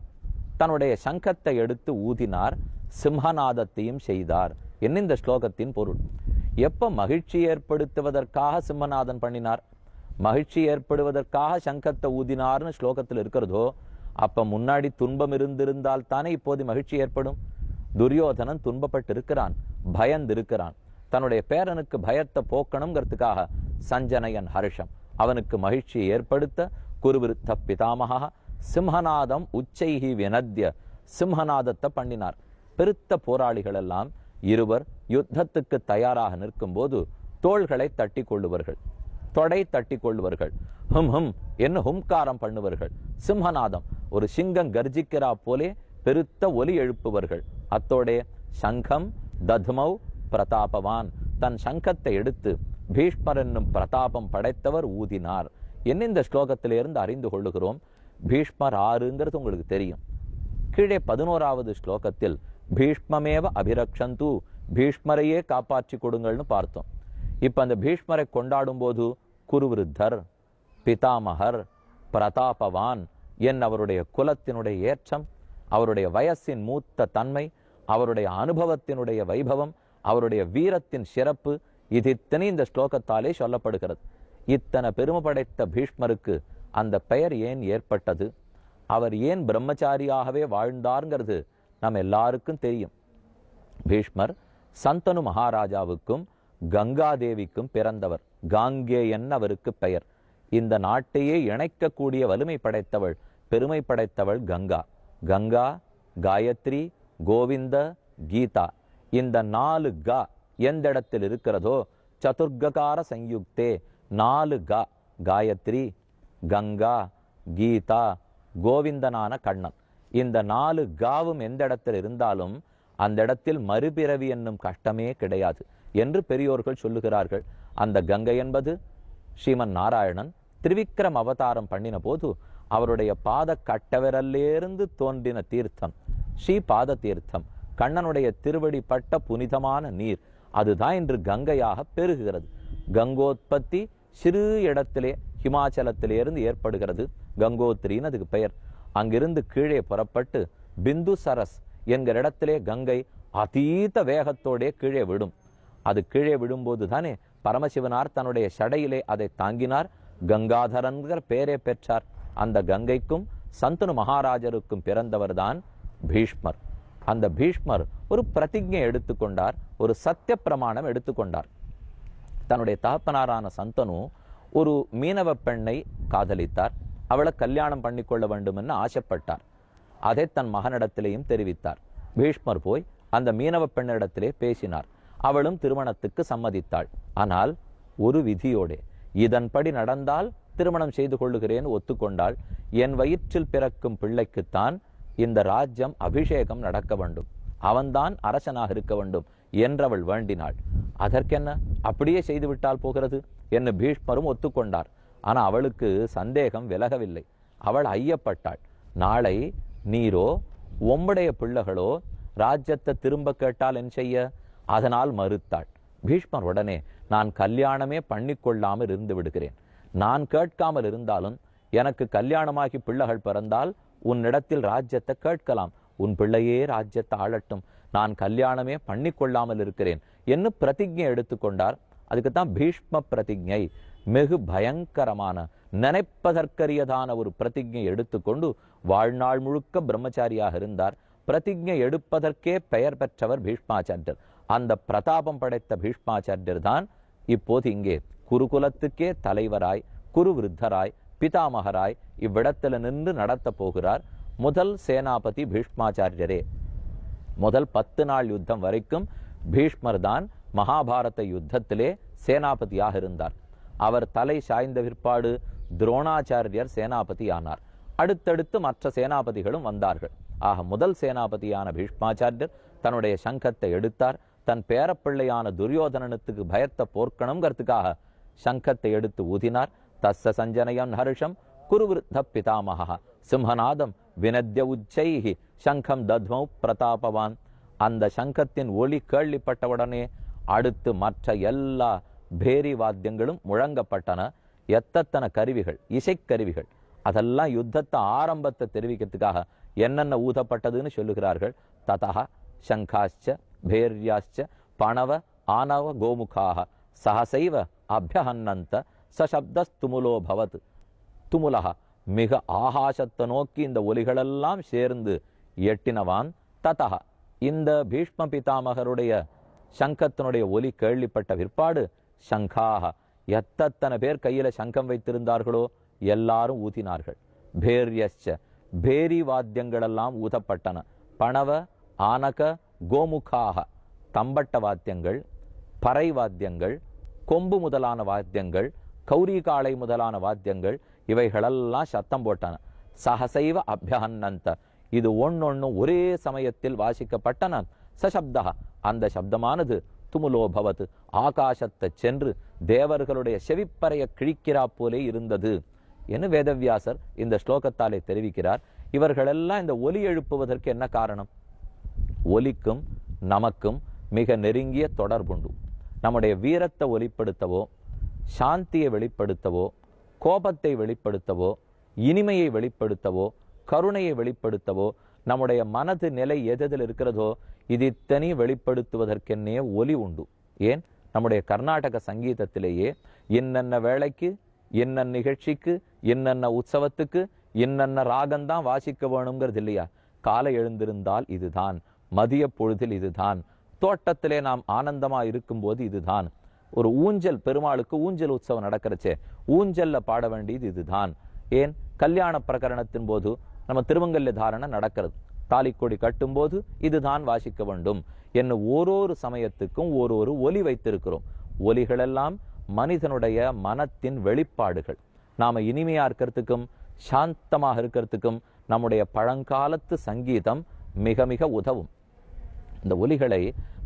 S1: தன்னுடைய சங்கத்தை எடுத்து ஊதினார், சிம்ஹநாதத்தையும் செய்தார். என்ன இந்த ஸ்லோகத்தின் பொருள்? எப்ப மகிழ்ச்சி ஏற்படுத்துவதற்காக சிம்மநாதன் பண்ணினார், மகிழ்ச்சி ஏற்படுவதற்காக சங்கத்தை ஊதினார்னு ஸ்லோகத்தில் இருக்கிறதோ, அப்ப முன்னாடி துன்பம் இருந்திருந்தால் தானே இப்போது மகிழ்ச்சி ஏற்படும். துரியோதனன் துன்பப்பட்டிருக்கிறான், பயந்திருக்கிறான். தன்னுடைய பேரனுக்கு பயத்தை போக்கணுங்கிறதுக்காக சஞ்சனயன் ஹர்ஷம், அவனுக்கு மகிழ்ச்சியை ஏற்படுத்த குருவிருத்த பிதாமகா சிம்ஹநாதம் உச்சைஹி வினத்ய, சிம்ஹநாதத்தை பண்ணினார். பெருத்த போராளிகள் எல்லாம் இருவர் யுத்தத்துக்கு தயாராக நிற்கும் போது தோள்களை தட்டி கொள்ளுவார்கள், தொடை தட்டி கொள்ளுவார்கள், ஹும் ஹும் என்ன ஹும்காரம் பண்ணுவார்கள். சிம்ஹநாதம், ஒரு சிங்கம் கர்ஜிக்கிறா போலே பெருத்த ஒலி எழுப்புவார்கள். அத்தோடே சங்கம் தத்மௌ பிரதாபவான், தன் சங்கத்தை எடுத்து பீஷ்மர் என்னும் பிரதாபம் படைத்தவர் ஊதினார். என்ன இந்த ஸ்லோகத்திலிருந்து அறிந்து கொள்ளுகிறோம்? பீஷ்மர் ஆறுங்கிறது உங்களுக்கு தெரியும். கீழே 11வது ஸ்லோகத்தில் பீஷ்மமேவ அபிரக்ஷந்து, பீஷ்மரையே காப்பாற்றி கொடுங்கள்னு பார்த்தோம். இப்ப அந்த பீஷ்மரை கொண்டாடும் போது குருவிருத்தர், பிதாமகர், பிரதாபவான் என் அவருடைய குலத்தினுடைய ஏற்றம், அவருடைய வயசின் மூத்த தன்மை, அவருடைய அனுபவத்தினுடைய வைபவம், அவருடைய வீரத்தின் சிறப்பு, இது இத்தனை இந்த ஸ்லோகத்தாலே சொல்லப்படுகிறது. இத்தனை பெருமை படைத்த பீஷ்மருக்கு அந்த பெயர் ஏன் ஏற்பட்டது? அவர் ஏன் பிரம்மச்சாரியாகவே வாழ்ந்தார்ங்கிறது நம்ம எல்லாருக்கும் தெரியும். பீஷ்மர் சந்தனு மகாராஜாவுக்கும் கங்காதேவிக்கும் பிறந்தவர். காங்கேயன் அவருக்கு பெயர். இந்த நாட்டையே இணைக்கக்கூடிய வலிமை படைத்தவள், பெருமை படைத்தவள் கங்கா. கங்கா, காயத்ரி, கோவிந்த, கீதா, இந்த 4 கா எந்த இடத்தில் இருக்கிறதோ, சதுர்கார சயுக்தே 4 கா, காயத்ரி, கங்கா, கீதா, கோவிந்தனான கண்ணன், இந்த 4 காவும் எந்த இடத்தில் இருந்தாலும் அந்த இடத்தில் மறுபிறவி என்னும் கஷ்டமே கிடையாது என்று பெரியோர்கள் சொல்லுகிறார்கள். அந்த கங்கை என்பது ஸ்ரீமன் நாராயணன் திரிவிக்ரம் அவதாரம் பண்ணின போது அவருடைய பாத கட்டவிரலிருந்து தோன்றின தீர்த்தம் ஸ்ரீ பாத தீர்த்தம். கண்ணனுடைய திருவடி பட்ட புனிதமான நீர், அதுதான் இன்று கங்கையாக பெருகுகிறது. கங்கோத்பத்தி சிறு இடத்திலே ஹிமாச்சலத்திலிருந்து ஏற்படுகிறது. கங்கோத்ரின்னு அதுக்கு பெயர். அங்கிருந்து கீழே புறப்பட்டு பிந்து சரஸ் என்கிற இடத்திலே கங்கை அதீத வேகத்தோடே கீழே விடும். அது கீழே விடும்போது தானே பரமசிவனார் தன்னுடைய சடையிலே அதை தாங்கினார். கங்காதரன்கிற பெயரே பெற்றார். அந்த கங்கைக்கும் சந்தனு மகாராஜருக்கும் பிறந்தவர் தான் பீஷ்மர். அந்த பீஷ்மர் ஒரு பிரதிஜை எடுத்துக்கொண்டார், ஒரு சத்திய பிரமாணம் எடுத்துக்கொண்டார். தன்னுடைய தகப்பனாரான சந்தனு ஒரு மீனவ பெண்ணை காதலித்தார். அவளை கல்யாணம் பண்ணிக்கொள்ள வேண்டும் என்று ஆசைப்பட்டார். அதை தன் மகனிடத்திலேயும் தெரிவித்தார். பீஷ்மர் போய் அந்த மீனவ பெண்ணிடத்திலே பேசினார். அவளும் திருமணத்துக்கு சம்மதித்தாள். ஆனால் ஒரு விதியோடு, இதன்படி நடந்தால் திருமணம் செய்து கொள்ளுகிறேன் ஒத்துக்கொண்டாள். என் வயிற்றில் பிறக்கும் பிள்ளைக்குத்தான் இந்த ராஜ்யம் அபிஷேகம் நடக்க வேண்டும், அவன்தான் அரசனாக இருக்க வேண்டும் என்றவள் வேண்டினாள். அதற்கென்ன, அப்படியே செய்துவிட்டால் போகிறது என்று பீஷ்மரும் ஒத்துக்கொண்டார். ஆனால் அவளுக்கு சந்தேகம் விலகவில்லை. அவள் ஐயப்பட்டாள். நாளை நீரோ உம்முடைய பிள்ளைகளோ ராஜ்யத்தை திரும்ப கேட்டால் என் செய்ய? அதனால் மறுத்தாள். பீஷ்மர் உடனே, நான் கல்யாணமே பண்ணிக்கொள்ளாமல் இருந்து விடுகிறேன். நான் கேட்காமல் இருந்தாலும் எனக்கு கல்யாணமாகி பிள்ளைகள் பிறந்தால் உன்னிடத்தில் ராஜ்யத்தை கேட்கலாம். உன் பிள்ளையே ராஜ்யத்தை ஆளட்டும், நான் கல்யாணமே பண்ணிக்கொள்ளாமல் இருக்கிறேன் என்று பிரதிஜை எடுத்துக்கொண்டார். அதுக்குத்தான் பீஷ்ம பிரதிஜை. மிகு பயங்கரமான, நினைப்பதற்கரியதான ஒரு பிரதிஜை எடுத்துக்கொண்டு வாழ்நாள் முழுக்க பிரம்மச்சாரியாக இருந்தார். பிரதிஜை எடுப்பதற்கே பெயர் பெற்றவர் பீஷ்மாச்சாரியர். அந்த பிரதாபம் படைத்த பீஷ்மாச்சாரியர் தான் இப்போது இங்கே குருகுலத்துக்கே தலைவராய், குரு விருத்தராய், பிதாமகராய் இவ்விடத்தில் நின்று நடத்த போகிறார். முதல் சேனாபதி பீஷ்மாச்சாரியரே. முதல் 10 நாள் யுத்தம் வரைக்கும் பீஷ்மர் தான் மகாபாரத யுத்தத்திலே சேனாபதியாக இருந்தார். அவர் தலை சாய்ந்த பிற்பாடு துரோணாச்சாரியர் சேனாபதி ஆனார். அடுத்தடுத்து மற்ற சேனாபதிகளும் வந்தார்கள். ஆக முதல் சேனாபதியான பீஷ்மாச்சாரியர் தன்னுடைய சங்கத்தை எடுத்தார். தன் பேரப்பிள்ளையான துரியோதனனுக்கு பயத்தை போர்க்கணுங்கிறதுக்காக சங்கத்தை எடுத்து ஊதினார். தஸ்ஸ சஞ்சனயம் ஹர்ஷம் குருவிருத்த பிதாமகா சிம்ஹநாதம் வினத்ய உச்சைஹி சங்கம் தத்மௌ பிரதாபவான். அந்த சங்கத்தின் ஒளி கேள்விப்பட்டவுடனே அடுத்து மற்ற எல்லா பேரி வாத்தியங்களும் முழங்கப்பட்டன. எத்தனை கருவிகள், இசைக்கருவிகள், அதெல்லாம் யுத்தத்தை ஆரம்பத்தை தெரிவிக்கிறதுக்காக என்னென்ன ஊதப்பட்டதுன்னு சொல்லுகிறார்கள். ததா சங்காச்ச பேர்யாச்ச பணவ ஆனவ கோமுகாக சஹசைவ அபியஹன்னந்த சசப்தஸ்துமுலோ பவத். துமுலகா, மிக ஆகாசத்தை நோக்கி இந்த ஒலிகளெல்லாம் சேர்ந்து எட்டினவான். ததா, இந்த பீஷ்ம பிதாமகருடைய சங்கத்தினுடைய ஒலி கேள்விப்பட்ட பிற்பாடு சங்காக, எத்தனை பேர் கையில சங்கம் வைத்திருந்தார்களோ எல்லாரும் ஊதினார்கள். பேர்யச்ச, பேரி வாத்தியங்களெல்லாம் ஊதப்பட்டன. பணவ ஆனக கோமுகாக, தம்பட்ட வாத்தியங்கள், பறை வாத்தியங்கள், கொம்பு முதலான வாத்தியங்கள், கௌரிகாளை முதலான வாத்தியங்கள், இவைகளெல்லாம் சத்தம் போட்டன. சஹசைவ அபியஹன்னந்த, இது ஒன்னொன்னு ஒரே சமயத்தில் வாசிக்கப்பட்டன. சசப்தா, அந்த சப்தமானது துமுலோபவத், ஆகாசத்தை சென்று தேவர்களுடைய செவிப்பறைய கிழிக்கிறா போலே இருந்தது என்று வேதவியாசர் இந்த ஸ்லோகத்தாலே தெரிவிக்கிறார். இவர்களெல்லாம் இந்த ஒலி எழுப்புவதற்கு என்ன காரணம்? ஒலிக்கும் நமக்கும் மிக நெருங்கிய தொடர்புண்டு. நம்முடைய வீரத்தை ஒலிப்படுத்தவோ, சாந்தியை வெளிப்படுத்தவோ, கோபத்தை வெளிப்படுத்தவோ, இனிமையை வெளிப்படுத்தவோ, கருணையை வெளிப்படுத்தவோ, நம்முடைய மனது நிலை எதில் இருக்கிறதோ இது இத்தனை வெளிப்படுத்துவதற்கென்னே ஒலி உண்டு. ஏன், நம்முடைய கர்நாடக சங்கீதத்திலேயே என்னென்ன வேளைக்கு, என்னென்ன நிகழ்ச்சிக்கு, என்னென்ன உற்சவத்துக்கு இன்னென்ன ராகம்தான் வாசிக்க வேணுங்கிறது இல்லையா? காலை எழுந்திருந்தால் இதுதான், மதிய பொழுதில் இதுதான், தோட்டத்திலே நாம் ஆனந்தமா இருக்கும்போது இதுதான், ஒரு ஊஞ்சல், பெருமாளுக்கு ஊஞ்சல் உற்சவம் நடக்கிறச்சே ஊஞ்சல்ல பாட வேண்டியது இதுதான். ஏன் கல்யாண பிரகரணத்தின் போது நம்ம திருமங்கல்ய தாரணை நடக்கிறது, தாலிக்கொடி கட்டும் போது இதுதான் வாசிக்க வேண்டும் என்ன ஓரொரு சமயத்துக்கும் ஓரொரு ஒலி வைத்திருக்கிறோம். ஒலிகளெல்லாம் மனிதனுடைய மனத்தின் வெளிப்பாடுகள். நாம இனிமையா இருக்கிறதுக்கும் சாந்தமாக இருக்கிறதுக்கும் நம்முடைய பழங்காலத்து சங்கீதம் மிக மிக உதவும். இந்த ஒலிகளை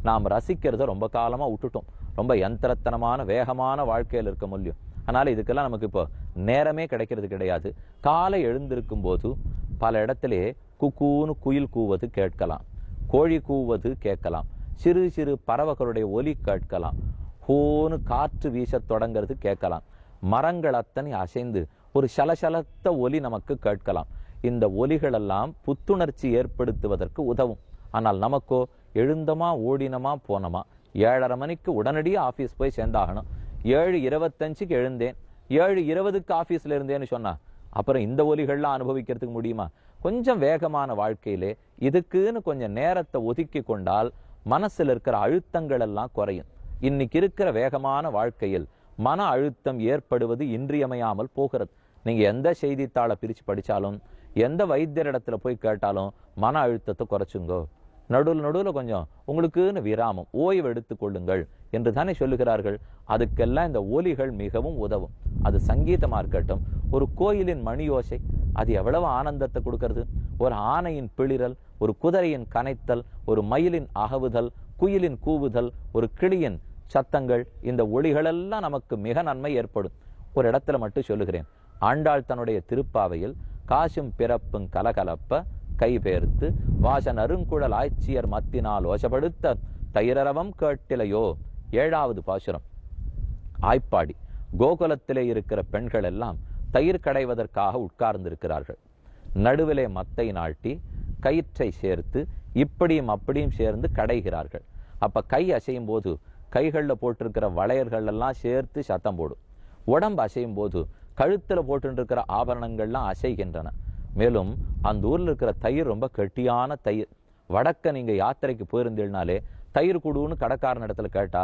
S1: நாம் ரசிக்கிறத ரொம்ப காலமா விட்டுட்டோம். ரொம்ப யந்திரத்தனமான வேகமான வாழ்க்கையில் இருக்க முடியும். அதனால இதுக்கெல்லாம் நமக்கு இப்போ நேரமே கிடைக்கிறது கிடையாது. காலை எழுந்திருக்கும் போது பல இடத்திலே குக்கூன்னு குயில் கூவது கேட்கலாம், கோழி கூவது கேட்கலாம், சிறு சிறு பறவைகளுடைய ஒலி கேட்கலாம், ஹோன்னு காற்று வீச தொடங்கிறது கேட்கலாம், மரங்கள் அத்தனை அசைந்து ஒரு சலசலத்த ஒலி நமக்கு கேட்கலாம். இந்த ஒலிகளெல்லாம் புத்துணர்ச்சி ஏற்படுத்துவதற்கு உதவும். ஆனால் நமக்கோ எழுந்தமா ஓடினமா போனமா, 7:30 மணிக்கு உடனடியே ஆபீஸ் போய் சேர்ந்தாகணும், 7:25க்கு எழுந்தேன், 7:20க்கு ஆபீஸ்ல இருந்தேன்னு சொன்னா அப்புறம் இந்த ஒலிகள்லாம் அனுபவிக்கிறதுக்கு முடியுமா? கொஞ்சம் வேகமான வாழ்க்கையிலே இதுக்குன்னு கொஞ்சம் நேரத்தை ஒதுக்கி கொண்டால் மனசுல இருக்கிற அழுத்தங்கள் எல்லாம் குறையும். இன்னைக்கு இருக்கிற வேகமான வாழ்க்கையில் மன அழுத்தம் ஏற்படுவது இன்றியமையாமல் போகிறது. நீங்க எந்த செய்தித்தாளை பிரிச்சு படிச்சாலும், எந்த வைத்தியர் இடத்துல போய் கேட்டாலும் மன அழுத்தத்தை குறைச்சுங்கோ, நடுவில் கொஞ்சம் உங்களுக்குன்னு விராமம், ஓய்வு எடுத்துக் கொள்ளுங்கள் என்று தானே சொல்லுகிறார்கள். அதுக்கெல்லாம் இந்த ஒலிகள் மிகவும் உதவும். அது சங்கீதமா இருக்கட்டும், ஒரு கோயிலின் மணி ஓசை, அது எவ்வளவு ஆனந்தத்தை கொடுக்கிறது. ஒரு ஆனையின் பிளிரல், ஒரு குதிரையின் கனைத்தல், ஒரு மயிலின் அகவுதல், குயிலின் கூவுதல், ஒரு கிளியின் சத்தங்கள், இந்த ஒளிகளெல்லாம் நமக்கு மிக நன்மை ஏற்படும். ஒரு இடத்துல மட்டும் சொல்லுகிறேன். ஆண்டாள் தன்னுடைய திருப்பாவையில் காசும் பிறப்பும் கலகலப்ப கைபெயர்த்து வாசன் அருங்குழல் ஆய்ச்சியர் மத்தினால் ஓசப்படுத்த தயிரரவம் கேட்டிலையோ, 7வது பாசுரம். ஆய்ப்பாடி கோகுலத்திலே இருக்கிற பெண்கள் எல்லாம் தயிர் கடைவதற்காக உட்கார்ந்திருக்கிறார்கள். நடுவிலே மத்தை நாட்டி கயிற்றை சேர்த்து இப்படியும் அப்படியும் சேர்ந்து கடைகிறார்கள். அப்ப கை அசையும் போது கைகளில் போட்டிருக்கிற வளையல்கள் எல்லாம் சேர்த்து சத்தம் போடும். உடம்பு அசையும் போது கழுத்துல போட்டுருக்கிற ஆபரணங்கள்லாம் அசைகின்றன. மேலும் அந்த ஊர்ல இருக்கிற தயிர் ரொம்ப கெட்டியான தயிர். வடக்க நீங்க யாத்திரைக்கு போயிருந்தீங்கனாலே தயிர் குடுன்னு கடைக்காரன் இடத்துல கேட்டா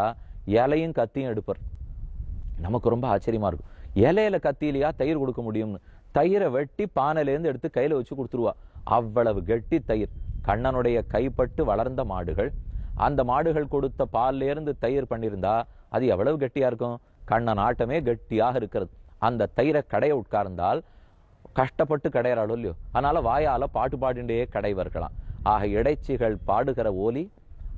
S1: இலையும் கத்தியும் எடுப்பார். நமக்கு ரொம்ப ஆச்சரியமா இருக்கும். இலையில கத்தியிலையா தயிர் கொடுக்க முடியும்னு. தயிரை வெட்டி பானையிலேருந்து எடுத்து கையில வச்சு கொடுத்துருவா. அவ்வளவு கெட்டி தயிர். கண்ணனுடைய கைப்பட்டு வளர்ந்த மாடுகள், அந்த மாடுகள் கொடுத்த பால்ல இருந்து தயிர் பண்ணியிருந்தா அது எவ்வளவு கெட்டியா இருக்கும். கண்ணன் ஆட்டமே கெட்டியாக இருக்கிறது. அந்த தயிரை கடைய உட்கார்ந்தால் கஷ்டப்பட்டு கடையறாளோ இல்லையோ, அதனால வாயால பாட்டு பாடிண்டே கடைவர்களாம். ஆக இடைச்சிகள் பாடுகிற ஒலி,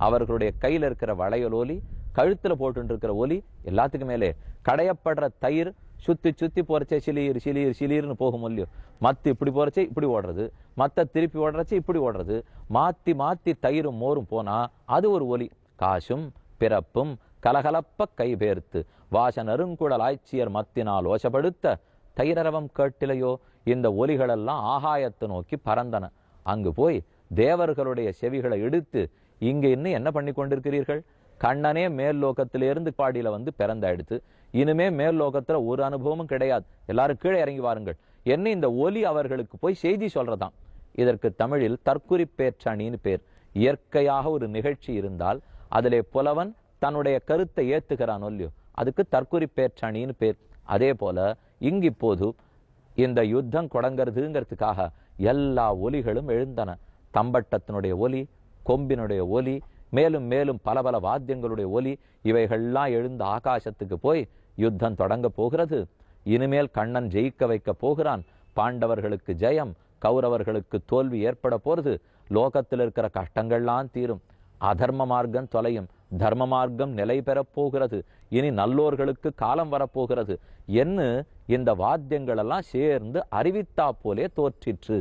S1: அவர்களுடைய கையில இருக்கிற வளையல் ஒலி, கழுத்துல போட்டு இருக்கிற ஒலி, எல்லாத்துக்கும் மேலே கடையப்படுற தயிர் சுத்தி சுத்தி போறச்சே சிலீர் சிலீர் சிலீர்னு போகும் இல்லையோ. மத்து இப்படி போறச்சே இப்படி ஓடுறது, மத்த திருப்பி ஓடுறச்சே இப்படி ஓடுறது, மாத்தி மாத்தி தயிரும் மோரும் போனா அது ஒரு ஒலி. காசும் பிறப்பும் கலகலப்ப கைபேர்த்து வாசன் அருங்குழல் ஆய்ச்சியர் மத்தினால் ஓசப்படுத்த தயிரரவம் கேட்டிலையோ. இந்த ஒலிகளெல்லாம் ஆகாயத்தை நோக்கி பறந்தன. அங்கு போய் தேவர்களுடைய செவிகளை எடுத்து இங்க இன்னும் என்ன பண்ணி கொண்டிருக்கிறீர்கள்? கண்ணனே மேல் லோகத்திலிருந்து பாடியில வந்து பிறந்தாயிடுத்து. இனிமே மேல் லோகத்துல ஒரு அனுபவமும் கிடையாது, எல்லாரும் கீழே இறங்கி வாருங்கள் என்ன இந்த ஒலி அவர்களுக்கு போய் செய்தி சொல்றதாம். இதற்கு தமிழில் தற்குறிப்பேற்றணின்னு பேர். இயற்கையாக ஒரு நிகழ்ச்சி இருந்தால் அதிலே புலவன் தன்னுடைய கருத்தை ஏத்துகிறான் இல்லையோ, அதுக்கு தற்குறிப்பேற்றணின்னு பேர். அதே போல இங்கு இப்போது இந்த யுத்தம் தொடங்கிறதுங்கிறதுக்காக எல்லா ஒலிகளும் எழுந்தன. தம்பட்டத்தினுடைய ஒலி, கொம்பினுடைய ஒலி, மேலும் மேலும் பல பல வாத்தியங்களுடைய ஒலி, இவைகள்லாம் எழுந்த ஆகாசத்துக்கு போய் யுத்தம் தொடங்க போகிறது. இனிமேல் கண்ணன் ஜெயிக்க வைக்க போகிறான். பாண்டவர்களுக்கு ஜெயம், கௌரவர்களுக்கு தோல்வி ஏற்பட போறது. லோகத்தில் இருக்கிற கஷ்டங்கள்லாம் தீரும், அதர்ம மார்க்கம் தொலையும், தர்ம மார்க்கம் நிலை பெறப் போகிறது. இனி நல்லோர்களுக்கு காலம் வரப்போகிறது என்று இந்த வாத்தியங்கள் எல்லாம் சேர்ந்து அறிவித்தா போலே தோற்றிற்று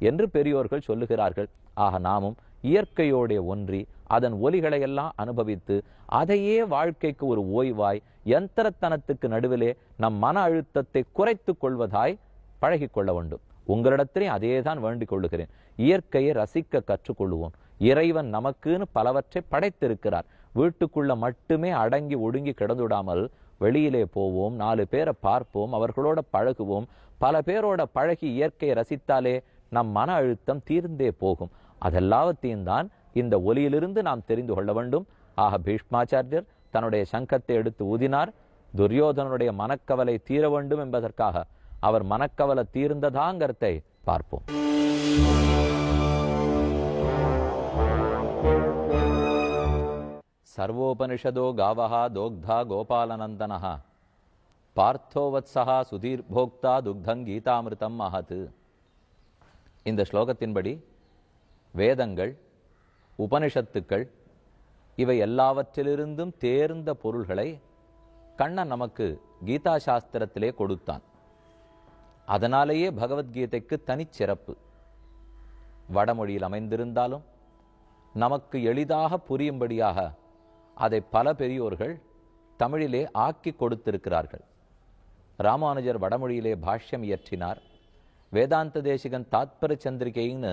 S1: என்று பெரியோர்கள் சொல்லுகிறார்கள். ஆக நாமும் இயற்கையோடைய ஒன்றி அதன் ஒலிகளை எல்லாம் அனுபவித்து அதையே வாழ்க்கைக்கு ஒரு ஓய்வாய் யந்திரத்தனத்துக்கு நடுவிலே நம் மன அழுத்தத்தை குறைத்து கொள்வதாய் பழகி கொள்ள வேண்டும். உங்களிடத்திலே அதேதான் வேண்டிக் கொள்ளுகிறேன். இயற்கையை ரசிக்க கற்றுக்கொள்ளுவோம். இறைவன் நமக்குன்னு பலவற்றை படைத்திருக்கிறார். வீட்டுக்குள்ள மட்டுமே அடங்கி ஒடுங்கி கிடந்துடாமல் வெளியிலே போவோம், 4 பேரை பார்ப்போம், அவர்களோட பழகுவோம். பல பேரோட பழகி இயற்கையை ரசித்தாலே நம் மன அழுத்தம் தீர்ந்தே போகும். அதெல்லாவற்றையும் தான் இந்த ஒலியிலிருந்து நாம் தெரிந்து கொள்ள வேண்டும். ஆக பீஷ்மாச்சாரியர் தன்னுடைய சங்கத்தை எடுத்து ஊதினார். துரியோதனனுடைய மனக்கவலை தீர வேண்டும் என்பதற்காக அவர் மனக்கவலை தீர்ந்ததாங்கிறதை பார்ப்போம். சர்வோபனிஷதோ காவஹா தோக்தா கோபாலநந்தனஹா பார்த்தோவத்ஸஹா சுதீர் போக்தா துக்தங் கீதாமிருதம் மஹத். இந்த ஸ்லோகத்தின்படி வேதங்கள், உபனிஷத்துக்கள் இவை எல்லாவற்றிலிருந்தும் தேர்ந்த பொருள்களை கண்ணன் நமக்கு கீதா சாஸ்திரத்திலே கொடுத்தான். அதனாலேயே பகவத்கீதைக்கு தனிச்சிறப்பு. வடமொழியில் அமைந்திருந்தாலும் நமக்கு எளிதாக புரியும்படியாக அதை பல பெரியோர்கள் தமிழிலே ஆக்கி கொடுத்திருக்கிறார்கள். ராமானுஜர் வடமொழியிலே பாஷ்யம் இயற்றினார். வேதாந்த தேசிகன் தாத்பர சந்திரிகைன்னு